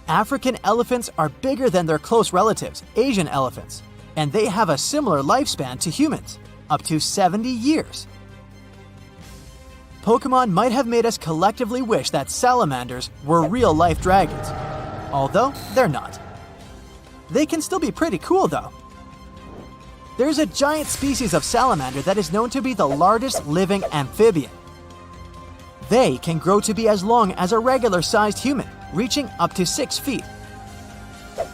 African elephants are bigger than their close relatives, Asian elephants, and they have a similar lifespan to humans, up to 70 years. Pokemon might have made us collectively wish that salamanders were real-life dragons, although they're not. They can still be pretty cool, though. There's a giant species of salamander that is known to be the largest living amphibian. They can grow to be as long as a regular-sized human, reaching up to 6 feet.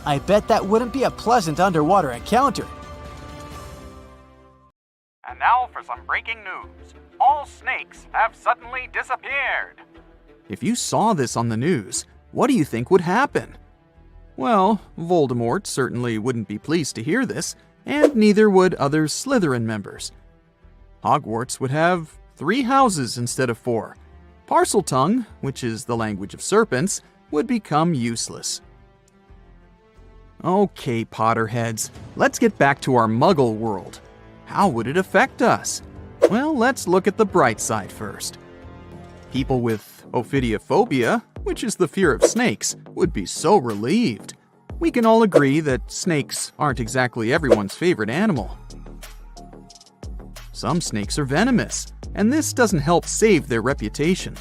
I bet that wouldn't be a pleasant underwater encounter. And now for some breaking news. All snakes have suddenly disappeared. If you saw this on the news, what do you think would happen? Well, Voldemort certainly wouldn't be pleased to hear this, and neither would other Slytherin members. Hogwarts would have 3 houses instead of 4. Parseltongue, which is the language of serpents, would become useless. Okay, Potterheads, let's get back to our Muggle world. How would it affect us? Well, let's look at the bright side first. People with ophidiophobia, which is the fear of snakes, would be so relieved. We can all agree that snakes aren't exactly everyone's favorite animal. Some snakes are venomous, and this doesn't help save their reputation.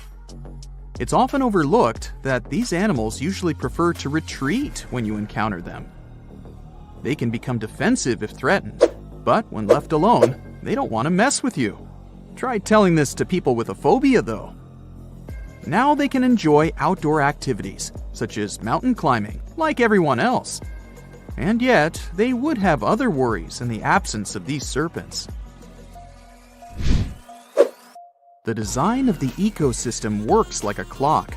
It's often overlooked that these animals usually prefer to retreat when you encounter them. They can become defensive if threatened, but when left alone, they don't want to mess with you. Try telling this to people with a phobia, though. Now they can enjoy outdoor activities, such as mountain climbing, like everyone else. And yet, they would have other worries in the absence of these serpents. The design of the ecosystem works like a clock.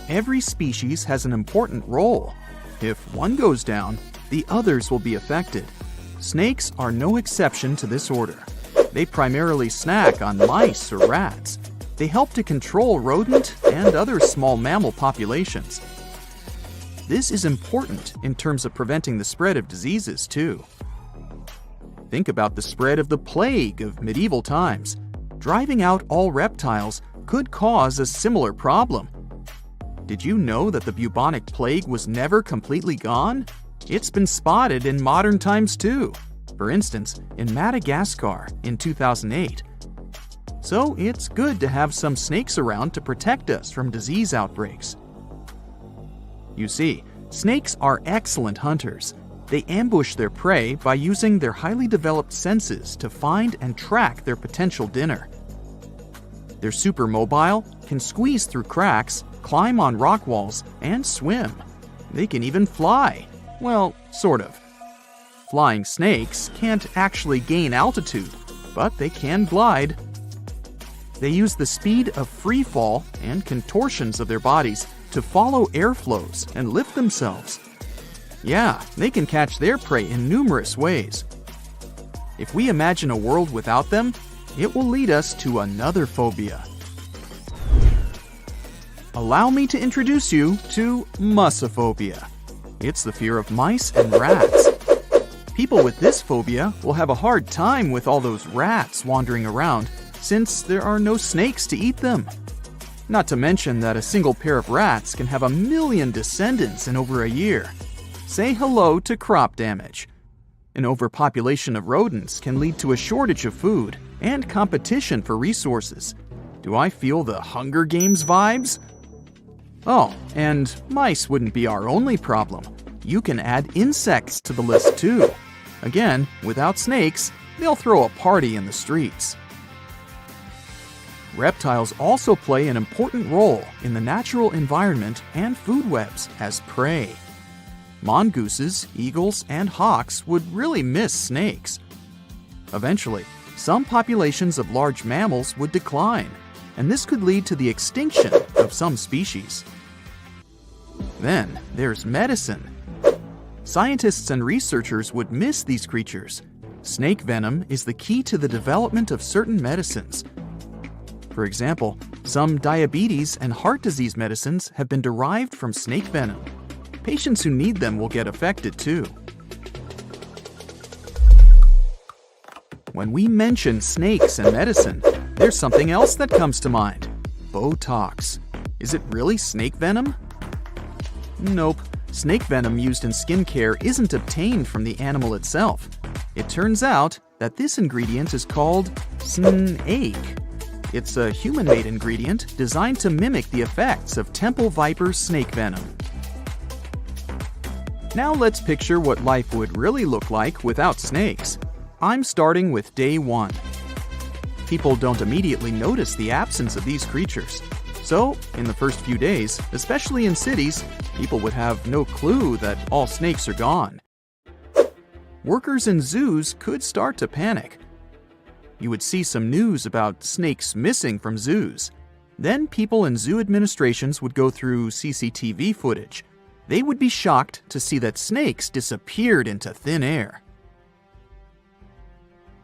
Every species has an important role. If one goes down, the others will be affected. Snakes are no exception to this order. They primarily snack on mice or rats. They help to control rodent and other small mammal populations. This is important in terms of preventing the spread of diseases, too. Think about the spread of the plague of medieval times. Driving out all reptiles could cause a similar problem. Did you know that the bubonic plague was never completely gone? It's been spotted in modern times too. For instance, in Madagascar in 2008. so it's good to have some snakes around to protect us from disease outbreaks. You see, snakes are excellent hunters. They ambush their prey by using their highly developed senses to find and track their potential dinner. They're super mobile, can squeeze through cracks, climb on rock walls, and swim. They can even fly. Well, sort of. Flying snakes can't actually gain altitude, but they can glide. They use the speed of free fall and contortions of their bodies to follow airflows and lift themselves. Yeah, they can catch their prey in numerous ways. If we imagine a world without them, it will lead us to another phobia. Allow me to introduce you to mussophobia. It's the fear of mice and rats. People with this phobia will have a hard time with all those rats wandering around, since there are no snakes to eat them. Not to mention that a single pair of rats can have 1 million descendants in over a year. Say hello to crop damage. An overpopulation of rodents can lead to a shortage of food and competition for resources. Do I feel the Hunger Games vibes? Oh, and mice wouldn't be our only problem. You can add insects to the list too. Again, without snakes, they'll throw a party in the streets. Reptiles also play an important role in the natural environment and food webs as prey. Mongooses, eagles, and hawks would really miss snakes. Eventually, some populations of large mammals would decline, and this could lead to the extinction of some species. Then there's medicine. Scientists and researchers would miss these creatures. Snake venom is the key to the development of certain medicines. For example, some diabetes and heart disease medicines have been derived from snake venom. Patients who need them will get affected too. When we mention snakes and medicine, there's something else that comes to mind. Botox. Is it really snake venom? Nope. Snake venom used in skincare isn't obtained from the animal itself. It turns out that this ingredient is called snake. It's a human-made ingredient designed to mimic the effects of temple viper snake venom. Now let's picture what life would really look like without snakes. I'm starting with day 1. People don't immediately notice the absence of these creatures. So, in the first few days, especially in cities, people would have no clue that all snakes are gone. Workers in zoos could start to panic. You would see some news about snakes missing from zoos. Then people in zoo administrations would go through CCTV footage. They would be shocked to see that snakes disappeared into thin air.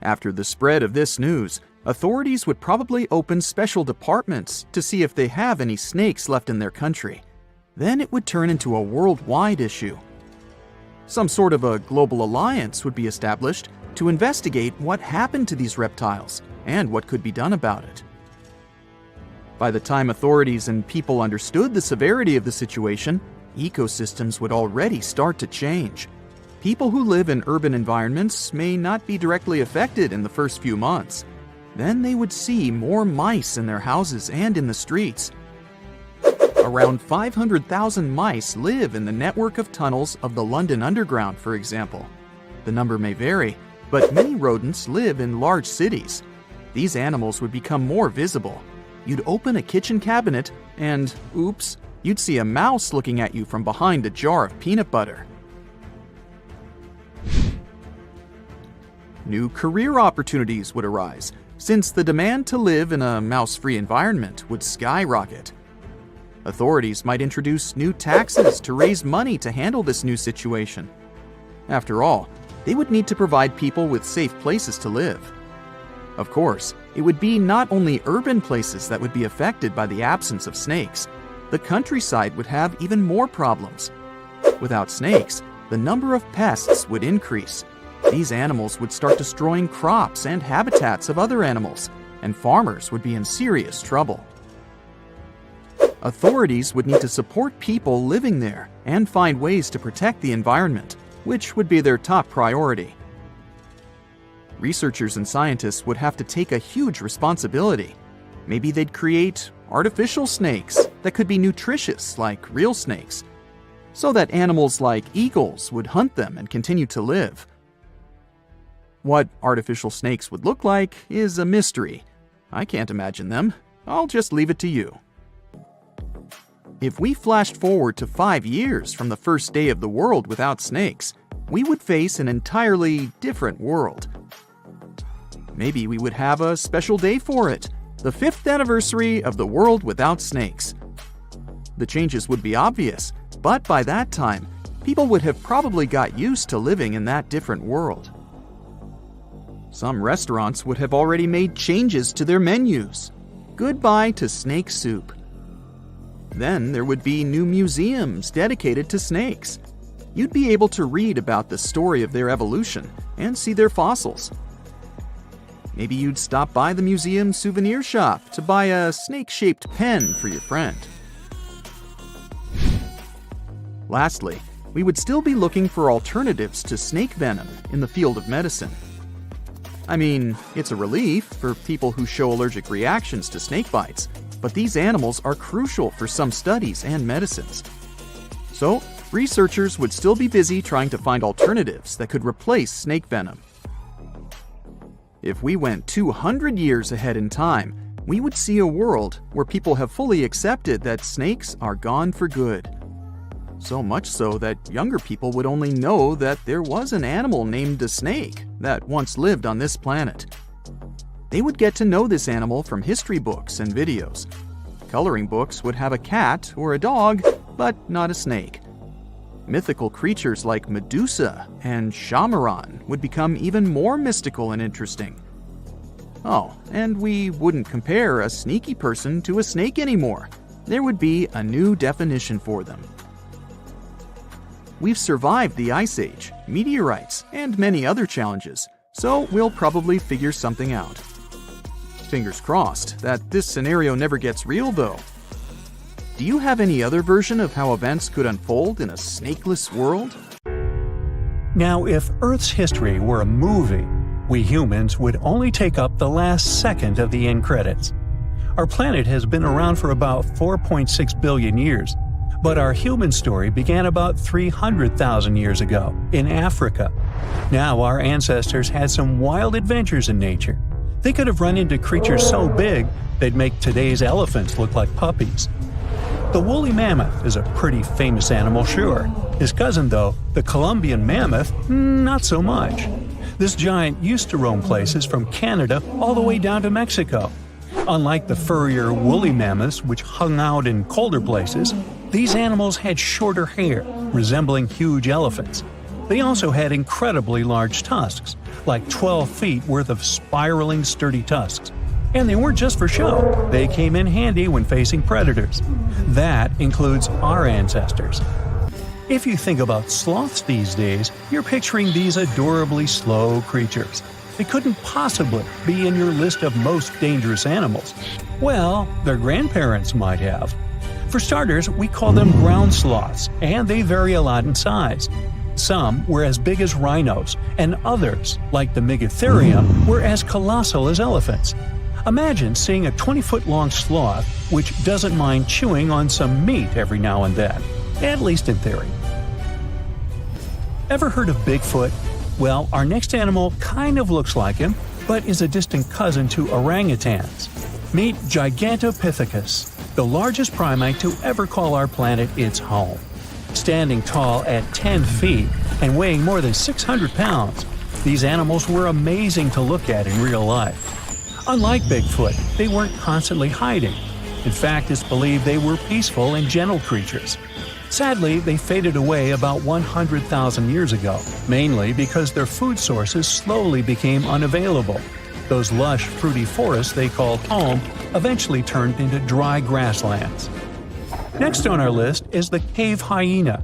After the spread of this news, authorities would probably open special departments to see if they have any snakes left in their country. Then it would turn into a worldwide issue. Some sort of a global alliance would be established to investigate what happened to these reptiles and what could be done about it. By the time authorities and people understood the severity of the situation, ecosystems would already start to change. People who live in urban environments may not be directly affected in the first few months. Then they would see more mice in their houses and in the streets. Around 500,000 mice live in the network of tunnels of the London Underground, for example. The number may vary, but many rodents live in large cities. These animals would become more visible. You'd open a kitchen cabinet and, oops, you'd see a mouse looking at you from behind a jar of peanut butter. New career opportunities would arise, since the demand to live in a mouse-free environment would skyrocket. Authorities might introduce new taxes to raise money to handle this new situation. After all, they would need to provide people with safe places to live. Of course, it would be not only urban places that would be affected by the absence of snakes. The countryside would have even more problems. Without snakes, the number of pests would increase. These animals would start destroying crops and habitats of other animals, and farmers would be in serious trouble. Authorities would need to support people living there and find ways to protect the environment, which would be their top priority. Researchers and scientists would have to take a huge responsibility. Maybe they'd create artificial snakes that could be nutritious like real snakes, so that animals like eagles would hunt them and continue to live. What artificial snakes would look like is a mystery. I can't imagine them. I'll just leave it to you. If we flashed forward to 5 years from the first day of the world without snakes, we would face an entirely different world. Maybe we would have a special day for it, the 5th anniversary of the world without snakes. The changes would be obvious, but by that time, people would have probably got used to living in that different world. Some restaurants would have already made changes to their menus. Goodbye to snake soup. Then there would be new museums dedicated to snakes. You'd be able to read about the story of their evolution and see their fossils. Maybe you'd stop by the museum souvenir shop to buy a snake-shaped pen for your friend. Lastly, we would still be looking for alternatives to snake venom in the field of medicine. I mean, it's a relief for people who show allergic reactions to snake bites, but these animals are crucial for some studies and medicines. So, researchers would still be busy trying to find alternatives that could replace snake venom. If we went 200 years ahead in time, we would see a world where people have fully accepted that snakes are gone for good. So much so that younger people would only know that there was an animal named a snake that once lived on this planet. They would get to know this animal from history books and videos. Coloring books would have a cat or a dog, but not a snake. Mythical creatures like Medusa and Shamaran would become even more mystical and interesting. Oh, and we wouldn't compare a sneaky person to a snake anymore. There would be a new definition for them. We've survived the Ice Age, meteorites, and many other challenges, so we'll probably figure something out. Fingers crossed that this scenario never gets real, though. Do you have any other version of how events could unfold in a snakeless world? Now, if Earth's history were a movie, we humans would only take up the last second of the end credits. Our planet has been around for about 4.6 billion years, but our human story began about 300,000 years ago in Africa. Now, our ancestors had some wild adventures in nature. They could have run into creatures so big they'd make today's elephants look like puppies. The woolly mammoth is a pretty famous animal, sure. His cousin, though, the Columbian mammoth, not so much. This giant used to roam places from Canada all the way down to Mexico. Unlike the furrier woolly mammoths, which hung out in colder places, these animals had shorter hair, resembling huge elephants. They also had incredibly large tusks, like 12 feet worth of spiraling, sturdy tusks. And they weren't just for show, they came in handy when facing predators. That includes our ancestors. If you think about sloths these days, you're picturing these adorably slow creatures. They couldn't possibly be in your list of most dangerous animals. Well, their grandparents might have. For starters, we call them ground sloths, and they vary a lot in size. Some were as big as rhinos, and others, like the Megatherium, were as colossal as elephants. Imagine seeing a 20-foot-long sloth which doesn't mind chewing on some meat every now and then, at least in theory. Ever heard of Bigfoot? Well, our next animal kind of looks like him, but is a distant cousin to orangutans. Meet Gigantopithecus, the largest primate to ever call our planet its home. Standing tall at 10 feet and weighing more than 600 pounds, these animals were amazing to look at in real life. Unlike Bigfoot, they weren't constantly hiding. In fact, it's believed they were peaceful and gentle creatures. Sadly, they faded away about 100,000 years ago, mainly because their food sources slowly became unavailable. Those lush, fruity forests they called home eventually turned into dry grasslands. Next on our list is the cave hyena.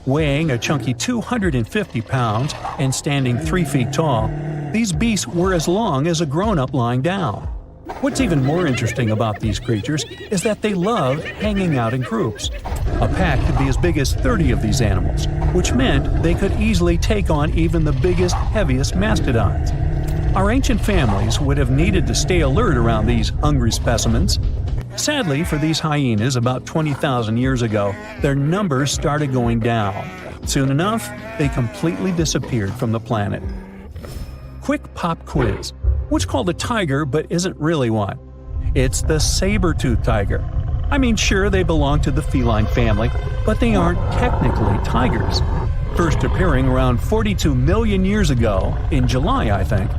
Weighing a chunky 250 pounds and standing 3 feet tall, these beasts were as long as a grown-up lying down. What's even more interesting about these creatures is that they loved hanging out in groups. A pack could be as big as 30 of these animals, which meant they could easily take on even the biggest, heaviest mastodons. Our ancient families would have needed to stay alert around these hungry specimens. Sadly for these hyenas, about 20,000 years ago, their numbers started going down. Soon enough, they completely disappeared from the planet. Quick pop quiz. What's called a tiger but isn't really one? It's the saber-toothed tiger. I mean, sure, they belong to the feline family, but they aren't technically tigers. First appearing around 42 million years ago, in July, I think.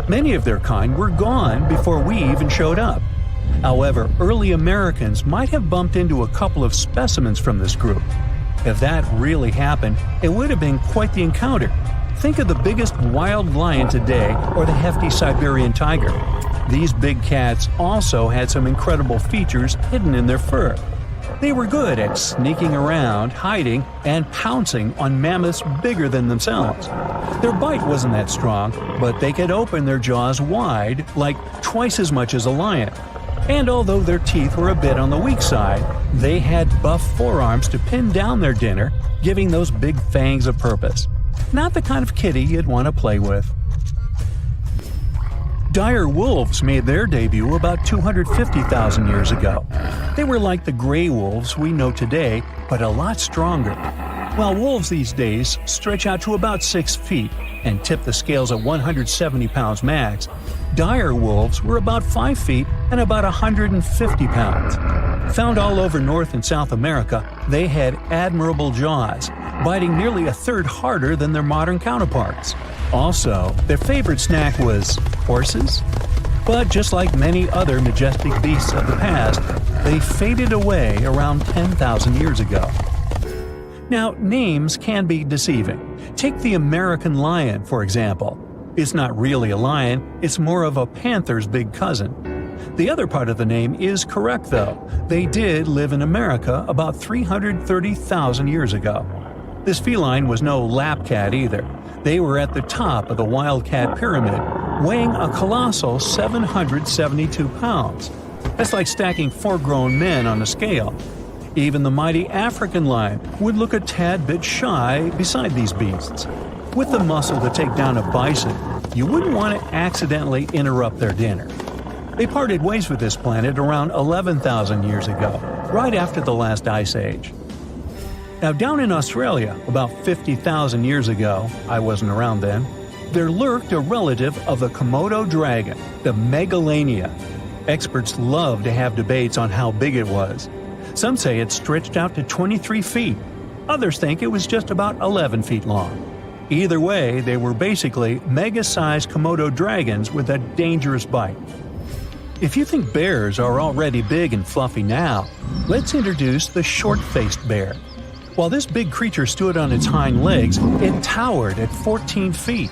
Many of their kind were gone before we even showed up. However, early Americans might have bumped into a couple of specimens from this group. If that really happened, it would have been quite the encounter. Think of the biggest wild lion today or the hefty Siberian tiger. These big cats also had some incredible features hidden in their fur. They were good at sneaking around, hiding, and pouncing on mammoths bigger than themselves. Their bite wasn't that strong, but they could open their jaws wide, like twice as much as a lion. And although their teeth were a bit on the weak side, they had buff forearms to pin down their dinner, giving those big fangs a purpose. Not the kind of kitty you'd want to play with. Dire wolves made their debut about 250,000 years ago. They were like the gray wolves we know today, but a lot stronger. While wolves these days stretch out to about 6 feet and tip the scales at 170 pounds max, dire wolves were about 5 feet and about 150 pounds. Found all over North and South America, they had admirable jaws, biting nearly a third harder than their modern counterparts. Also, their favorite snack was horses. But just like many other majestic beasts of the past, they faded away around 10,000 years ago. Now, names can be deceiving. Take the American lion, for example. It's not really a lion, it's more of a panther's big cousin. The other part of the name is correct, though. They did live in America about 330,000 years ago. This feline was no lap cat either. They were at the top of the wildcat pyramid, weighing a colossal 772 pounds. That's like stacking 4 grown men on a scale. Even the mighty African lion would look a tad bit shy beside these beasts. With the muscle to take down a bison, you wouldn't want to accidentally interrupt their dinner. They parted ways with this planet around 11,000 years ago, right after the last ice age. Now, down in Australia, about 50,000 years ago, I wasn't around then, there lurked a relative of the Komodo dragon, the Megalania. Experts love to have debates on how big it was. Some say it stretched out to 23 feet. Others think it was just about 11 feet long. Either way, they were basically mega-sized Komodo dragons with a dangerous bite. If you think bears are already big and fluffy now, let's introduce the short-faced bear. While this big creature stood on its hind legs, it towered at 14 feet.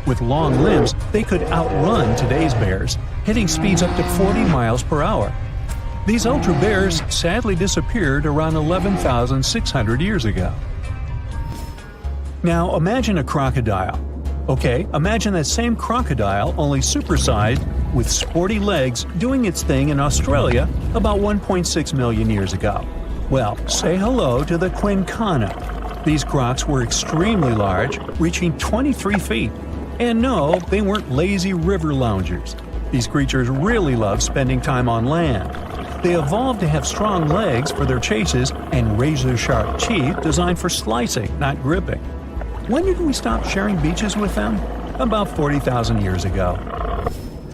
With long limbs, they could outrun today's bears, hitting speeds up to 40 miles per hour. These ultra bears sadly disappeared around 11,600 years ago. Now imagine a crocodile. Okay, imagine that same crocodile, only supersized, with sporty legs, doing its thing in Australia about 1.6 million years ago. Well, say hello to the quincana. These crocs were extremely large, reaching 23 feet. And no, they weren't lazy river loungers. These creatures really love spending time on land. They evolved to have strong legs for their chases and razor-sharp teeth designed for slicing, not gripping. When did we stop sharing beaches with them? About 40,000 years ago.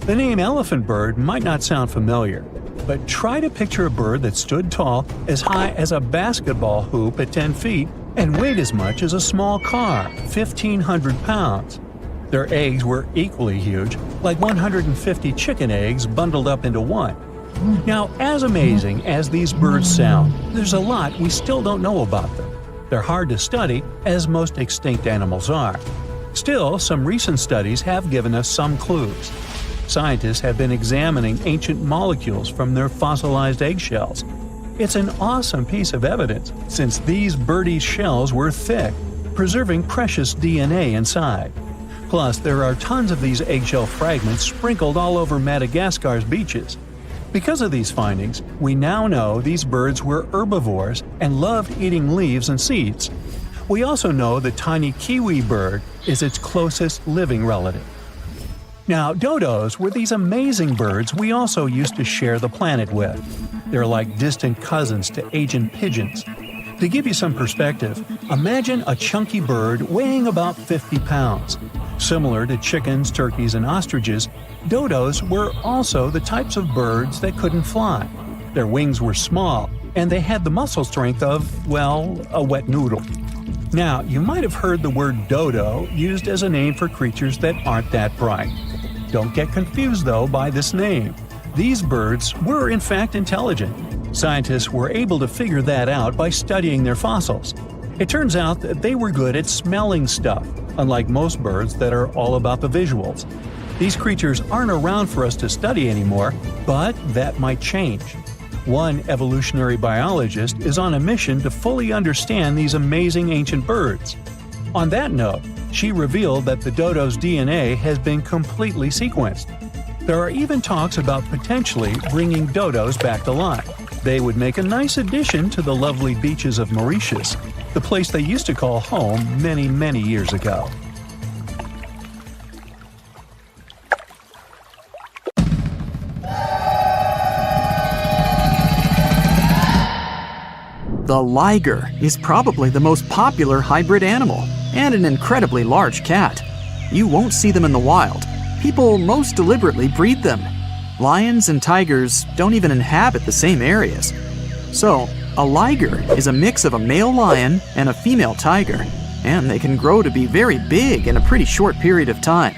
The name elephant bird might not sound familiar, but try to picture a bird that stood tall as high as a basketball hoop at 10 feet and weighed as much as a small car, 1,500 pounds. Their eggs were equally huge, like 150 chicken eggs bundled up into one. Now, as amazing as these birds sound, there's a lot we still don't know about them. They're hard to study, as most extinct animals are. Still, some recent studies have given us some clues. Scientists have been examining ancient molecules from their fossilized eggshells. It's an awesome piece of evidence, since these birdies' shells were thick, preserving precious DNA inside. Plus, there are tons of these eggshell fragments sprinkled all over Madagascar's beaches. Because of these findings, we now know these birds were herbivores and loved eating leaves and seeds. We also know the tiny kiwi bird is its closest living relative. Now, dodos were these amazing birds we also used to share the planet with. They're like distant cousins to ancient pigeons. To give you some perspective, imagine a chunky bird weighing about 50 pounds. Similar to chickens, turkeys, and ostriches, dodos were also the types of birds that couldn't fly. Their wings were small, and they had the muscle strength of, well, a wet noodle. Now, you might have heard the word dodo used as a name for creatures that aren't that bright. Don't get confused, though, by this name. These birds were in fact intelligent. Scientists were able to figure that out by studying their fossils. It turns out that they were good at smelling stuff, unlike most birds that are all about the visuals. These creatures aren't around for us to study anymore, but that might change. One evolutionary biologist is on a mission to fully understand these amazing ancient birds. On that note, she revealed that the dodo's DNA has been completely sequenced. There are even talks about potentially bringing dodos back to life. They would make a nice addition to the lovely beaches of Mauritius, the place they used to call home many, many years ago. The liger is probably the most popular hybrid animal and an incredibly large cat. You won't see them in the wild. People most deliberately breed them. Lions and tigers don't even inhabit the same areas. So, a liger is a mix of a male lion and a female tiger, and they can grow to be very big in a pretty short period of time.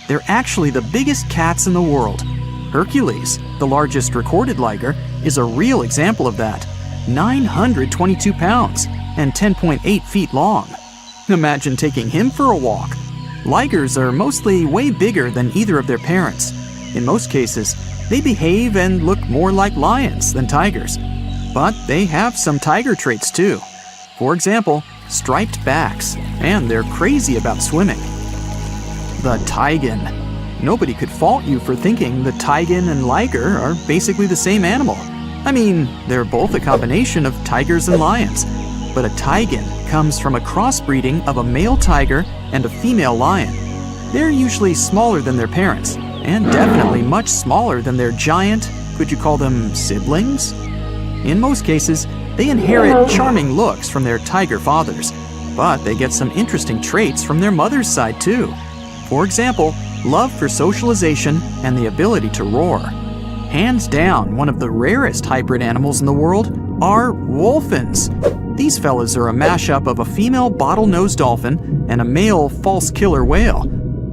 They're actually the biggest cats in the world. Hercules, the largest recorded liger, is a real example of that. 922 pounds and 10.8 feet long. Imagine taking him for a walk. Ligers are mostly way bigger than either of their parents. In most cases, they behave and look more like lions than tigers. But they have some tiger traits too. For example, striped backs, and they're crazy about swimming. The taigen. Nobody could fault you for thinking the taigen and liger are basically the same animal. I mean, they're both a combination of tigers and lions. But a taigen comes from a crossbreeding of a male tiger and a female lion. They're usually smaller than their parents, and definitely much smaller than their giant, could you call them siblings? In most cases, they inherit charming looks from their tiger fathers, but they get some interesting traits from their mother's side too. For example, love for socialization and the ability to roar. Hands down, one of the rarest hybrid animals in the world are wolfins. These fellas are a mashup of a female bottlenose dolphin and a male false killer whale.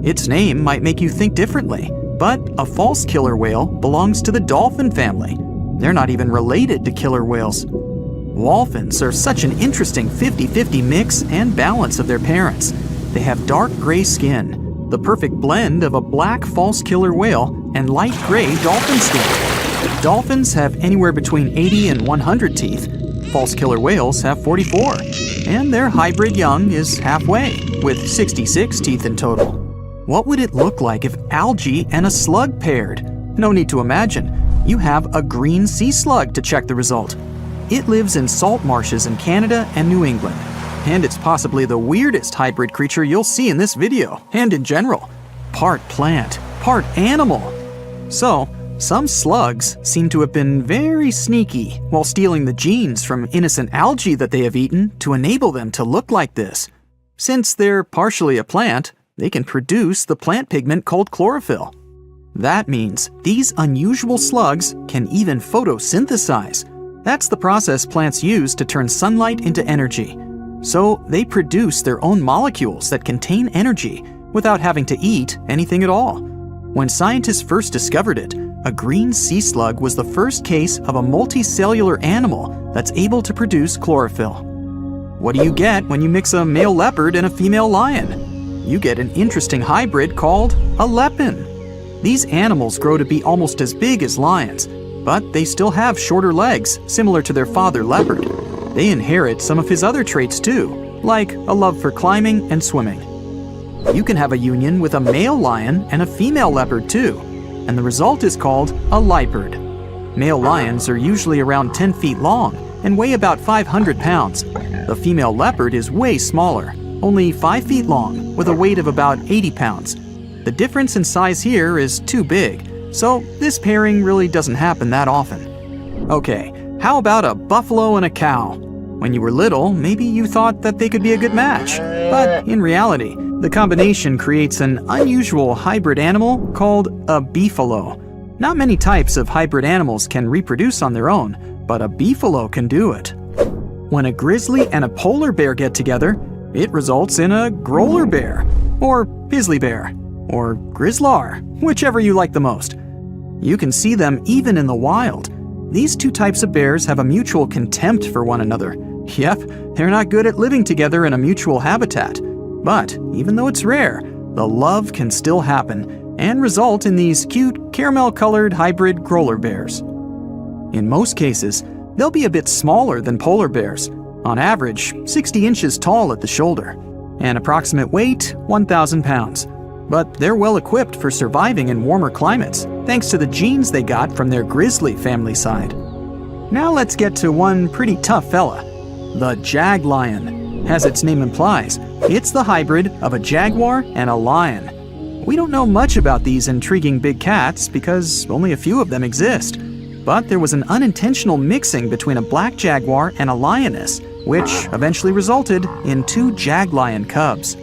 Its name might make you think differently, but a false killer whale belongs to the dolphin family. They're not even related to killer whales. Wolfins are such an interesting 50-50 mix and balance of their parents. They have dark gray skin, the perfect blend of a black false killer whale and light gray dolphin skin. Dolphins have anywhere between 80 and 100 teeth. False killer whales have 44. And their hybrid young is halfway, with 66 teeth in total. What would it look like if algae and a slug paired? No need to imagine. You have a green sea slug to check the result. It lives in salt marshes in Canada and New England. And it's possibly the weirdest hybrid creature you'll see in this video, and in general. Part plant, part animal. So, some slugs seem to have been very sneaky while stealing the genes from innocent algae that they have eaten to enable them to look like this. Since they're partially a plant, they can produce the plant pigment called chlorophyll. That means these unusual slugs can even photosynthesize. That's the process plants use to turn sunlight into energy. So they produce their own molecules that contain energy without having to eat anything at all. When scientists first discovered it, a green sea slug was the first case of a multicellular animal that's able to produce chlorophyll. What do you get when you mix a male leopard and a female lion? You get an interesting hybrid called a lepin. These animals grow to be almost as big as lions, but they still have shorter legs, similar to their father leopard. They inherit some of his other traits too, like a love for climbing and swimming. You can have a union with a male lion and a female leopard too, and the result is called a leopard. Male lions are usually around 10 feet long and weigh about 500 pounds. The female leopard is way smaller, only 5 feet long, with a weight of about 80 pounds. The difference in size here is too big, so this pairing really doesn't happen that often. Okay, how about a buffalo and a cow? When you were little, maybe you thought that they could be a good match, but in reality, the combination creates an unusual hybrid animal called a beefalo. Not many types of hybrid animals can reproduce on their own, but a beefalo can do it. When a grizzly and a polar bear get together, it results in a growler bear, or grizzly bear, or grizzlar, whichever you like the most. You can see them even in the wild. These two types of bears have a mutual contempt for one another. Yep, they're not good at living together in a mutual habitat. But even though it's rare, the love can still happen and result in these cute caramel-colored hybrid growler bears. In most cases, they'll be a bit smaller than polar bears, on average 60 inches tall at the shoulder, and approximate weight 1,000 pounds. But they're well equipped for surviving in warmer climates, thanks to the genes they got from their grizzly family side. Now let's get to one pretty tough fella, the jag lion. As its name implies, it's the hybrid of a jaguar and a lion. We don't know much about these intriguing big cats because only a few of them exist. But there was an unintentional mixing between a black jaguar and a lioness, which eventually resulted in two jag-lion cubs.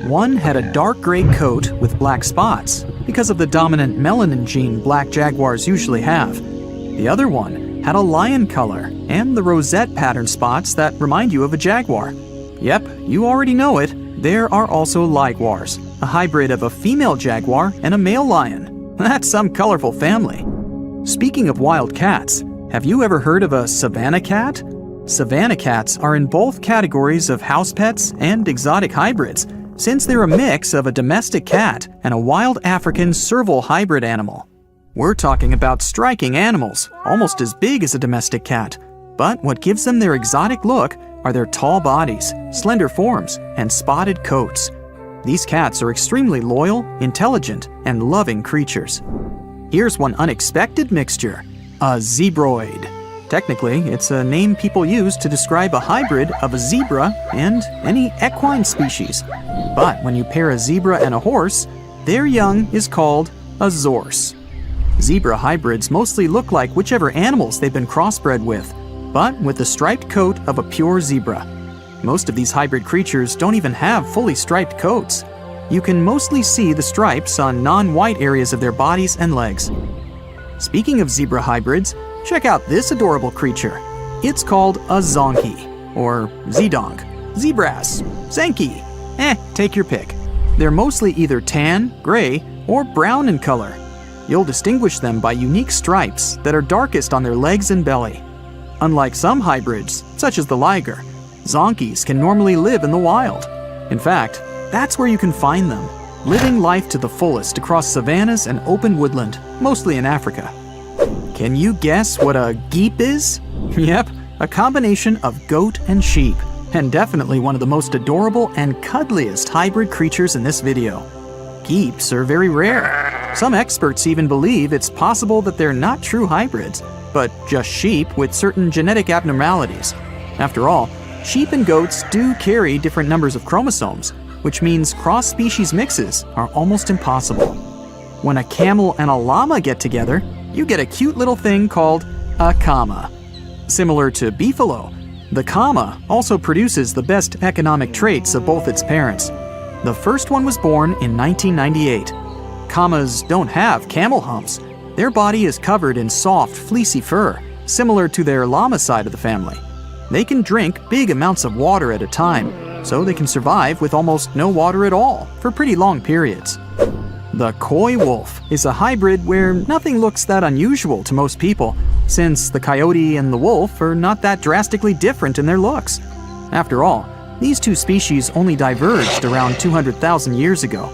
One had a dark gray coat with black spots because of the dominant melanin gene black jaguars usually have. The other one had a lion color and the rosette pattern spots that remind you of a jaguar. Yep, you already know it. There are also ligwars, a hybrid of a female jaguar and a male lion. That's some colorful family. Speaking of wild cats, have you ever heard of a savanna cat? Savanna cats are in both categories of house pets and exotic hybrids, since they're a mix of a domestic cat and a wild African serval hybrid animal. We're talking about striking animals, almost as big as a domestic cat. But what gives them their exotic look are their tall bodies, slender forms, and spotted coats. These cats are extremely loyal, intelligent, and loving creatures. Here's one unexpected mixture, a zebroid. Technically, it's a name people use to describe a hybrid of a zebra and any equine species. But when you pair a zebra and a horse, their young is called a zorse. Zebra hybrids mostly look like whichever animals they've been crossbred with, but with the striped coat of a pure zebra. Most of these hybrid creatures don't even have fully striped coats. You can mostly see the stripes on non-white areas of their bodies and legs. Speaking of zebra hybrids, check out this adorable creature. It's called a zonkey, or zedonk, zebras, zenki. Take your pick. They're mostly either tan, gray, or brown in color. You'll distinguish them by unique stripes that are darkest on their legs and belly. Unlike some hybrids, such as the liger, zonkies can normally live in the wild. In fact, that's where you can find them, living life to the fullest across savannas and open woodland, mostly in Africa. Can you guess what a geep is? Yep, a combination of goat and sheep, and definitely one of the most adorable and cuddliest hybrid creatures in this video. Geeps are very rare. Some experts even believe it's possible that they're not true hybrids, but just sheep with certain genetic abnormalities. After all, sheep and goats do carry different numbers of chromosomes, which means cross-species mixes are almost impossible. When a camel and a llama get together, you get a cute little thing called a kama. Similar to beefalo, the kama also produces the best economic traits of both its parents. The first one was born in 1998. Kamas don't have camel humps. Their body is covered in soft, fleecy fur, similar to their llama side of the family. They can drink big amounts of water at a time, so they can survive with almost no water at all for pretty long periods. The coy wolf is a hybrid where nothing looks that unusual to most people, since the coyote and the wolf are not that drastically different in their looks. After all, these two species only diverged around 200,000 years ago.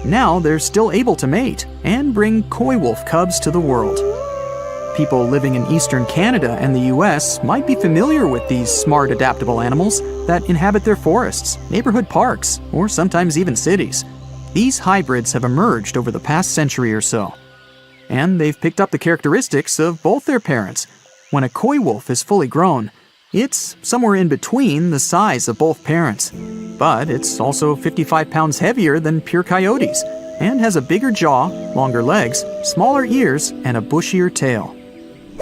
Now they're still able to mate and bring coy wolf cubs to the world. People living in eastern Canada and the US might be familiar with these smart, adaptable animals that inhabit their forests, neighborhood parks, or sometimes even cities. These hybrids have emerged over the past century or so, and they've picked up the characteristics of both their parents. When a coy wolf is fully grown, it's somewhere in between the size of both parents, but it's also 55 pounds heavier than pure coyotes, and has a bigger jaw, longer legs, smaller ears, and a bushier tail.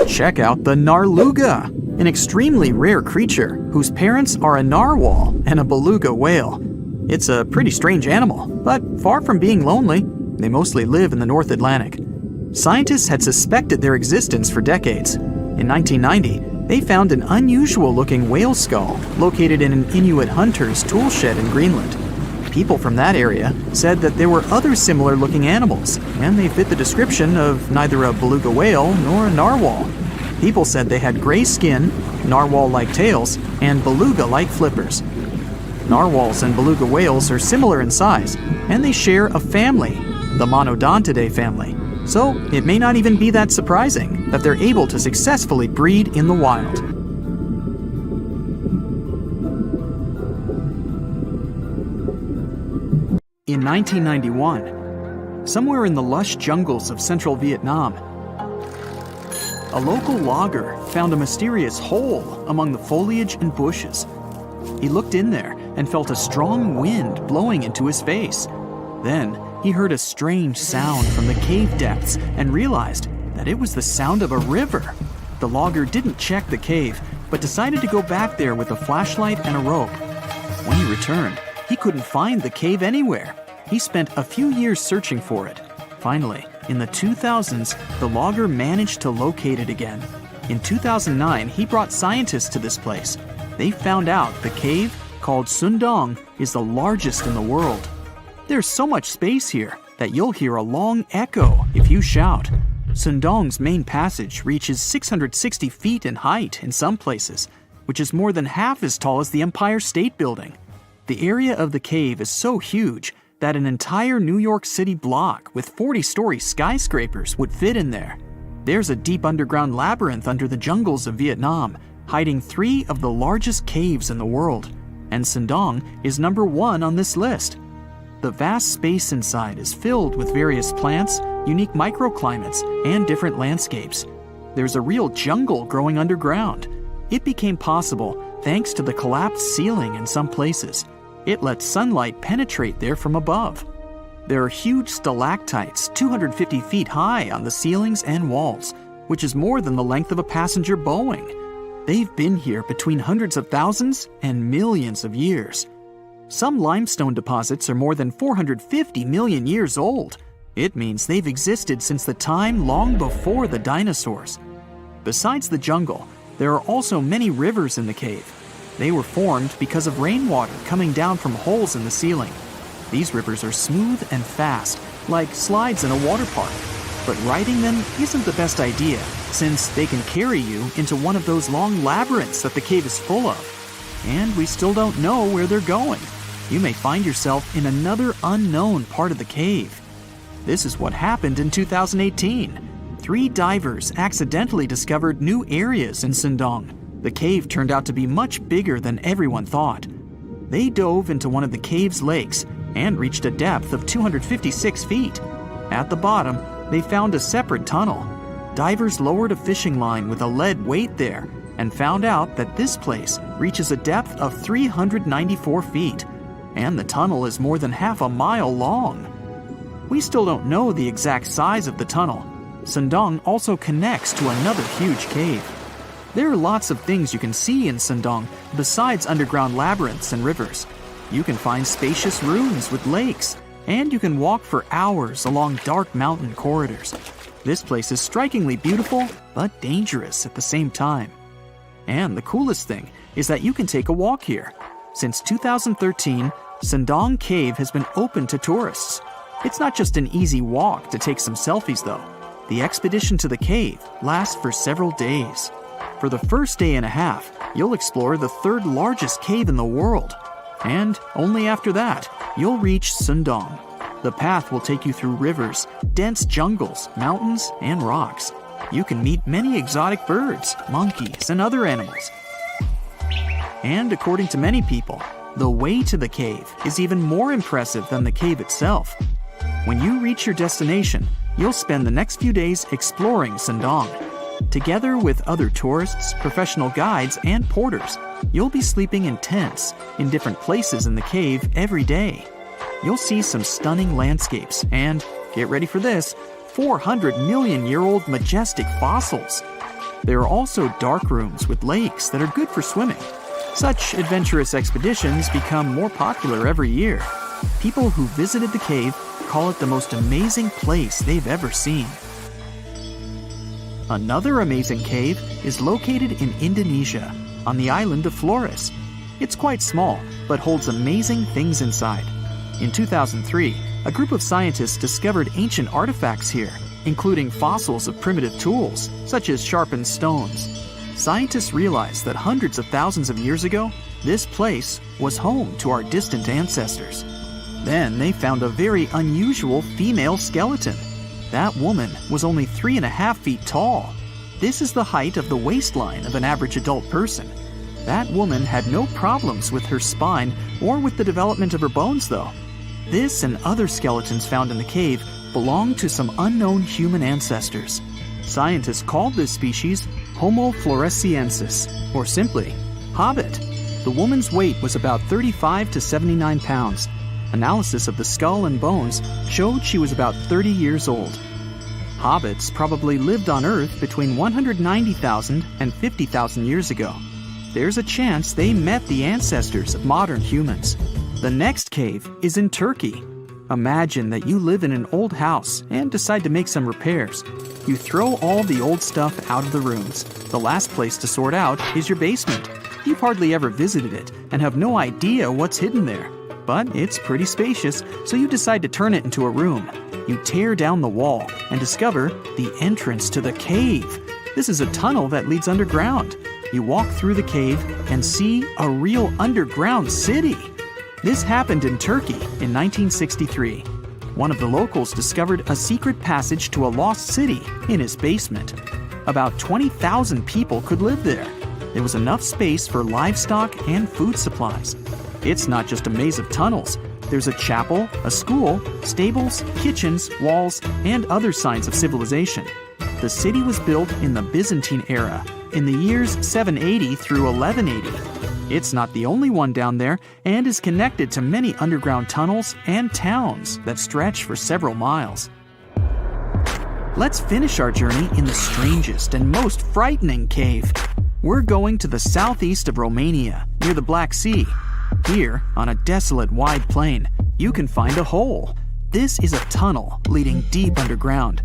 Check out the narluga, an extremely rare creature whose parents are a narwhal and a beluga whale. It's a pretty strange animal, but far from being lonely. They mostly live in the North Atlantic. Scientists had suspected their existence for decades. In 1990, they found an unusual-looking whale skull located in an Inuit hunter's tool shed in Greenland. People from that area said that there were other similar-looking animals, and they fit the description of neither a beluga whale nor a narwhal. People said they had gray skin, narwhal-like tails, and beluga-like flippers. Narwhals and beluga whales are similar in size, and they share a family, the Monodontidae family. So it may not even be that surprising that they're able to successfully breed in the wild. In 1991, somewhere in the lush jungles of central Vietnam, a local logger found a mysterious hole among the foliage and bushes. He looked in there and felt a strong wind blowing into his face. Then he heard a strange sound from the cave depths and realized that it was the sound of a river. The logger didn't check the cave, but decided to go back there with a flashlight and a rope. When he returned, he couldn't find the cave anywhere. He spent a few years searching for it. Finally, in the 2000s, the logger managed to locate it again. In 2009, he brought scientists to this place. They found out the cave, called Sundong, is the largest in the world. There's so much space here that you'll hear a long echo if you shout. Sundong's main passage reaches 660 feet in height in some places, which is more than half as tall as the Empire State Building. The area of the cave is so huge that an entire New York City block with 40-story skyscrapers would fit in there. There's a deep underground labyrinth under the jungles of Vietnam, hiding 3 of the largest caves in the world, and Sundong is number 1 on this list. The vast space inside is filled with various plants, unique microclimates, and different landscapes. There's a real jungle growing underground. It became possible thanks to the collapsed ceiling in some places. It lets sunlight penetrate there from above. There are huge stalactites 250 feet high on the ceilings and walls, which is more than the length of a passenger Boeing. They've been here between hundreds of thousands and millions of years. Some limestone deposits are more than 450 million years old. It means they've existed since the time long before the dinosaurs. Besides the jungle, there are also many rivers in the cave. They were formed because of rainwater coming down from holes in the ceiling. These rivers are smooth and fast, like slides in a water park. But riding them isn't the best idea, since they can carry you into one of those long labyrinths that the cave is full of. And we still don't know where they're going. You may find yourself in another unknown part of the cave. This is what happened in 2018. 3 divers accidentally discovered new areas in Sundong. The cave turned out to be much bigger than everyone thought. They dove into one of the cave's lakes and reached a depth of 256 feet. At the bottom, they found a separate tunnel. Divers lowered a fishing line with a lead weight there and found out that this place reaches a depth of 394 feet, and the tunnel is more than half a mile long. We still don't know the exact size of the tunnel. Sundong also connects to another huge cave. There are lots of things you can see in Sundong besides underground labyrinths and rivers. You can find spacious rooms with lakes, and you can walk for hours along dark mountain corridors. This place is strikingly beautiful, but dangerous at the same time. And the coolest thing is that you can take a walk here. Since 2013, Sundong Cave has been open to tourists. It's not just an easy walk to take some selfies though. The expedition to the cave lasts for several days. For the first day and a half, you'll explore the 3rd largest cave in the world. And only after that, you'll reach Sundong. The path will take you through rivers, dense jungles, mountains, and rocks. You can meet many exotic birds, monkeys, and other animals. And according to many people, the way to the cave is even more impressive than the cave itself. When you reach your destination, you'll spend the next few days exploring Sundong. Together with other tourists, professional guides, and porters, you'll be sleeping in tents in different places in the cave every day. you'll see some stunning landscapes and, get ready for this, 400-million-year-old majestic fossils. There are also dark rooms with lakes that are good for swimming. Such adventurous expeditions become more popular every year. People who visited the cave call it the most amazing place they've ever seen. Another amazing cave is located in Indonesia, on the island of Flores. It's quite small, but holds amazing things inside. In 2003, a group of scientists discovered ancient artifacts here, including fossils of primitive tools, such as sharpened stones. Scientists realized that hundreds of thousands of years ago, this place was home to our distant ancestors. Then they found a very unusual female skeleton. That woman was only 3.5 feet tall. This is the height of the waistline of an average adult person. That woman had no problems with her spine or with the development of her bones, though. This and other skeletons found in the cave belong to some unknown human ancestors. Scientists called this species Homo floresiensis, or simply, Hobbit. The woman's weight was about 35 to 79 pounds. Analysis of the skull and bones showed she was about 30 years old. Hobbits probably lived on Earth between 190,000 and 50,000 years ago. There's a chance they met the ancestors of modern humans. The next cave is in Turkey. Imagine that you live in an old house and decide to make some repairs. You throw all the old stuff out of the rooms. The last place to sort out is your basement. You've hardly ever visited it and have no idea what's hidden there. But it's pretty spacious, so you decide to turn it into a room. You tear down the wall and discover the entrance to the cave. This is a tunnel that leads underground. You walk through the cave and see a real underground city. This happened in Turkey in 1963. One of the locals discovered a secret passage to a lost city in his basement. About 20,000 people could live there. There was enough space for livestock and food supplies. It's not just a maze of tunnels. There's a chapel, a school, stables, kitchens, walls, and other signs of civilization. The city was built in the Byzantine era, in the years 780 through 1180. It's not the only one down there and is connected to many underground tunnels and towns that stretch for several miles. Let's finish our journey in the strangest and most frightening cave. We're going to the southeast of Romania, near the Black Sea. Here, on a desolate wide plain, you can find a hole. This is a tunnel leading deep underground.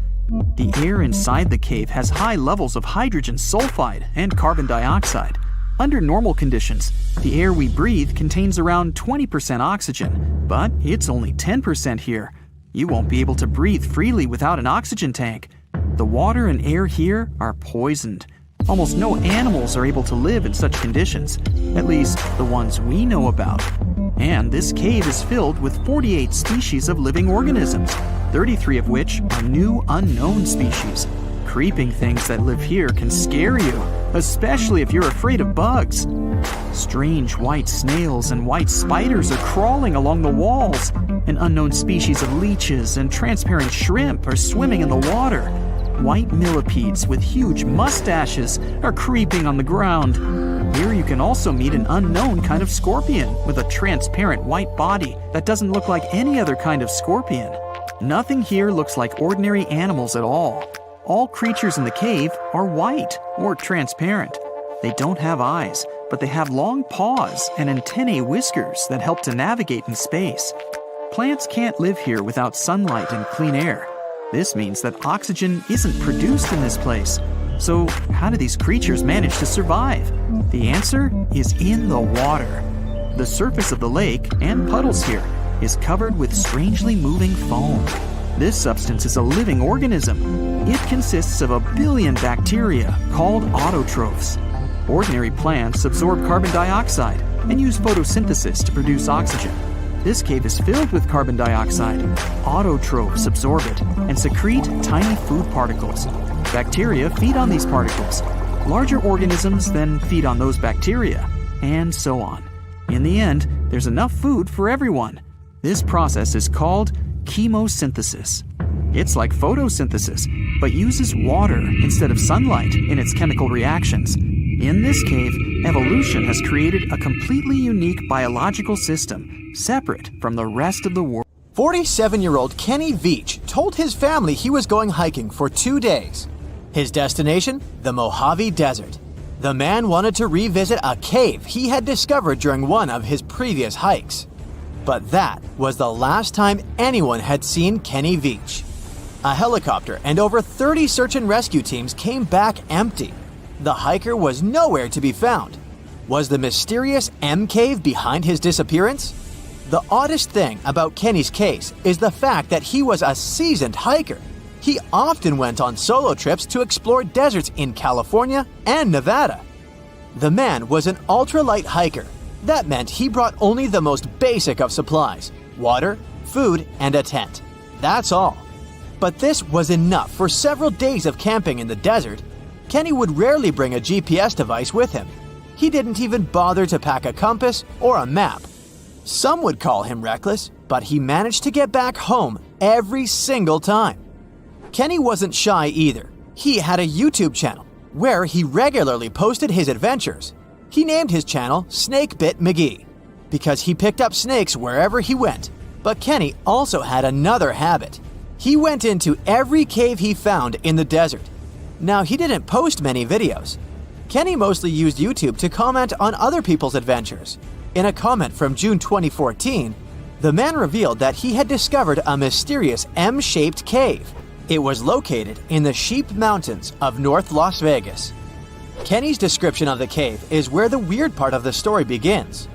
The air inside the cave has high levels of hydrogen sulfide and carbon dioxide. Under normal conditions, the air we breathe contains around 20% oxygen, but it's only 10% here. You won't be able to breathe freely without an oxygen tank. The water and air here are poisoned. Almost no animals are able to live in such conditions, at least the ones we know about. And this cave is filled with 48 species of living organisms, 33 of which are new unknown species. Creeping things that live here can scare you, especially if you're afraid of bugs. Strange white snails and white spiders are crawling along the walls. An unknown species of leeches and transparent shrimp are swimming in the water. White millipedes with huge mustaches are creeping on the ground. Here you can also meet an unknown kind of scorpion with a transparent white body that doesn't look like any other kind of scorpion. Nothing here looks like ordinary animals at all. All creatures in the cave are white or transparent. They don't have eyes, but they have long paws and antennae whiskers that help to navigate in space. Plants can't live here without sunlight and clean air. This means that oxygen isn't produced in this place. So how do these creatures manage to survive? The answer is in the water. The surface of the lake and puddles here is covered with strangely moving foam. This substance is a living organism. It consists of 1 billion bacteria called autotrophs. Ordinary plants absorb carbon dioxide and use photosynthesis to produce oxygen. This cave is filled with carbon dioxide. Autotrophs absorb it and secrete tiny food particles. Bacteria feed on these particles. Larger organisms then feed on those bacteria, and so on. In the end, there's enough food for everyone. This process is called chemosynthesis. It's like photosynthesis, but uses water instead of sunlight in its chemical reactions. In this cave, evolution has created a completely unique biological system, separate from the rest of the world. 47-year-old Kenny Veach told his family he was going hiking for 2 days. His destination? The Mojave Desert. The man wanted to revisit a cave he had discovered during one of his previous hikes. But that was the last time anyone had seen Kenny Veach. A helicopter and over 30 search and rescue teams came back empty. The hiker was nowhere to be found. Was the mysterious M cave behind his disappearance? The oddest thing about Kenny's case is the fact that he was a seasoned hiker. He often went on solo trips to explore deserts in California and Nevada. The man was an ultralight hiker. That meant he brought only the most basic of supplies: water, food, and a tent. That's all. But this was enough for several days of camping in the desert. Kenny would rarely bring a GPS device with him. He didn't even bother to pack a compass or a map. Some would call him reckless, but he managed to get back home every single time. Kenny wasn't shy either. He had a YouTube channel where he regularly posted his adventures. He named his channel Snakebit McGee because he picked up snakes wherever he went. But Kenny also had another habit. He went into every cave he found in the desert. Now, he didn't post many videos. Kenny mostly used YouTube to comment on other people's adventures. In a comment from June 2014, the man revealed that he had discovered a mysterious M-shaped cave. It was located in the Sheep Mountains of North Las Vegas. Kenny's description of the cave is where the weird part of the story begins.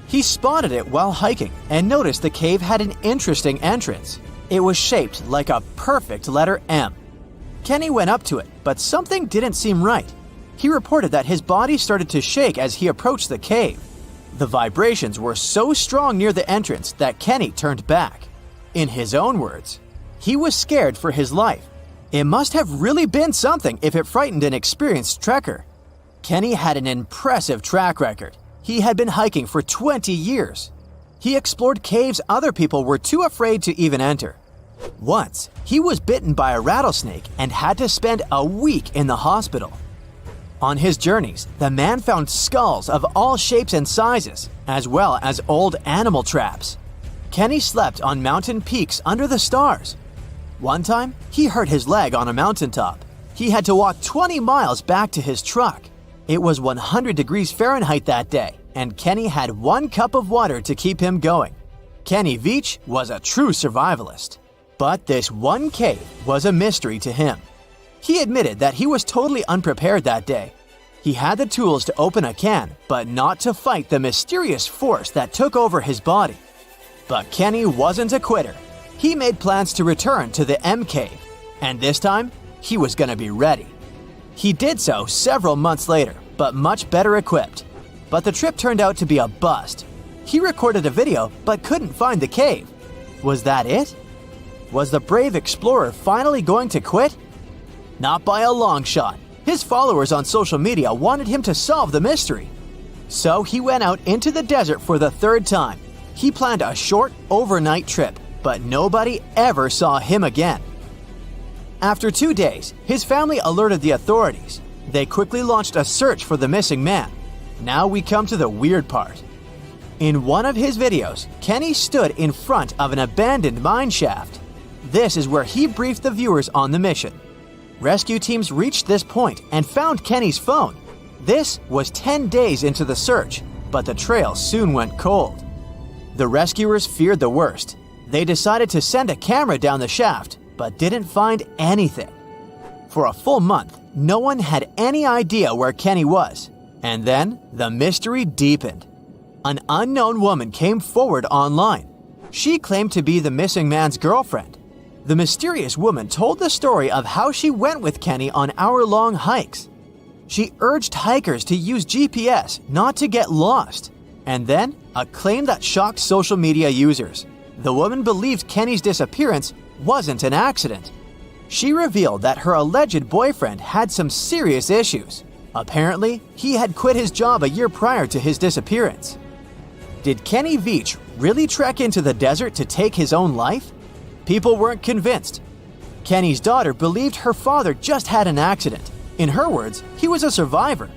He spotted it while hiking and noticed the cave had an interesting entrance. It was shaped like a perfect letter M. Kenny went up to it, but something didn't seem right. He reported that his body started to shake as he approached the cave. The vibrations were so strong near the entrance that Kenny turned back. In his own words, he was scared for his life. It must have really been something if it frightened an experienced trekker. Kenny had an impressive track record. He had been hiking for 20 years. He explored caves other people were too afraid to even enter. Once, he was bitten by a rattlesnake and had to spend a week in the hospital. On his journeys, the man found skulls of all shapes and sizes, as well as old animal traps. Kenny slept on mountain peaks under the stars. One time, he hurt his leg on a mountaintop. He had to walk 20 miles back to his truck. It was 100 degrees Fahrenheit that day, and Kenny had 1 cup of water to keep him going. Kenny Veach was a true survivalist. But this one cave was a mystery to him. He admitted that he was totally unprepared that day. He had the tools to open a can, but not to fight the mysterious force that took over his body. But Kenny wasn't a quitter. He made plans to return to the M cave, and this time, he was going to be ready. He did so several months later, but much better equipped. But the trip turned out to be a bust. He recorded a video, but couldn't find the cave. Was that it? Was the brave explorer finally going to quit? Not by a long shot. His followers on social media wanted him to solve the mystery. So he went out into the desert for the 3rd time. He planned a short, overnight trip, but nobody ever saw him again. After 2 days, his family alerted the authorities. They quickly launched a search for the missing man. Now we come to the weird part. In one of his videos, Kenny stood in front of an abandoned mine shaft. This is where he briefed the viewers on the mission. Rescue teams reached this point and found Kenny's phone. This was 10 days into the search, but the trail soon went cold. The rescuers feared the worst. They decided to send a camera down the shaft, but didn't find anything. For a full month, no one had any idea where Kenny was. And then, the mystery deepened. An unknown woman came forward online. She claimed to be the missing man's girlfriend. The mysterious woman told the story of how she went with Kenny on hour-long hikes. She urged hikers to use GPS not to get lost. And then, a claim that shocked social media users. The woman believed Kenny's disappearance wasn't an accident. She revealed that her alleged boyfriend had some serious issues. Apparently, he had quit his job a year prior to his disappearance. Did Kenny Veach really trek into the desert to take his own life? People weren't convinced. Kenny's daughter believed her father just had an accident. In her words, he was a survivor.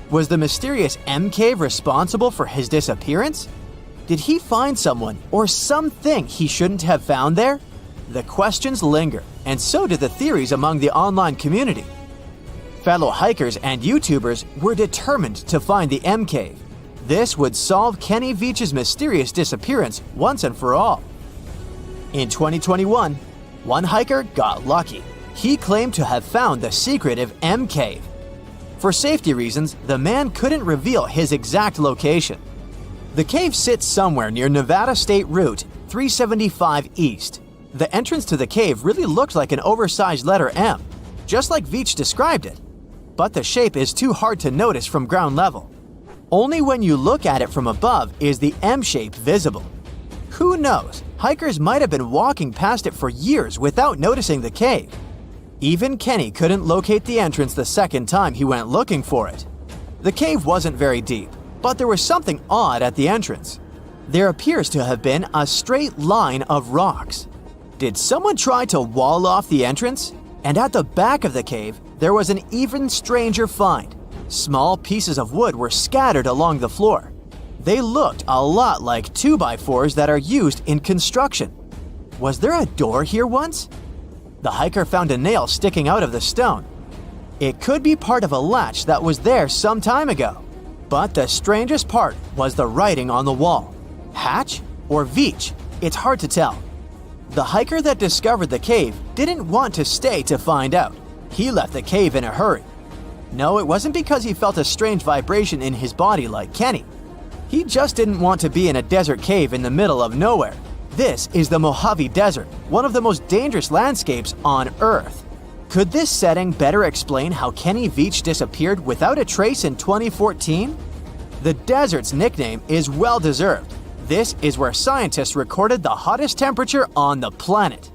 Was the mysterious M cave responsible for his disappearance? Did he find someone or something he shouldn't have found there? The questions linger, and so do the theories among the online community. Fellow hikers and YouTubers were determined to find the M Cave. This would solve Kenny Veach's mysterious disappearance once and for all. In 2021, one hiker got lucky. He claimed to have found the secretive M Cave. For safety reasons, the man couldn't reveal his exact location. The cave sits somewhere near Nevada State Route 375 East. The entrance to the cave really looked like an oversized letter M, just like Veach described it. But the shape is too hard to notice from ground level. Only when you look at it from above is the M shape visible. Who knows, hikers might have been walking past it for years without noticing the cave. Even Kenny couldn't locate the entrance the second time he went looking for it. The cave wasn't very deep, but there was something odd at the entrance. There appears to have been a straight line of rocks. Did someone try to wall off the entrance? And at the back of the cave, there was an even stranger find. Small pieces of wood were scattered along the floor. They looked a lot like 2x4s that are used in construction. Was there a door here once? The hiker found a nail sticking out of the stone. It could be part of a latch that was there some time ago. But the strangest part was the writing on the wall. Hatch or Veach? It's hard to tell. The hiker that discovered the cave didn't want to stay to find out. He left the cave in a hurry. No, it wasn't because he felt a strange vibration in his body like Kenny. He just didn't want to be in a desert cave in the middle of nowhere. This is the Mojave Desert, one of the most dangerous landscapes on Earth. Could this setting better explain how Kenny Veach disappeared without a trace in 2014? The desert's nickname is well-deserved. This is where scientists recorded the hottest temperature on the planet.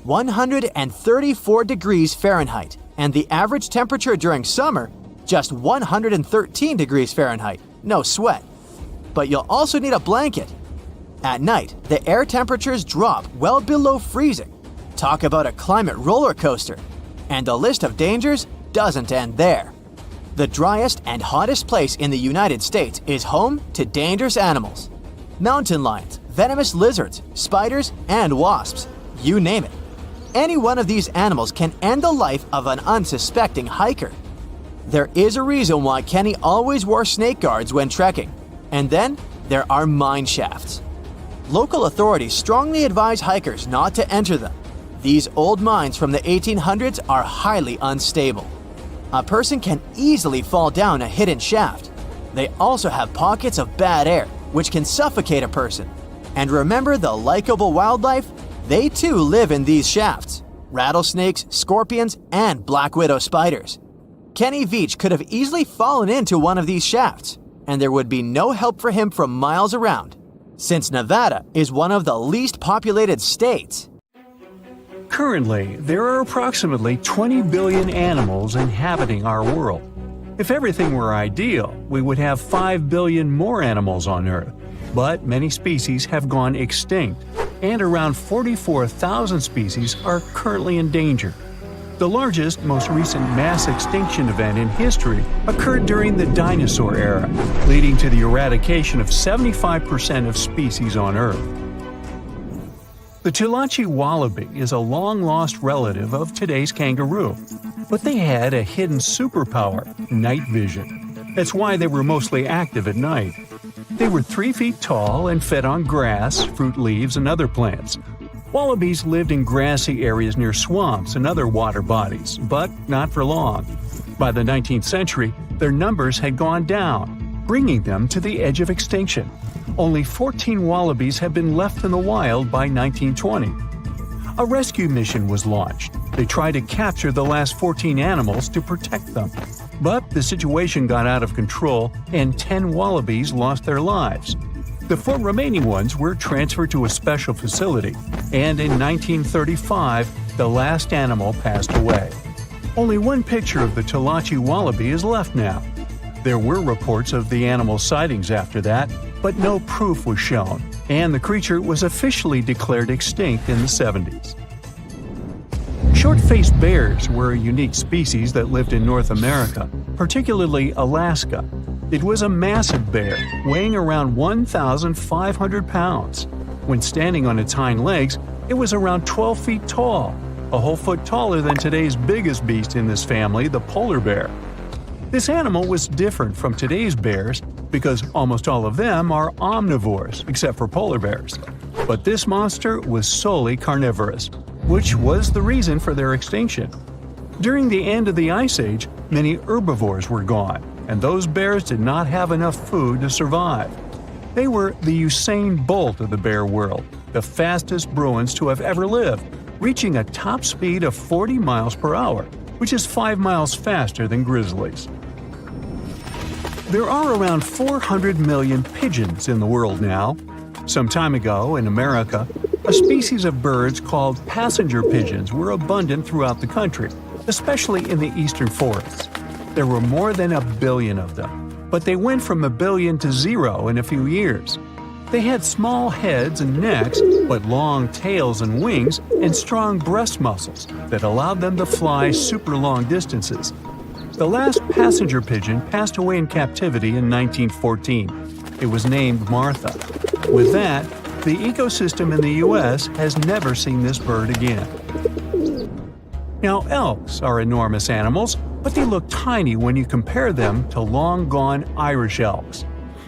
134 degrees Fahrenheit, and the average temperature during summer, just 113 degrees Fahrenheit, no sweat. But you'll also need a blanket. At night, the air temperatures drop well below freezing. Talk about a climate roller coaster. And the list of dangers doesn't end there. The driest and hottest place in the United States is home to dangerous animals. Mountain lions, venomous lizards, spiders, and wasps. You name it. Any one of these animals can end the life of an unsuspecting hiker. There is a reason why Kenny always wore snake guards when trekking. And then there are mine shafts. Local authorities strongly advise hikers not to enter them. These old mines from the 1800s are highly unstable. A person can easily fall down a hidden shaft. They also have pockets of bad air, which can suffocate a person. And remember the likable wildlife? They too live in these shafts. Rattlesnakes, scorpions, and black widow spiders. Kenny Veach could have easily fallen into one of these shafts, and there would be no help for him from miles around, since Nevada is one of the least populated states. Currently, there are approximately 20 billion animals inhabiting our world. If everything were ideal, we would have 5 billion more animals on Earth. But many species have gone extinct, and around 44,000 species are currently in danger. The largest, most recent mass extinction event in history occurred during the Dinosaur era, leading to the eradication of 75% of species on Earth. The Tulachi wallaby is a long-lost relative of today's kangaroo, but they had a hidden superpower, night vision. That's why they were mostly active at night. They were 3 feet tall and fed on grass, fruit leaves, and other plants. Wallabies lived in grassy areas near swamps and other water bodies, but not for long. By the 19th century, their numbers had gone down, bringing them to the edge of extinction. Only 14 wallabies had been left in the wild by 1920. A rescue mission was launched. They tried to capture the last 14 animals to protect them. But the situation got out of control and 10 wallabies lost their lives. The 4 remaining ones were transferred to a special facility, and in 1935, the last animal passed away. Only one picture of the Tulachi wallaby is left now. There were reports of the animal's sightings after that, but no proof was shown, and the creature was officially declared extinct in the 70s. Short-faced bears were a unique species that lived in North America, particularly Alaska. It was a massive bear, weighing around 1,500 pounds. When standing on its hind legs, it was around 12 feet tall, a whole foot taller than today's biggest beast in this family, the polar bear. This animal was different from today's bears because almost all of them are omnivores, except for polar bears. But this monster was solely carnivorous, which was the reason for their extinction. During the end of the Ice Age, many herbivores were gone, and those bears did not have enough food to survive. They were the Usain Bolt of the bear world, the fastest Bruins to have ever lived, reaching a top speed of 40 miles per hour, which is 5 miles faster than grizzlies. There are around 400 million pigeons in the world now. Some time ago, in America, a species of birds called passenger pigeons were abundant throughout the country, especially in the eastern forests. There were more than 1 billion of them, but they went from 1 billion to 0 in a few years. They had small heads and necks, but long tails and wings and strong breast muscles that allowed them to fly super long distances. The last passenger pigeon passed away in captivity in 1914. It was named Martha. With that, the ecosystem in the U.S. has never seen this bird again. Now, elks are enormous animals, but they look tiny when you compare them to long-gone Irish elks.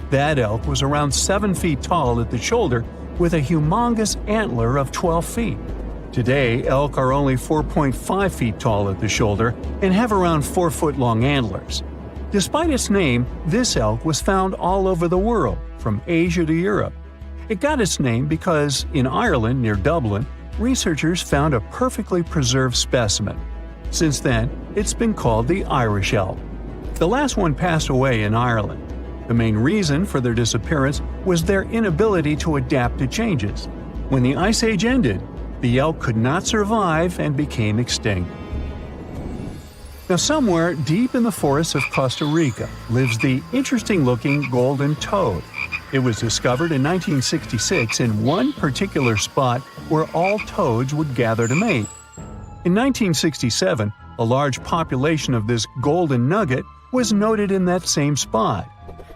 That elk was around 7 feet tall at the shoulder with a humongous antler of 12 feet. Today, elk are only 4.5 feet tall at the shoulder and have around 4-foot-long antlers. Despite its name, this elk was found all over the world, from Asia to Europe. It got its name because, in Ireland near Dublin, researchers found a perfectly preserved specimen. Since then, it's been called the Irish elk. The last one passed away in Ireland. The main reason for their disappearance was their inability to adapt to changes. When the Ice Age ended, the elk could not survive and became extinct. Now, somewhere deep in the forests of Costa Rica lives the interesting-looking golden toad. It was discovered in 1966 in one particular spot where all toads would gather to mate. In 1967, a large population of this golden nugget was noted in that same spot.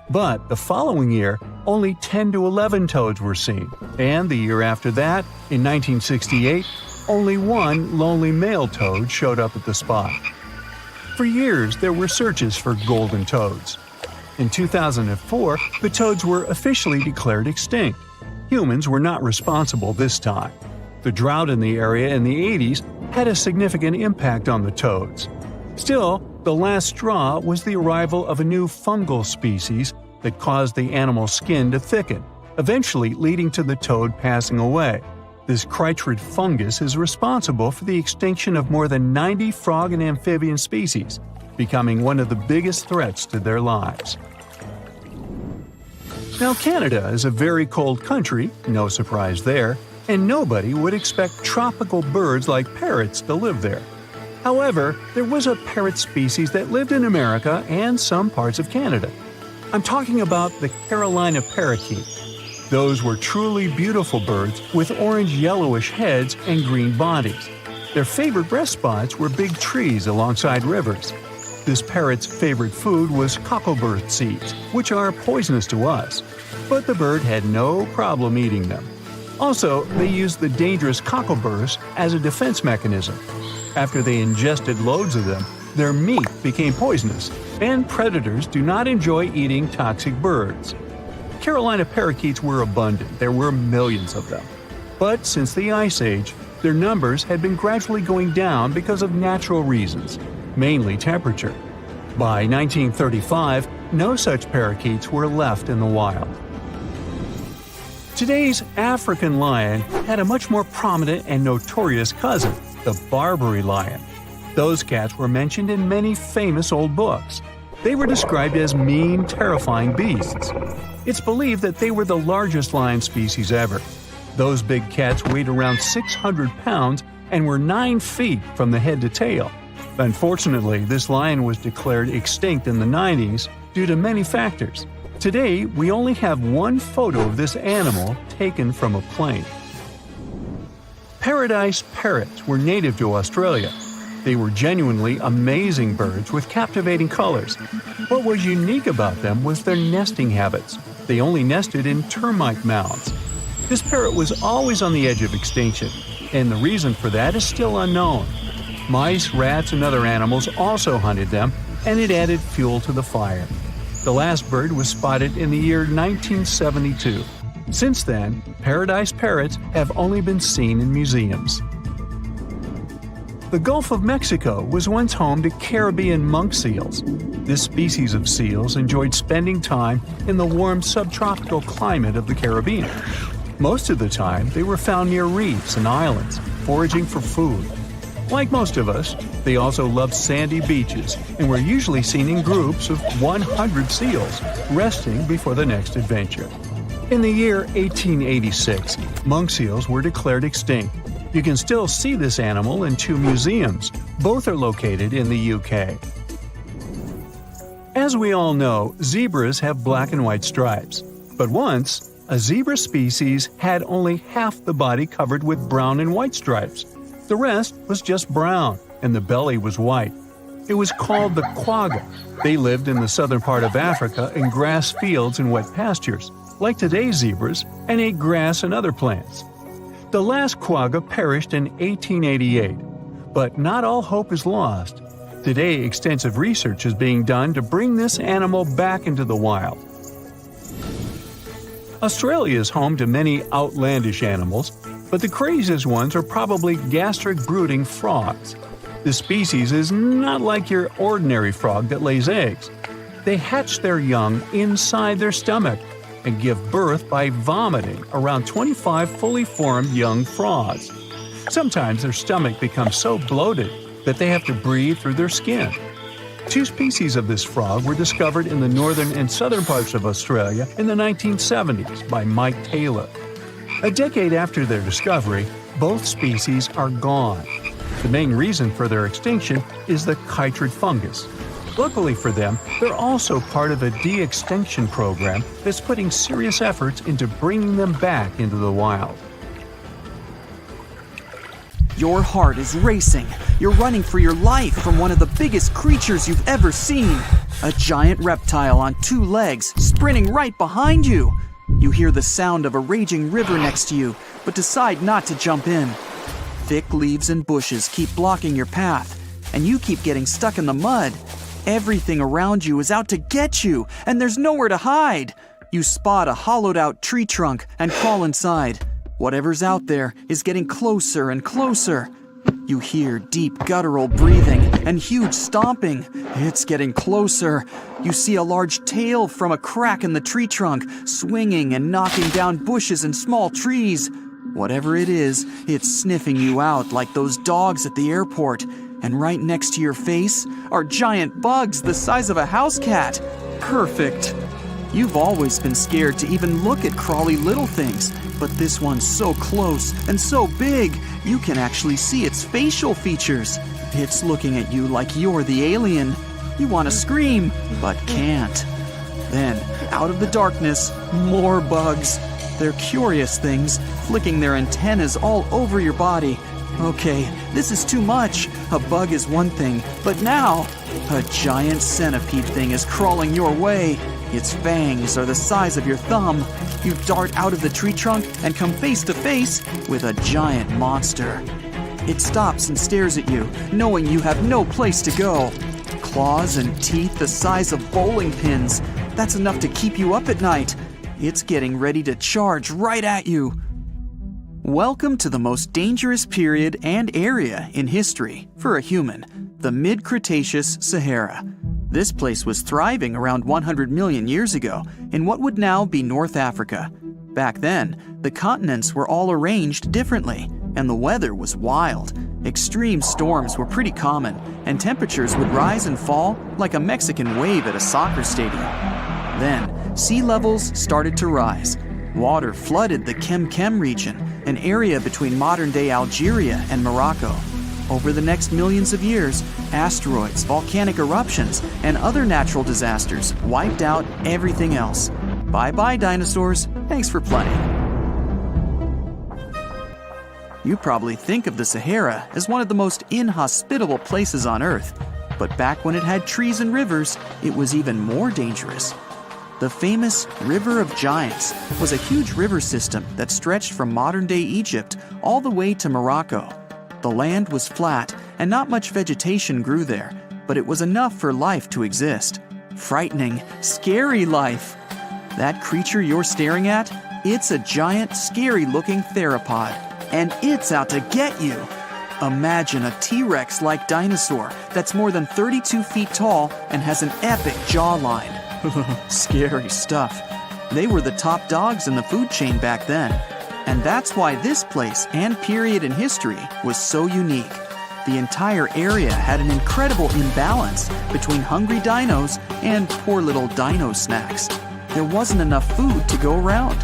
But the following year, only 10 to 11 toads were seen, and the year after that, in 1968, only one lonely male toad showed up at the spot. For years, there were searches for golden toads. In 2004, the toads were officially declared extinct. Humans were not responsible this time. The drought in the area in the 80s had a significant impact on the toads. Still, the last straw was the arrival of a new fungal species that caused the animal's skin to thicken, eventually leading to the toad passing away. This chytrid fungus is responsible for the extinction of more than 90 frog and amphibian species, becoming one of the biggest threats to their lives. Now, Canada is a very cold country, no surprise there, and nobody would expect tropical birds like parrots to live there. However, there was a parrot species that lived in America and some parts of Canada. I'm talking about the Carolina parakeet. Those were truly beautiful birds with orange-yellowish heads and green bodies. Their favorite rest spots were big trees alongside rivers. This parrot's favorite food was cockleburr seeds, which are poisonous to us, but the bird had no problem eating them. Also, they used the dangerous cockleburrs as a defense mechanism. After they ingested loads of them, their meat became poisonous, and predators do not enjoy eating toxic birds. Carolina parakeets were abundant, there were millions of them. But since the Ice Age, their numbers had been gradually going down because of natural reasons, mainly temperature. By 1935, no such parakeets were left in the wild. Today's African lion had a much more prominent and notorious cousin, the Barbary lion. Those cats were mentioned in many famous old books. They were described as mean, terrifying beasts. It's believed that they were the largest lion species ever. Those big cats weighed around 600 pounds and were 9 feet from the head to tail. Unfortunately, this lion was declared extinct in the 90s due to many factors. Today, we only have one photo of this animal taken from a plane. Paradise parrots were native to Australia. They were genuinely amazing birds with captivating colors. What was unique about them was their nesting habits. They only nested in termite mounds. This parrot was always on the edge of extinction, and the reason for that is still unknown. Mice, rats, and other animals also hunted them, and it added fuel to the fire. The last bird was spotted in the year 1972. Since then, paradise parrots have only been seen in museums. The Gulf of Mexico was once home to Caribbean monk seals. This species of seals enjoyed spending time in the warm subtropical climate of the Caribbean. Most of the time, they were found near reefs and islands, foraging for food. Like most of us, they also loved sandy beaches and were usually seen in groups of 100 seals, resting before the next adventure. In the year 1886, monk seals were declared extinct. You can still see this animal in 2 museums. Both are located in the UK. As we all know, zebras have black and white stripes. But once, a zebra species had only half the body covered with brown and white stripes. The rest was just brown, and the belly was white. It was called the quagga. They lived in the southern part of Africa in grass fields and wet pastures, like today's zebras, and ate grass and other plants. The last quagga perished in 1888, but not all hope is lost. Today, extensive research is being done to bring this animal back into the wild. Australia is home to many outlandish animals, but the craziest ones are probably gastric brooding frogs. This species is not like your ordinary frog that lays eggs. They hatch their young inside their stomach and give birth by vomiting around 25 fully formed young frogs. Sometimes their stomach becomes so bloated that they have to breathe through their skin. 2 species of this frog were discovered in the northern and southern parts of Australia in the 1970s by Mike Taylor. A decade after their discovery, both species are gone. The main reason for their extinction is the chytrid fungus. Luckily for them, they're also part of a de-extinction program that's putting serious efforts into bringing them back into the wild. Your heart is racing. You're running for your life from one of the biggest creatures you've ever seen. A giant reptile on 2 legs, sprinting right behind you. You hear the sound of a raging river next to you, but decide not to jump in. Thick leaves and bushes keep blocking your path, and you keep getting stuck in the mud. Everything around you is out to get you, and there's nowhere to hide. You spot a hollowed-out tree trunk and crawl inside. Whatever's out there is getting closer and closer. You hear deep guttural breathing and huge stomping. It's getting closer. You see a large tail from a crack in the tree trunk, swinging and knocking down bushes and small trees. Whatever it is, it's sniffing you out like those dogs at the airport. And right next to your face are giant bugs the size of a house cat. Perfect. You've always been scared to even look at crawly little things, but this one's so close and so big, you can actually see its facial features. It's looking at you like you're the alien. You want to scream, but can't. Then, out of the darkness, more bugs. They're curious things, flicking their antennas all over your body. Okay, this is too much. A bug is one thing, but now a giant centipede thing is crawling your way. Its fangs are the size of your thumb. You dart out of the tree trunk and come face to face with a giant monster. It stops and stares at you, knowing you have no place to go. Claws and teeth the size of bowling pins. That's enough to keep you up at night. It's getting ready to charge right at you. Welcome to the most dangerous period and area in history for a human, the mid-Cretaceous Sahara. This place was thriving around 100 million years ago in what would now be North Africa. Back then, the continents were all arranged differently, and the weather was wild. Extreme storms were pretty common, and temperatures would rise and fall like a Mexican wave at a soccer stadium. Then, sea levels started to rise. Water flooded the Kem region, an area between modern-day Algeria and Morocco. Over the next millions of years, asteroids, volcanic eruptions, and other natural disasters wiped out everything else. Bye-bye, dinosaurs. Thanks for playing. You probably think of the Sahara as one of the most inhospitable places on Earth, but back when it had trees and rivers, it was even more dangerous. The famous River of Giants was a huge river system that stretched from modern-day Egypt all the way to Morocco. The land was flat and not much vegetation grew there, but it was enough for life to exist. Frightening, scary life. That creature you're staring at, it's a giant, scary-looking theropod, and it's out to get you. Imagine a T-Rex-like dinosaur that's more than 32 feet tall and has an epic jawline. Scary stuff. They were the top dogs in the food chain back then. And that's why this place and period in history was so unique. The entire area had an incredible imbalance between hungry dinos and poor little dino snacks. There wasn't enough food to go around.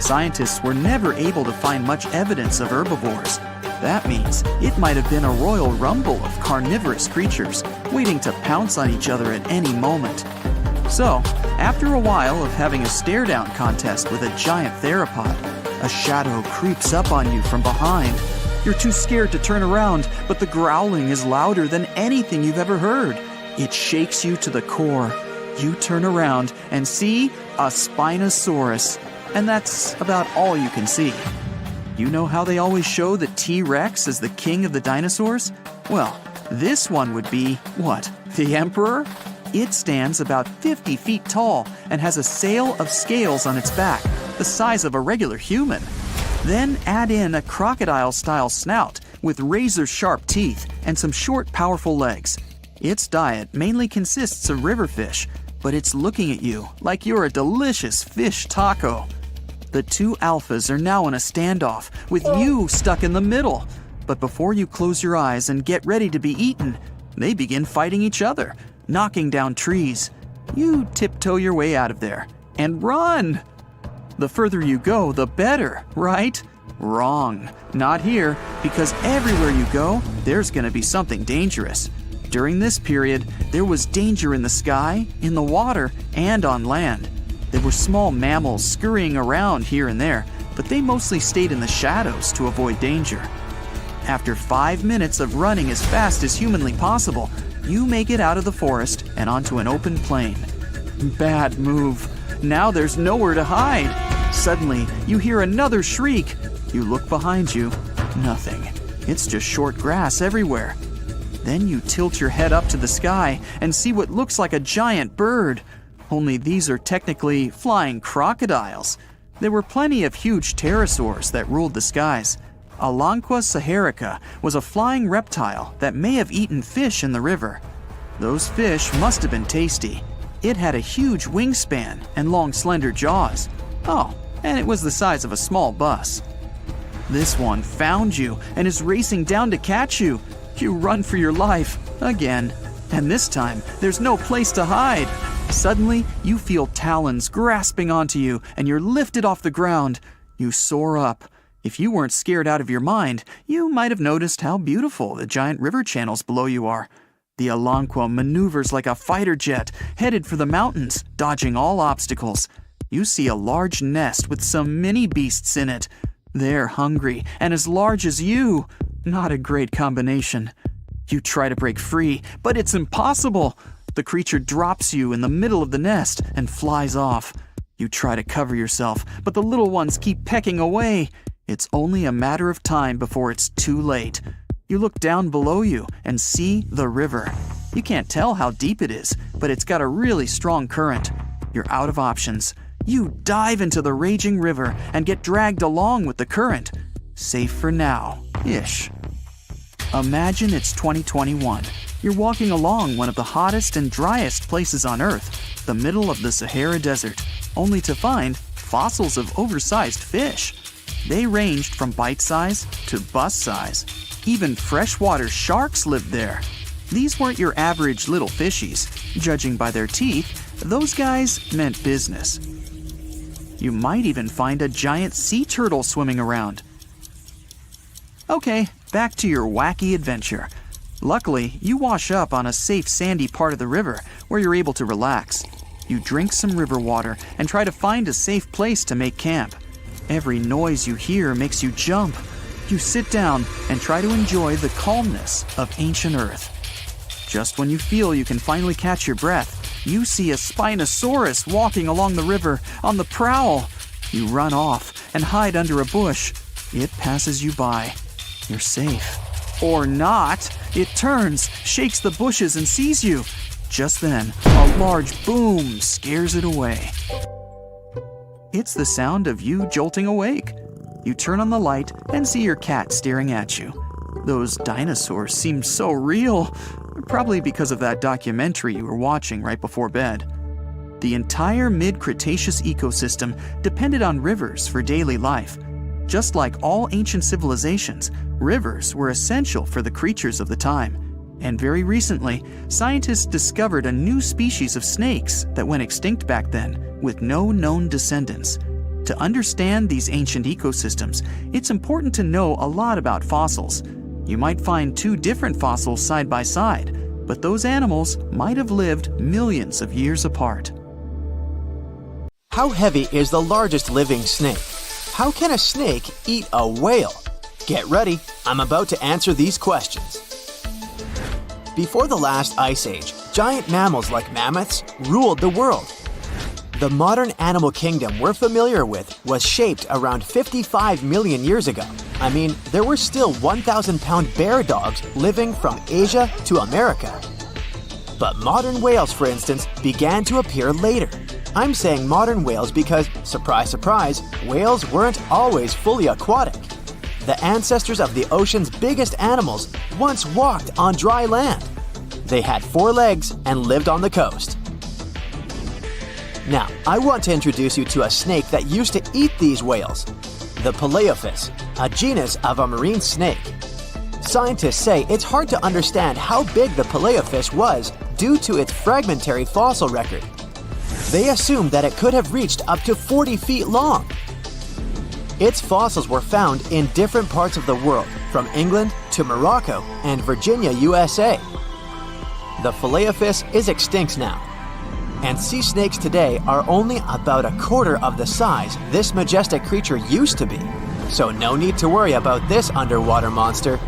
Scientists were never able to find much evidence of herbivores. That means it might have been a royal rumble of carnivorous creatures waiting to pounce on each other at any moment. So, after a while of having a stare-down contest with a giant theropod, a shadow creeps up on you from behind. You're too scared to turn around, but the growling is louder than anything you've ever heard. It shakes you to the core. You turn around and see a Spinosaurus, and that's about all you can see. You know how they always show the T-Rex as the king of the dinosaurs? Well, this one would be, what, the emperor? It stands about 50 feet tall and has a sail of scales on its back, the size of a regular human. Then add in a crocodile-style snout with razor-sharp teeth and some short, powerful legs. Its diet mainly consists of river fish, but it's looking at you like you're a delicious fish taco. The two alphas are now in a standoff, with you stuck in the middle. But before you close your eyes and get ready to be eaten, they begin fighting each other, knocking down trees. You tiptoe your way out of there and run. The further you go, the better, right? Wrong. Not here, because everywhere you go, there's going to be something dangerous. During this period, there was danger in the sky, in the water, and on land. There were small mammals scurrying around here and there, but they mostly stayed in the shadows to avoid danger. After 5 minutes of running as fast as humanly possible, you make it out of the forest and onto an open plain. Bad move. Now there's nowhere to hide. Suddenly, you hear another shriek. You look behind you. Nothing. It's just short grass everywhere. Then you tilt your head up to the sky and see what looks like a giant bird. Only these are technically flying crocodiles. There were plenty of huge pterosaurs that ruled the skies. Alanqua saharica was a flying reptile that may have eaten fish in the river. Those fish must have been tasty. It had a huge wingspan and long, slender jaws. Oh, and it was the size of a small bus. This one found you and is racing down to catch you. You run for your life, again. And this time, there's no place to hide. Suddenly, you feel talons grasping onto you and you're lifted off the ground. You soar up. If you weren't scared out of your mind, you might have noticed how beautiful the giant river channels below you are. The Alanqua maneuvers like a fighter jet, headed for the mountains, dodging all obstacles. You see a large nest with some mini beasts in it. They're hungry and as large as you. Not a great combination. You try to break free, but it's impossible. The creature drops you in the middle of the nest and flies off. You try to cover yourself, but the little ones keep pecking away. It's only a matter of time before it's too late. You look down below you and see the river. You can't tell how deep it is, but it's got a really strong current. You're out of options. You dive into the raging river and get dragged along with the current. Safe for now-ish. Imagine it's 2021. You're walking along one of the hottest and driest places on Earth, the middle of the Sahara Desert, only to find fossils of oversized fish. They ranged from bite size to bus size. Even freshwater sharks lived there. These weren't your average little fishies. Judging by their teeth, those guys meant business. You might even find a giant sea turtle swimming around. Okay, back to your wacky adventure. Luckily, you wash up on a safe sandy part of the river where you're able to relax. You drink some river water and try to find a safe place to make camp. Every noise you hear makes you jump. You sit down and try to enjoy the calmness of ancient Earth. Just when you feel you can finally catch your breath, you see a Spinosaurus walking along the river on the prowl. You run off and hide under a bush. It passes you by. You're safe. Or not. It turns, shakes the bushes and sees you. Just then, a large boom scares it away. It's the sound of you jolting awake. You turn on the light and see your cat staring at you. Those dinosaurs seem so real, probably because of that documentary you were watching right before bed. The entire mid-Cretaceous ecosystem depended on rivers for daily life. Just like all ancient civilizations, rivers were essential for the creatures of the time. And very recently, scientists discovered a new species of snakes that went extinct back then, with no known descendants. To understand these ancient ecosystems, it's important to know a lot about fossils. You might find two different fossils side by side, but those animals might have lived millions of years apart. How heavy is the largest living snake? How can a snake eat a whale? Get ready, I'm about to answer these questions. Before the last ice age, giant mammals like mammoths ruled the world. The modern animal kingdom we're familiar with was shaped around 55 million years ago. I mean, there were still 1,000-pound bear dogs living from Asia to America. But modern whales, for instance, began to appear later. I'm saying modern whales because, surprise, surprise, whales weren't always fully aquatic. The ancestors of the ocean's biggest animals once walked on dry land. They had 4 legs and lived on the coast. Now, I want to introduce you to a snake that used to eat these whales, the Paleophis, a genus of a marine snake. Scientists say it's hard to understand how big the Paleophis was due to its fragmentary fossil record. They assumed that it could have reached up to 40 feet long. Its fossils were found in different parts of the world, from England to Morocco and Virginia, USA. The Paleophis is extinct now, and sea snakes today are only about a quarter of the size this majestic creature used to be. So no need to worry about this underwater monster.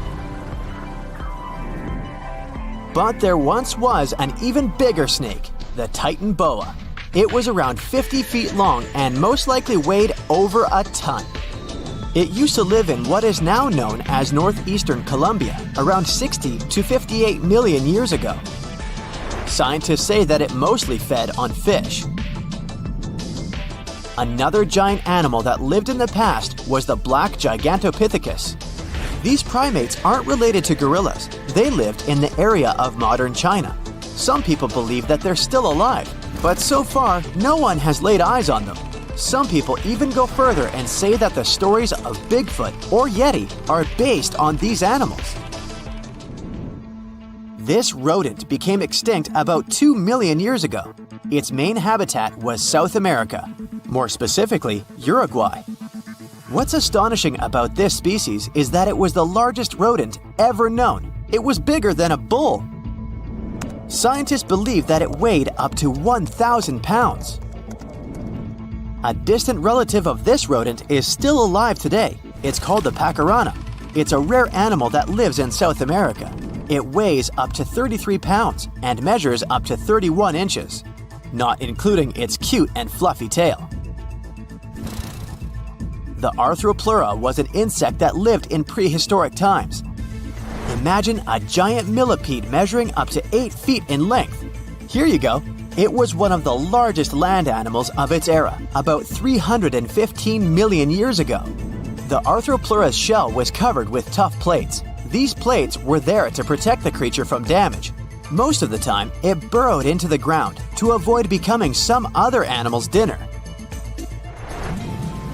But there once was an even bigger snake, the Titan boa. It was around 50 feet long and most likely weighed over a ton. It used to live in what is now known as northeastern Colombia, around 60 to 58 million years ago. Scientists say that it mostly fed on fish. Another giant animal that lived in the past was the black Gigantopithecus. These primates aren't related to gorillas. They lived in the area of modern China. Some people believe that they're still alive, but so far, no one has laid eyes on them. Some people even go further and say that the stories of Bigfoot or Yeti are based on these animals. This rodent became extinct about 2 million years ago. Its main habitat was South America, more specifically, Uruguay. What's astonishing about this species is that it was the largest rodent ever known. It was bigger than a bull. Scientists believe that it weighed up to 1,000 pounds. A distant relative of this rodent is still alive today. It's called the pacarana. It's a rare animal that lives in South America. It weighs up to 33 pounds and measures up to 31 inches, not including its cute and fluffy tail. The Arthropleura was an insect that lived in prehistoric times. Imagine a giant millipede measuring up to 8 feet in length. Here you go. It was one of the largest land animals of its era, about 315 million years ago. The Arthropleura's shell was covered with tough plates. These plates were there to protect the creature from damage. Most of the time, it burrowed into the ground to avoid becoming some other animal's dinner.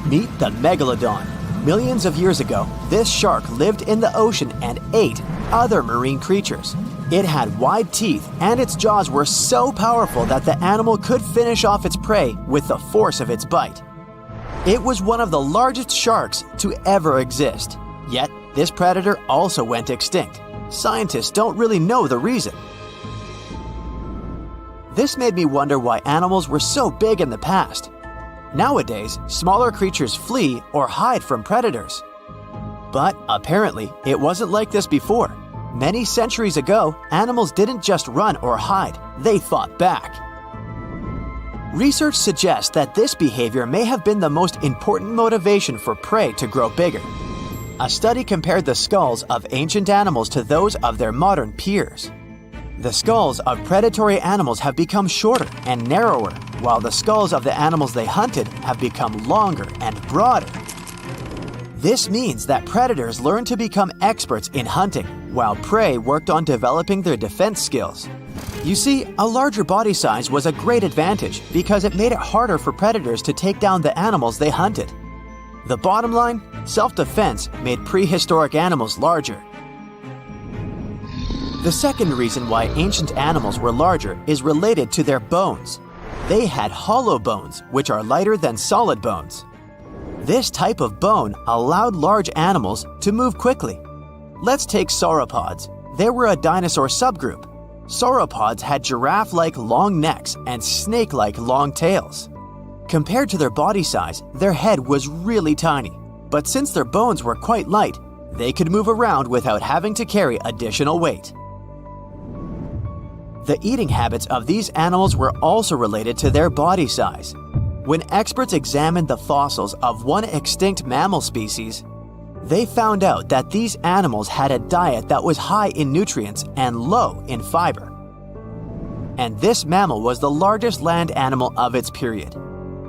Meet the megalodon. Millions of years ago, this shark lived in the ocean and ate other marine creatures. It had wide teeth, and its jaws were so powerful that the animal could finish off its prey with the force of its bite. It was one of the largest sharks to ever exist. Yet, this predator also went extinct. Scientists don't really know the reason. This made me wonder why animals were so big in the past. Nowadays, smaller creatures flee or hide from predators. But apparently, it wasn't like this before. Many centuries ago, animals didn't just run or hide, they fought back. Research suggests that this behavior may have been the most important motivation for prey to grow bigger. A study compared the skulls of ancient animals to those of their modern peers. The skulls of predatory animals have become shorter and narrower, while the skulls of the animals they hunted have become longer and broader. This means that predators learned to become experts in hunting, while prey worked on developing their defense skills. You see, a larger body size was a great advantage because it made it harder for predators to take down the animals they hunted. The bottom line, self-defense made prehistoric animals larger. The second reason why ancient animals were larger is related to their bones. They had hollow bones, which are lighter than solid bones. This type of bone allowed large animals to move quickly. Let's take sauropods. They were a dinosaur subgroup. Sauropods had giraffe-like long necks and snake-like long tails. Compared to their body size, their head was really tiny. But since their bones were quite light, they could move around without having to carry additional weight. The eating habits of these animals were also related to their body size. When experts examined the fossils of one extinct mammal species, they found out that these animals had a diet that was high in nutrients and low in fiber. And this mammal was the largest land animal of its period.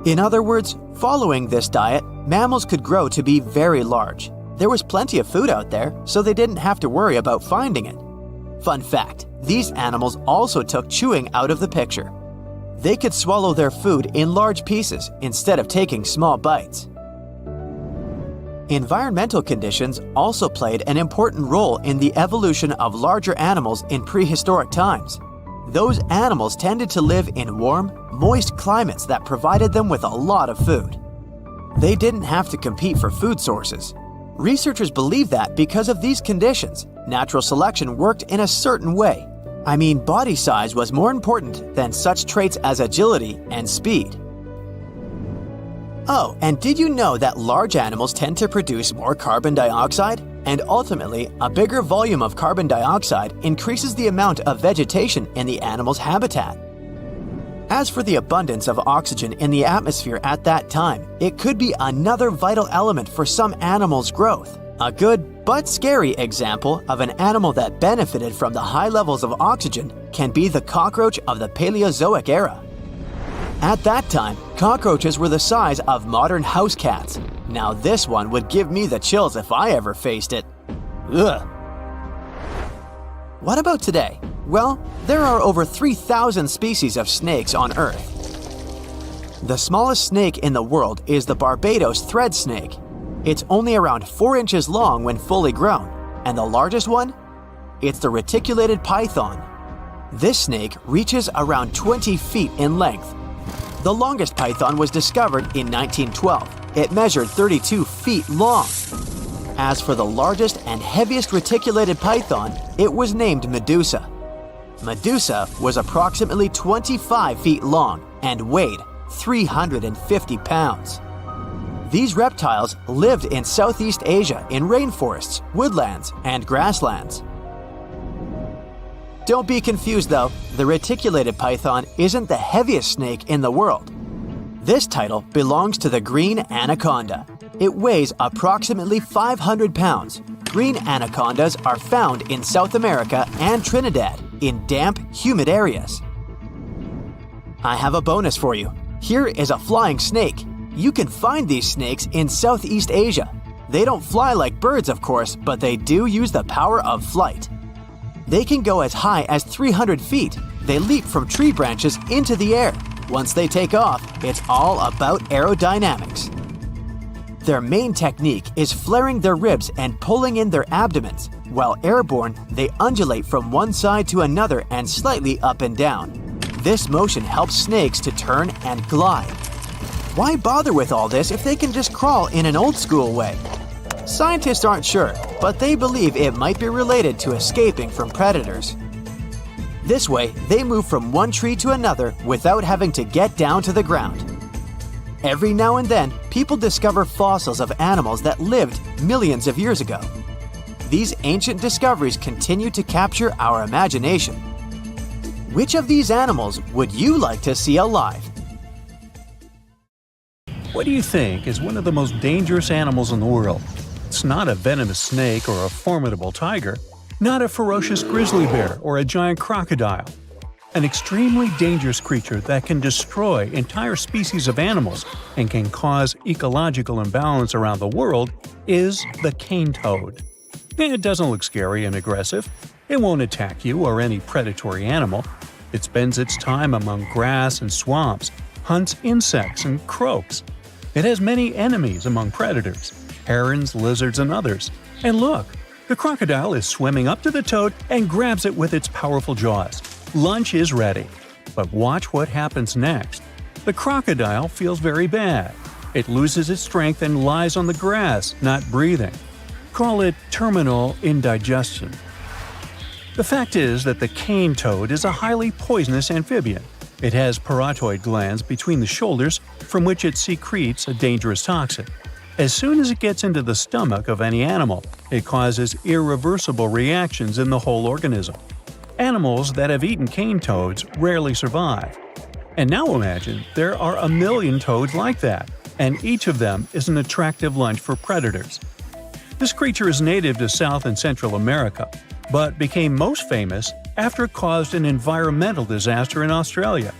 In other words, following this diet, mammals could grow to be very large. There was plenty of food out there, so they didn't have to worry about finding it. Fun fact, these animals also took chewing out of the picture. They could swallow their food in large pieces instead of taking small bites. Environmental conditions also played an important role in the evolution of larger animals in prehistoric times. Those animals tended to live in warm, moist climates that provided them with a lot of food. They didn't have to compete for food sources. Researchers believe that because of these conditions, natural selection worked in a certain way. I mean, body size was more important than such traits as agility and speed. Oh, and did you know that large animals tend to produce more carbon dioxide? And ultimately, a bigger volume of carbon dioxide increases the amount of vegetation in the animal's habitat. As for the abundance of oxygen in the atmosphere at that time, it could be another vital element for some animals' growth. A good but scary example of an animal that benefited from the high levels of oxygen can be the cockroach of the Paleozoic era. At that time, cockroaches were the size of modern house cats. Now this one would give me the chills if I ever faced it. Ugh. What about today? Well, there are over 3,000 species of snakes on Earth. The smallest snake in the world is the Barbados thread snake. It's only around 4 inches long when fully grown, and the largest one? It's the reticulated python. This snake reaches around 20 feet in length. The longest python was discovered in 1912. It measured 32 feet long. As for the largest and heaviest reticulated python, it was named Medusa. Medusa was approximately 25 feet long and weighed 350 pounds. These reptiles lived in Southeast Asia in rainforests, woodlands, and grasslands. Don't be confused though, the reticulated python isn't the heaviest snake in the world. This title belongs to the green anaconda. It weighs approximately 500 pounds. Green anacondas are found in South America and Trinidad in damp, humid areas. I have a bonus for you. Here is a flying snake. You can find these snakes in Southeast Asia. They don't fly like birds, of course, but they do use the power of flight. They can go as high as 300 feet. They leap from tree branches into the air. Once they take off, it's all about aerodynamics. Their main technique is flaring their ribs and pulling in their abdomens. While airborne, they undulate from one side to another and slightly up and down. This motion helps snakes to turn and glide. Why bother with all this if they can just crawl in an old-school way? Scientists aren't sure, but they believe it might be related to escaping from predators. This way, they move from one tree to another without having to get down to the ground. Every now and then, people discover fossils of animals that lived millions of years ago. These ancient discoveries continue to capture our imagination. Which of these animals would you like to see alive? What do you think is one of the most dangerous animals in the world? It's not a venomous snake or a formidable tiger, not a ferocious grizzly bear or a giant crocodile. An extremely dangerous creature that can destroy entire species of animals and can cause ecological imbalance around the world is the cane toad. It doesn't look scary and aggressive. It won't attack you or any predatory animal. It spends its time among grass and swamps, hunts insects and croaks. It has many enemies among predators, herons, lizards, and others. And look, the crocodile is swimming up to the toad and grabs it with its powerful jaws. Lunch is ready. But watch what happens next. The crocodile feels very bad. It loses its strength and lies on the grass, not breathing. Call it terminal indigestion. The fact is that the cane toad is a highly poisonous amphibian. It has parotid glands between the shoulders from which it secretes a dangerous toxin. As soon as it gets into the stomach of any animal, it causes irreversible reactions in the whole organism. Animals that have eaten cane toads rarely survive. And now imagine there are 1 million toads like that, and each of them is an attractive lunch for predators. This creature is native to South and Central America, but became most famous after it caused an environmental disaster in Australia.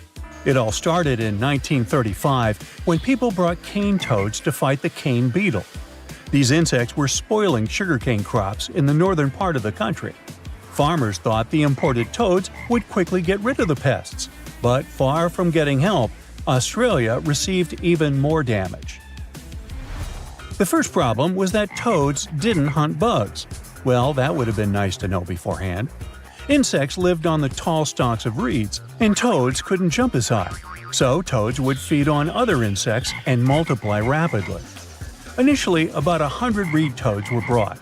It all started in 1935 when people brought cane toads to fight the cane beetle. These insects were spoiling sugarcane crops in the northern part of the country. Farmers thought the imported toads would quickly get rid of the pests, but far from getting help, Australia received even more damage. The first problem was that toads didn't hunt bugs. Well, that would have been nice to know beforehand. Insects lived on the tall stalks of reeds, and toads couldn't jump as high, so toads would feed on other insects and multiply rapidly. Initially, about 100 reed toads were brought.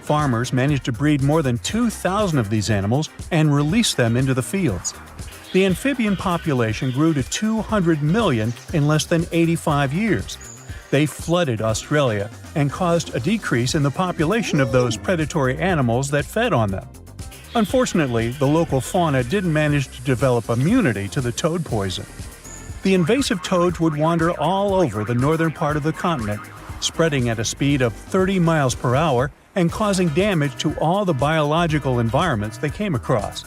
Farmers managed to breed more than 2,000 of these animals and release them into the fields. The amphibian population grew to 200 million in less than 85 years. They flooded Australia and caused a decrease in the population of those predatory animals that fed on them. Unfortunately, the local fauna didn't manage to develop immunity to the toad poison. The invasive toads would wander all over the northern part of the continent, spreading at a speed of 30 miles per hour and causing damage to all the biological environments they came across.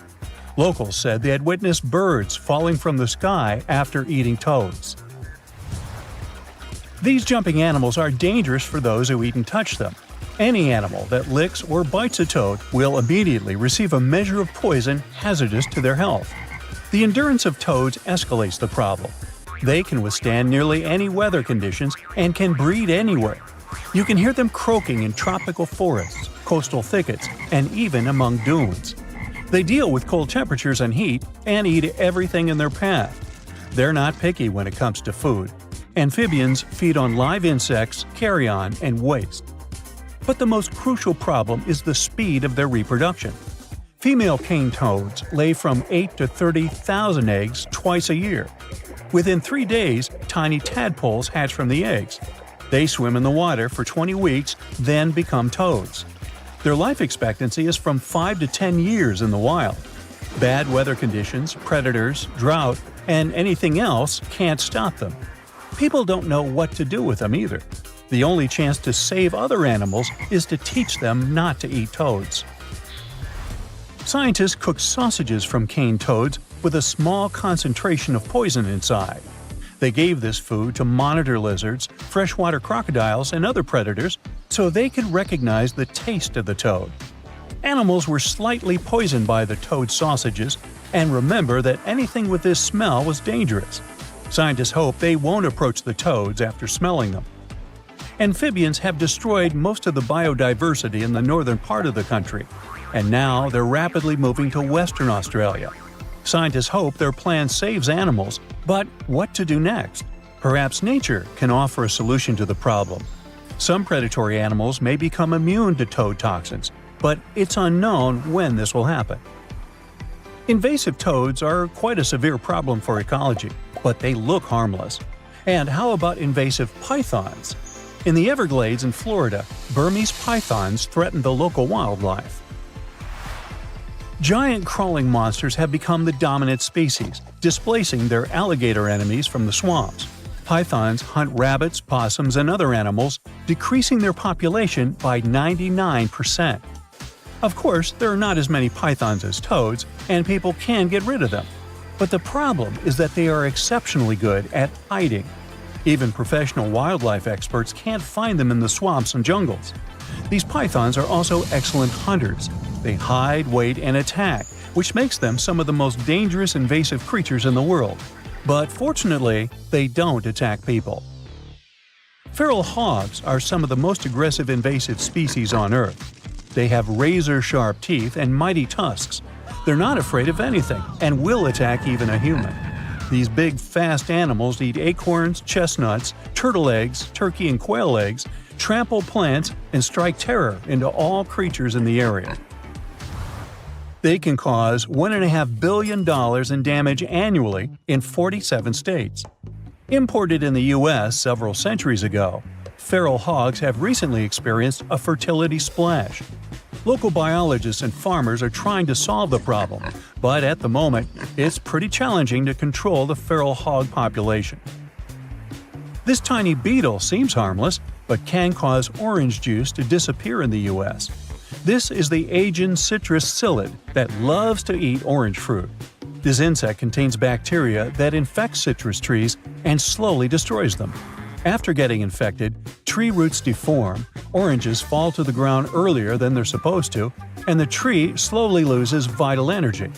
Locals said they had witnessed birds falling from the sky after eating toads. These jumping animals are dangerous for those who eat and touch them. Any animal that licks or bites a toad will immediately receive a measure of poison hazardous to their health. The endurance of toads escalates the problem. They can withstand nearly any weather conditions and can breed anywhere. You can hear them croaking in tropical forests, coastal thickets, and even among dunes. They deal with cold temperatures and heat and eat everything in their path. They're not picky when it comes to food. Amphibians feed on live insects, carrion, and waste. But the most crucial problem is the speed of their reproduction. Female cane toads lay from 8 to 30,000 eggs twice a year. Within 3 days, tiny tadpoles hatch from the eggs. They swim in the water for 20 weeks, then become toads. Their life expectancy is from 5 to 10 years in the wild. Bad weather conditions, predators, drought, and anything else can't stop them. People don't know what to do with them either. The only chance to save other animals is to teach them not to eat toads. Scientists cook sausages from cane toads with a small concentration of poison inside. They gave this food to monitor lizards, freshwater crocodiles, and other predators so they could recognize the taste of the toad. Animals were slightly poisoned by the toad sausages, and remember that anything with this smell was dangerous. Scientists hope they won't approach the toads after smelling them. Amphibians have destroyed most of the biodiversity in the northern part of the country, and now they're rapidly moving to Western Australia. Scientists hope their plan saves animals, but what to do next? Perhaps nature can offer a solution to the problem. Some predatory animals may become immune to toad toxins, but it's unknown when this will happen. Invasive toads are quite a severe problem for ecology, but they look harmless. And how about invasive pythons? In the Everglades in Florida, Burmese pythons threaten the local wildlife. Giant crawling monsters have become the dominant species, displacing their alligator enemies from the swamps. Pythons hunt rabbits, possums, and other animals, decreasing their population by 99%. Of course, there are not as many pythons as toads, and people can get rid of them. But the problem is that they are exceptionally good at hiding. Even professional wildlife experts can't find them in the swamps and jungles. These pythons are also excellent hunters. They hide, wait, and attack, which makes them some of the most dangerous invasive creatures in the world. But fortunately, they don't attack people. Feral hogs are some of the most aggressive invasive species on Earth. They have razor-sharp teeth and mighty tusks. They're not afraid of anything and will attack even a human. These big, fast animals eat acorns, chestnuts, turtle eggs, turkey and quail eggs, trample plants, and strike terror into all creatures in the area. They can cause $1.5 billion in damage annually in 47 states. Imported in the U.S. several centuries ago, feral hogs have recently experienced a fertility splash. Local biologists and farmers are trying to solve the problem, but at the moment, it's pretty challenging to control the feral hog population. This tiny beetle seems harmless, but can cause orange juice to disappear in the U.S. This is the Asian citrus psyllid that loves to eat orange fruit. This insect contains bacteria that infects citrus trees and slowly destroys them. After getting infected, tree roots deform, oranges fall to the ground earlier than they're supposed to, and the tree slowly loses vital energy.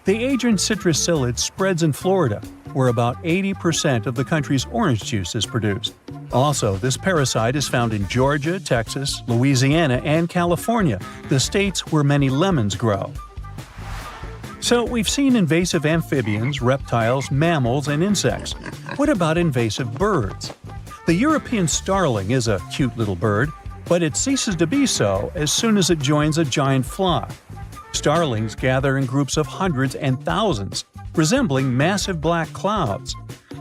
The Asian citrus psyllid spreads in Florida, where about 80% of the country's orange juice is produced. Also, this parasite is found in Georgia, Texas, Louisiana, and California, the states where many lemons grow. So we've seen invasive amphibians, reptiles, mammals, and insects. What about invasive birds? The European starling is a cute little bird, but it ceases to be so as soon as it joins a giant flock. Starlings gather in groups of hundreds and thousands, resembling massive black clouds.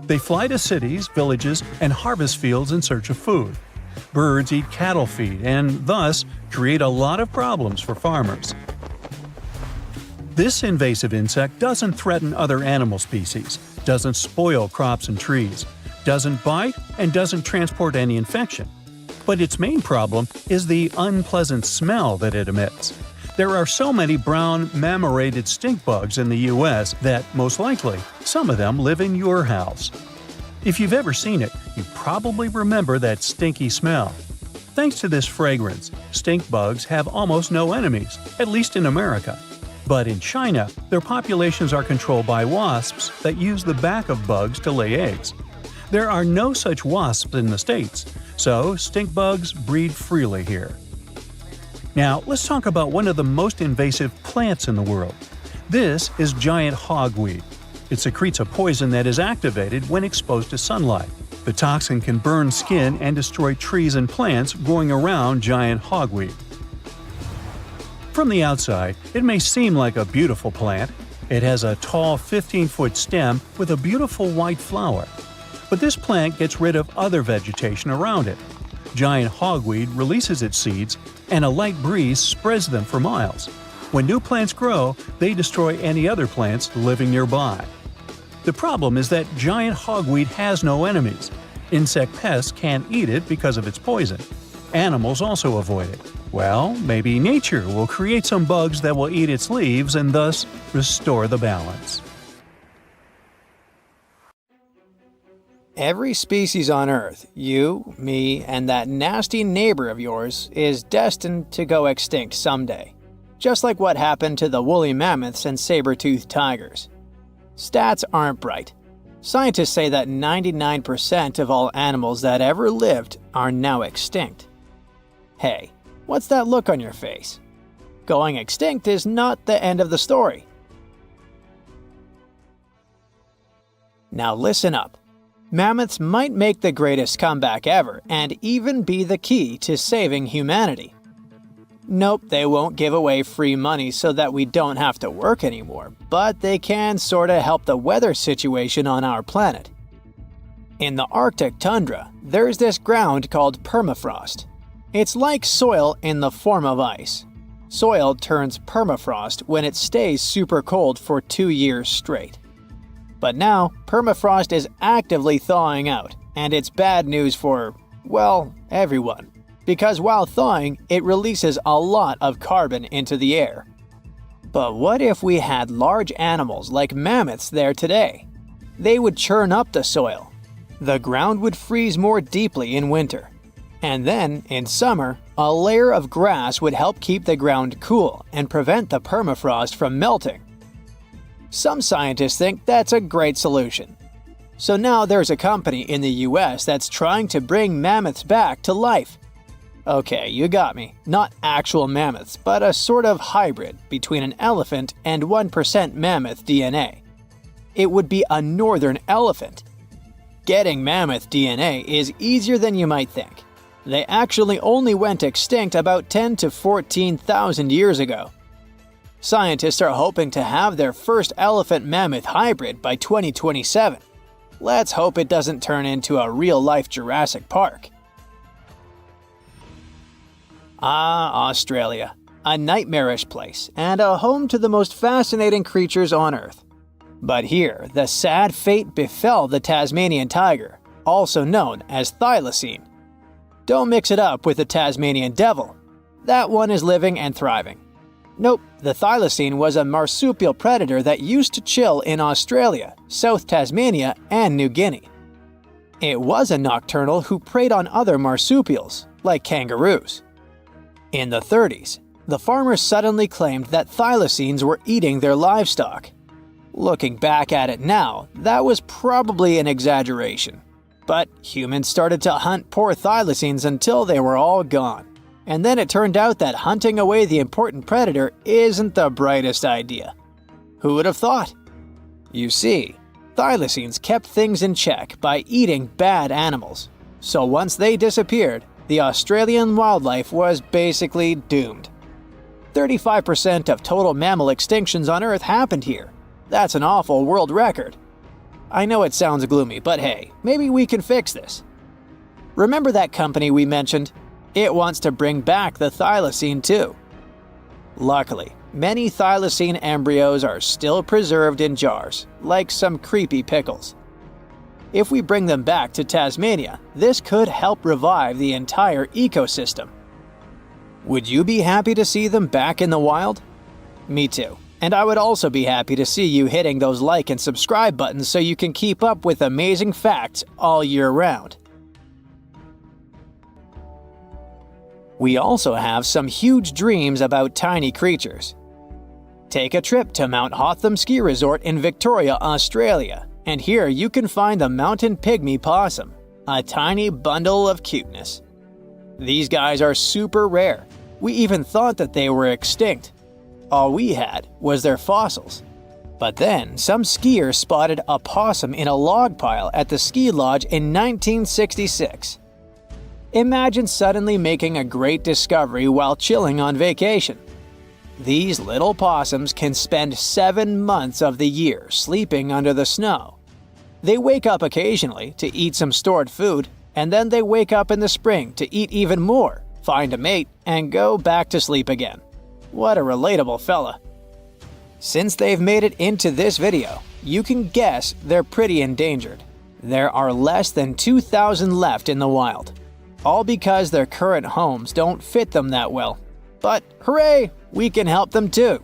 They fly to cities, villages, and harvest fields in search of food. Birds eat cattle feed and thus create a lot of problems for farmers. This invasive insect doesn't threaten other animal species, doesn't spoil crops and trees, doesn't bite, and doesn't transport any infection. But its main problem is the unpleasant smell that it emits. There are so many brown, mammated stink bugs in the U.S. that, most likely, some of them live in your house. If you've ever seen it, you probably remember that stinky smell. Thanks to this fragrance, stink bugs have almost no enemies, at least in America. But in China, their populations are controlled by wasps that use the back of bugs to lay eggs. There are no such wasps in the States, so stink bugs breed freely here. Now, let's talk about one of the most invasive plants in the world. This is giant hogweed. It secretes a poison that is activated when exposed to sunlight. The toxin can burn skin and destroy trees and plants growing around giant hogweed. From the outside, it may seem like a beautiful plant. It has a tall 15-foot stem with a beautiful white flower. But this plant gets rid of other vegetation around it. Giant hogweed releases its seeds, and a light breeze spreads them for miles. When new plants grow, they destroy any other plants living nearby. The problem is that giant hogweed has no enemies. Insect pests can't eat it because of its poison. Animals also avoid it. Well, maybe nature will create some bugs that will eat its leaves and thus restore the balance. Every species on Earth, you, me, and that nasty neighbor of yours, is destined to go extinct someday. Just like what happened to the woolly mammoths and saber-toothed tigers. Stats aren't bright. Scientists say that 99% of all animals that ever lived are now extinct. Hey, what's that look on your face? Going extinct is not the end of the story. Now listen up. Mammoths might make the greatest comeback ever and even be the key to saving humanity. Nope, they won't give away free money so that we don't have to work anymore, but they can sorta help the weather situation on our planet. In the Arctic tundra, there's this ground called permafrost. It's like soil in the form of ice. Soil turns permafrost when it stays super cold for 2 years straight. But now, permafrost is actively thawing out, and it's bad news for, well, everyone. Because while thawing, it releases a lot of carbon into the air. But what if we had large animals like mammoths there today? They would churn up the soil. The ground would freeze more deeply in winter. And then, in summer, a layer of grass would help keep the ground cool and prevent the permafrost from melting. Some scientists think that's a great solution. So now there's a company in the US that's trying to bring mammoths back to life. Okay, you got me. Not actual mammoths, but a sort of hybrid between an elephant and 1% mammoth DNA. It would be a northern elephant. Getting mammoth DNA is easier than you might think. They actually only went extinct about 10 to 14,000 years ago. Scientists are hoping to have their first elephant-mammoth hybrid by 2027. Let's hope it doesn't turn into a real-life Jurassic Park. Ah, Australia. A nightmarish place and a home to the most fascinating creatures on Earth. But here, the sad fate befell the Tasmanian tiger, also known as thylacine. Don't mix it up with the Tasmanian devil. That one is living and thriving. Nope, the thylacine was a marsupial predator that used to chill in Australia, South Tasmania, and New Guinea. It was a nocturnal who preyed on other marsupials, like kangaroos. In the 30s, the farmers suddenly claimed that thylacines were eating their livestock. Looking back at it now, that was probably an exaggeration. But humans started to hunt poor thylacines until they were all gone. And then it turned out that hunting away the important predator isn't the brightest idea. Who would have thought? You see, thylacines kept things in check by eating bad animals. So once they disappeared, the Australian wildlife was basically doomed. 35% of total mammal extinctions on Earth happened here. That's an awful world record. I know it sounds gloomy, but hey, maybe we can fix this. Remember that company we mentioned? It wants to bring back the thylacine too. Luckily, many thylacine embryos are still preserved in jars, like some creepy pickles. If we bring them back to Tasmania, this could help revive the entire ecosystem. Would you be happy to see them back in the wild? Me too. And I would also be happy to see you hitting those like and subscribe buttons so you can keep up with amazing facts all year round. We also have some huge dreams about tiny creatures. Take a trip to Mount Hotham Ski Resort in Victoria, Australia, and here you can find the mountain pygmy possum, a tiny bundle of cuteness. These guys are super rare. We even thought that they were extinct. All we had was their fossils. But then, some skiers spotted a possum in a log pile at the ski lodge in 1966. Imagine suddenly making a great discovery while chilling on vacation. These little possums can spend 7 months of the year sleeping under the snow. They wake up occasionally to eat some stored food, and then they wake up in the spring to eat even more, find a mate, and go back to sleep again. What a relatable fella. Since they've made it into this video, you can guess they're pretty endangered. There are less than 2,000 left in the wild, all because their current homes don't fit them that well. But hooray, we can help them too.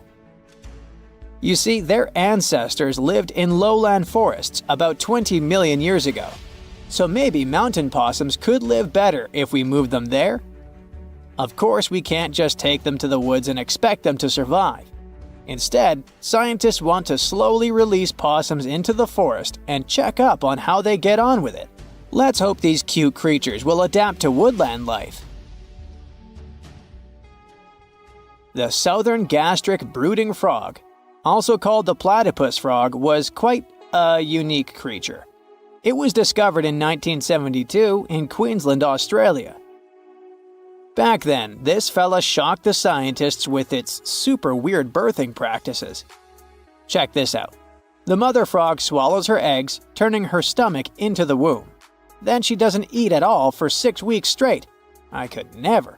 You see, their ancestors lived in lowland forests about 20 million years ago. So maybe mountain possums could live better if we moved them there? Of course, we can't just take them to the woods and expect them to survive. Instead, scientists want to slowly release possums into the forest and check up on how they get on with it. Let's hope these cute creatures will adapt to woodland life. The southern gastric brooding frog, also called the platypus frog, was quite a unique creature. It was discovered in 1972 in Queensland, Australia. Back then, this fella shocked the scientists with its super weird birthing practices. Check this out. The mother frog swallows her eggs, turning her stomach into the womb. Then she doesn't eat at all for 6 weeks straight. I could never.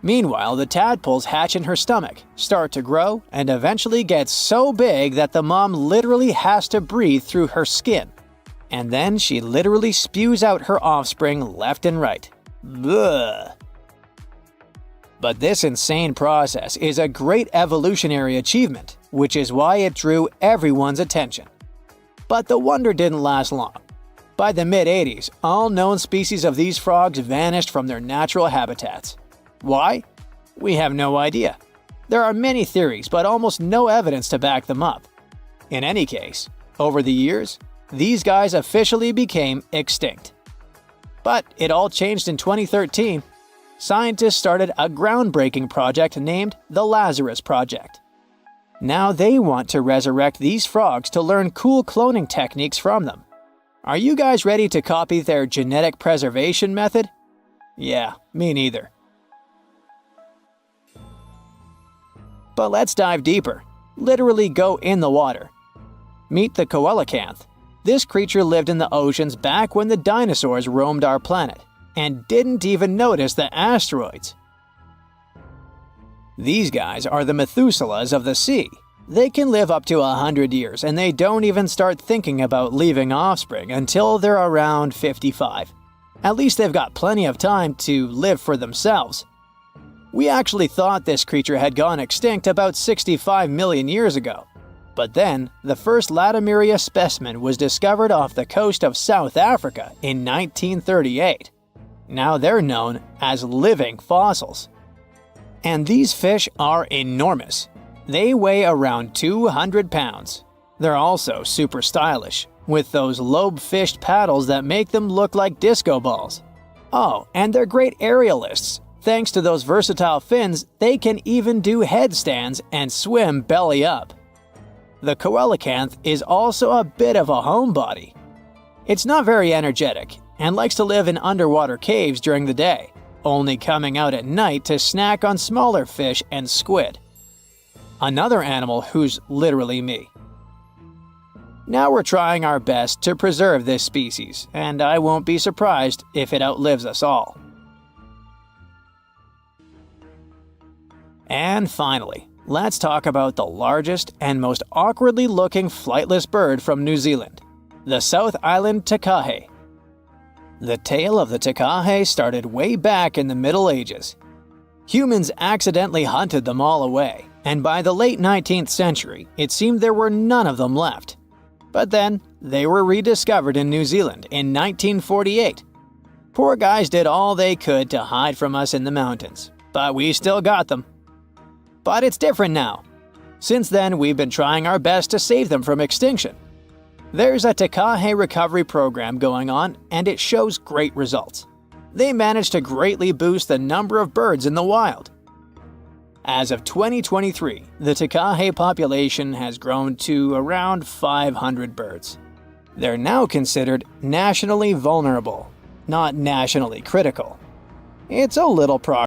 Meanwhile, the tadpoles hatch in her stomach, start to grow, and eventually get so big that the mom literally has to breathe through her skin. And then she literally spews out her offspring left and right. Bleh. But this insane process is a great evolutionary achievement, which is why it drew everyone's attention. But the wonder didn't last long. By the mid-80s, all known species of these frogs vanished from their natural habitats. Why? We have no idea. There are many theories, but almost no evidence to back them up. In any case, over the years, these guys officially became extinct. But it all changed in 2013. Scientists started a groundbreaking project named the Lazarus Project. Now they want to resurrect these frogs to learn cool cloning techniques from them. Are you guys ready to copy their genetic preservation method? Yeah, me neither. But let's dive deeper. Literally go in the water. Meet the coelacanth. This creature lived in the oceans back when the dinosaurs roamed our planet, and didn't even notice the asteroids. These guys are the Methuselahs of the sea. They can live up to 100 years, and they don't even start thinking about leaving offspring until they're around 55. At least they've got plenty of time to live for themselves. We actually thought this creature had gone extinct about 65 million years ago. But then, the first Latimeria specimen was discovered off the coast of South Africa in 1938. Now they're known as living fossils. And these fish are enormous. They weigh around 200 pounds. They're also super stylish, with those lobe-fished paddles that make them look like disco balls. Oh, and they're great aerialists. Thanks to those versatile fins, they can even do headstands and swim belly up. The coelacanth is also a bit of a homebody. It's not very energetic and likes to live in underwater caves during the day, only coming out at night to snack on smaller fish and squid. Another animal who's literally me. Now we're trying our best to preserve this species, and I won't be surprised if it outlives us all. And finally, let's talk about the largest and most awkwardly looking flightless bird from New Zealand, the South Island takahe. The tale of the takahe started way back in the Middle Ages. Humans accidentally hunted them all away, and by the late 19th century, it seemed there were none of them left. But then, they were rediscovered in New Zealand in 1948. Poor guys did all they could to hide from us in the mountains, but we still got them. But it's different now. Since then, we've been trying our best to save them from extinction. There's a takahe recovery program going on, and it shows great results. They managed to greatly boost the number of birds in the wild. As of 2023, the takahe population has grown to around 500 birds. They're now considered nationally vulnerable, not nationally critical. It's a little progress.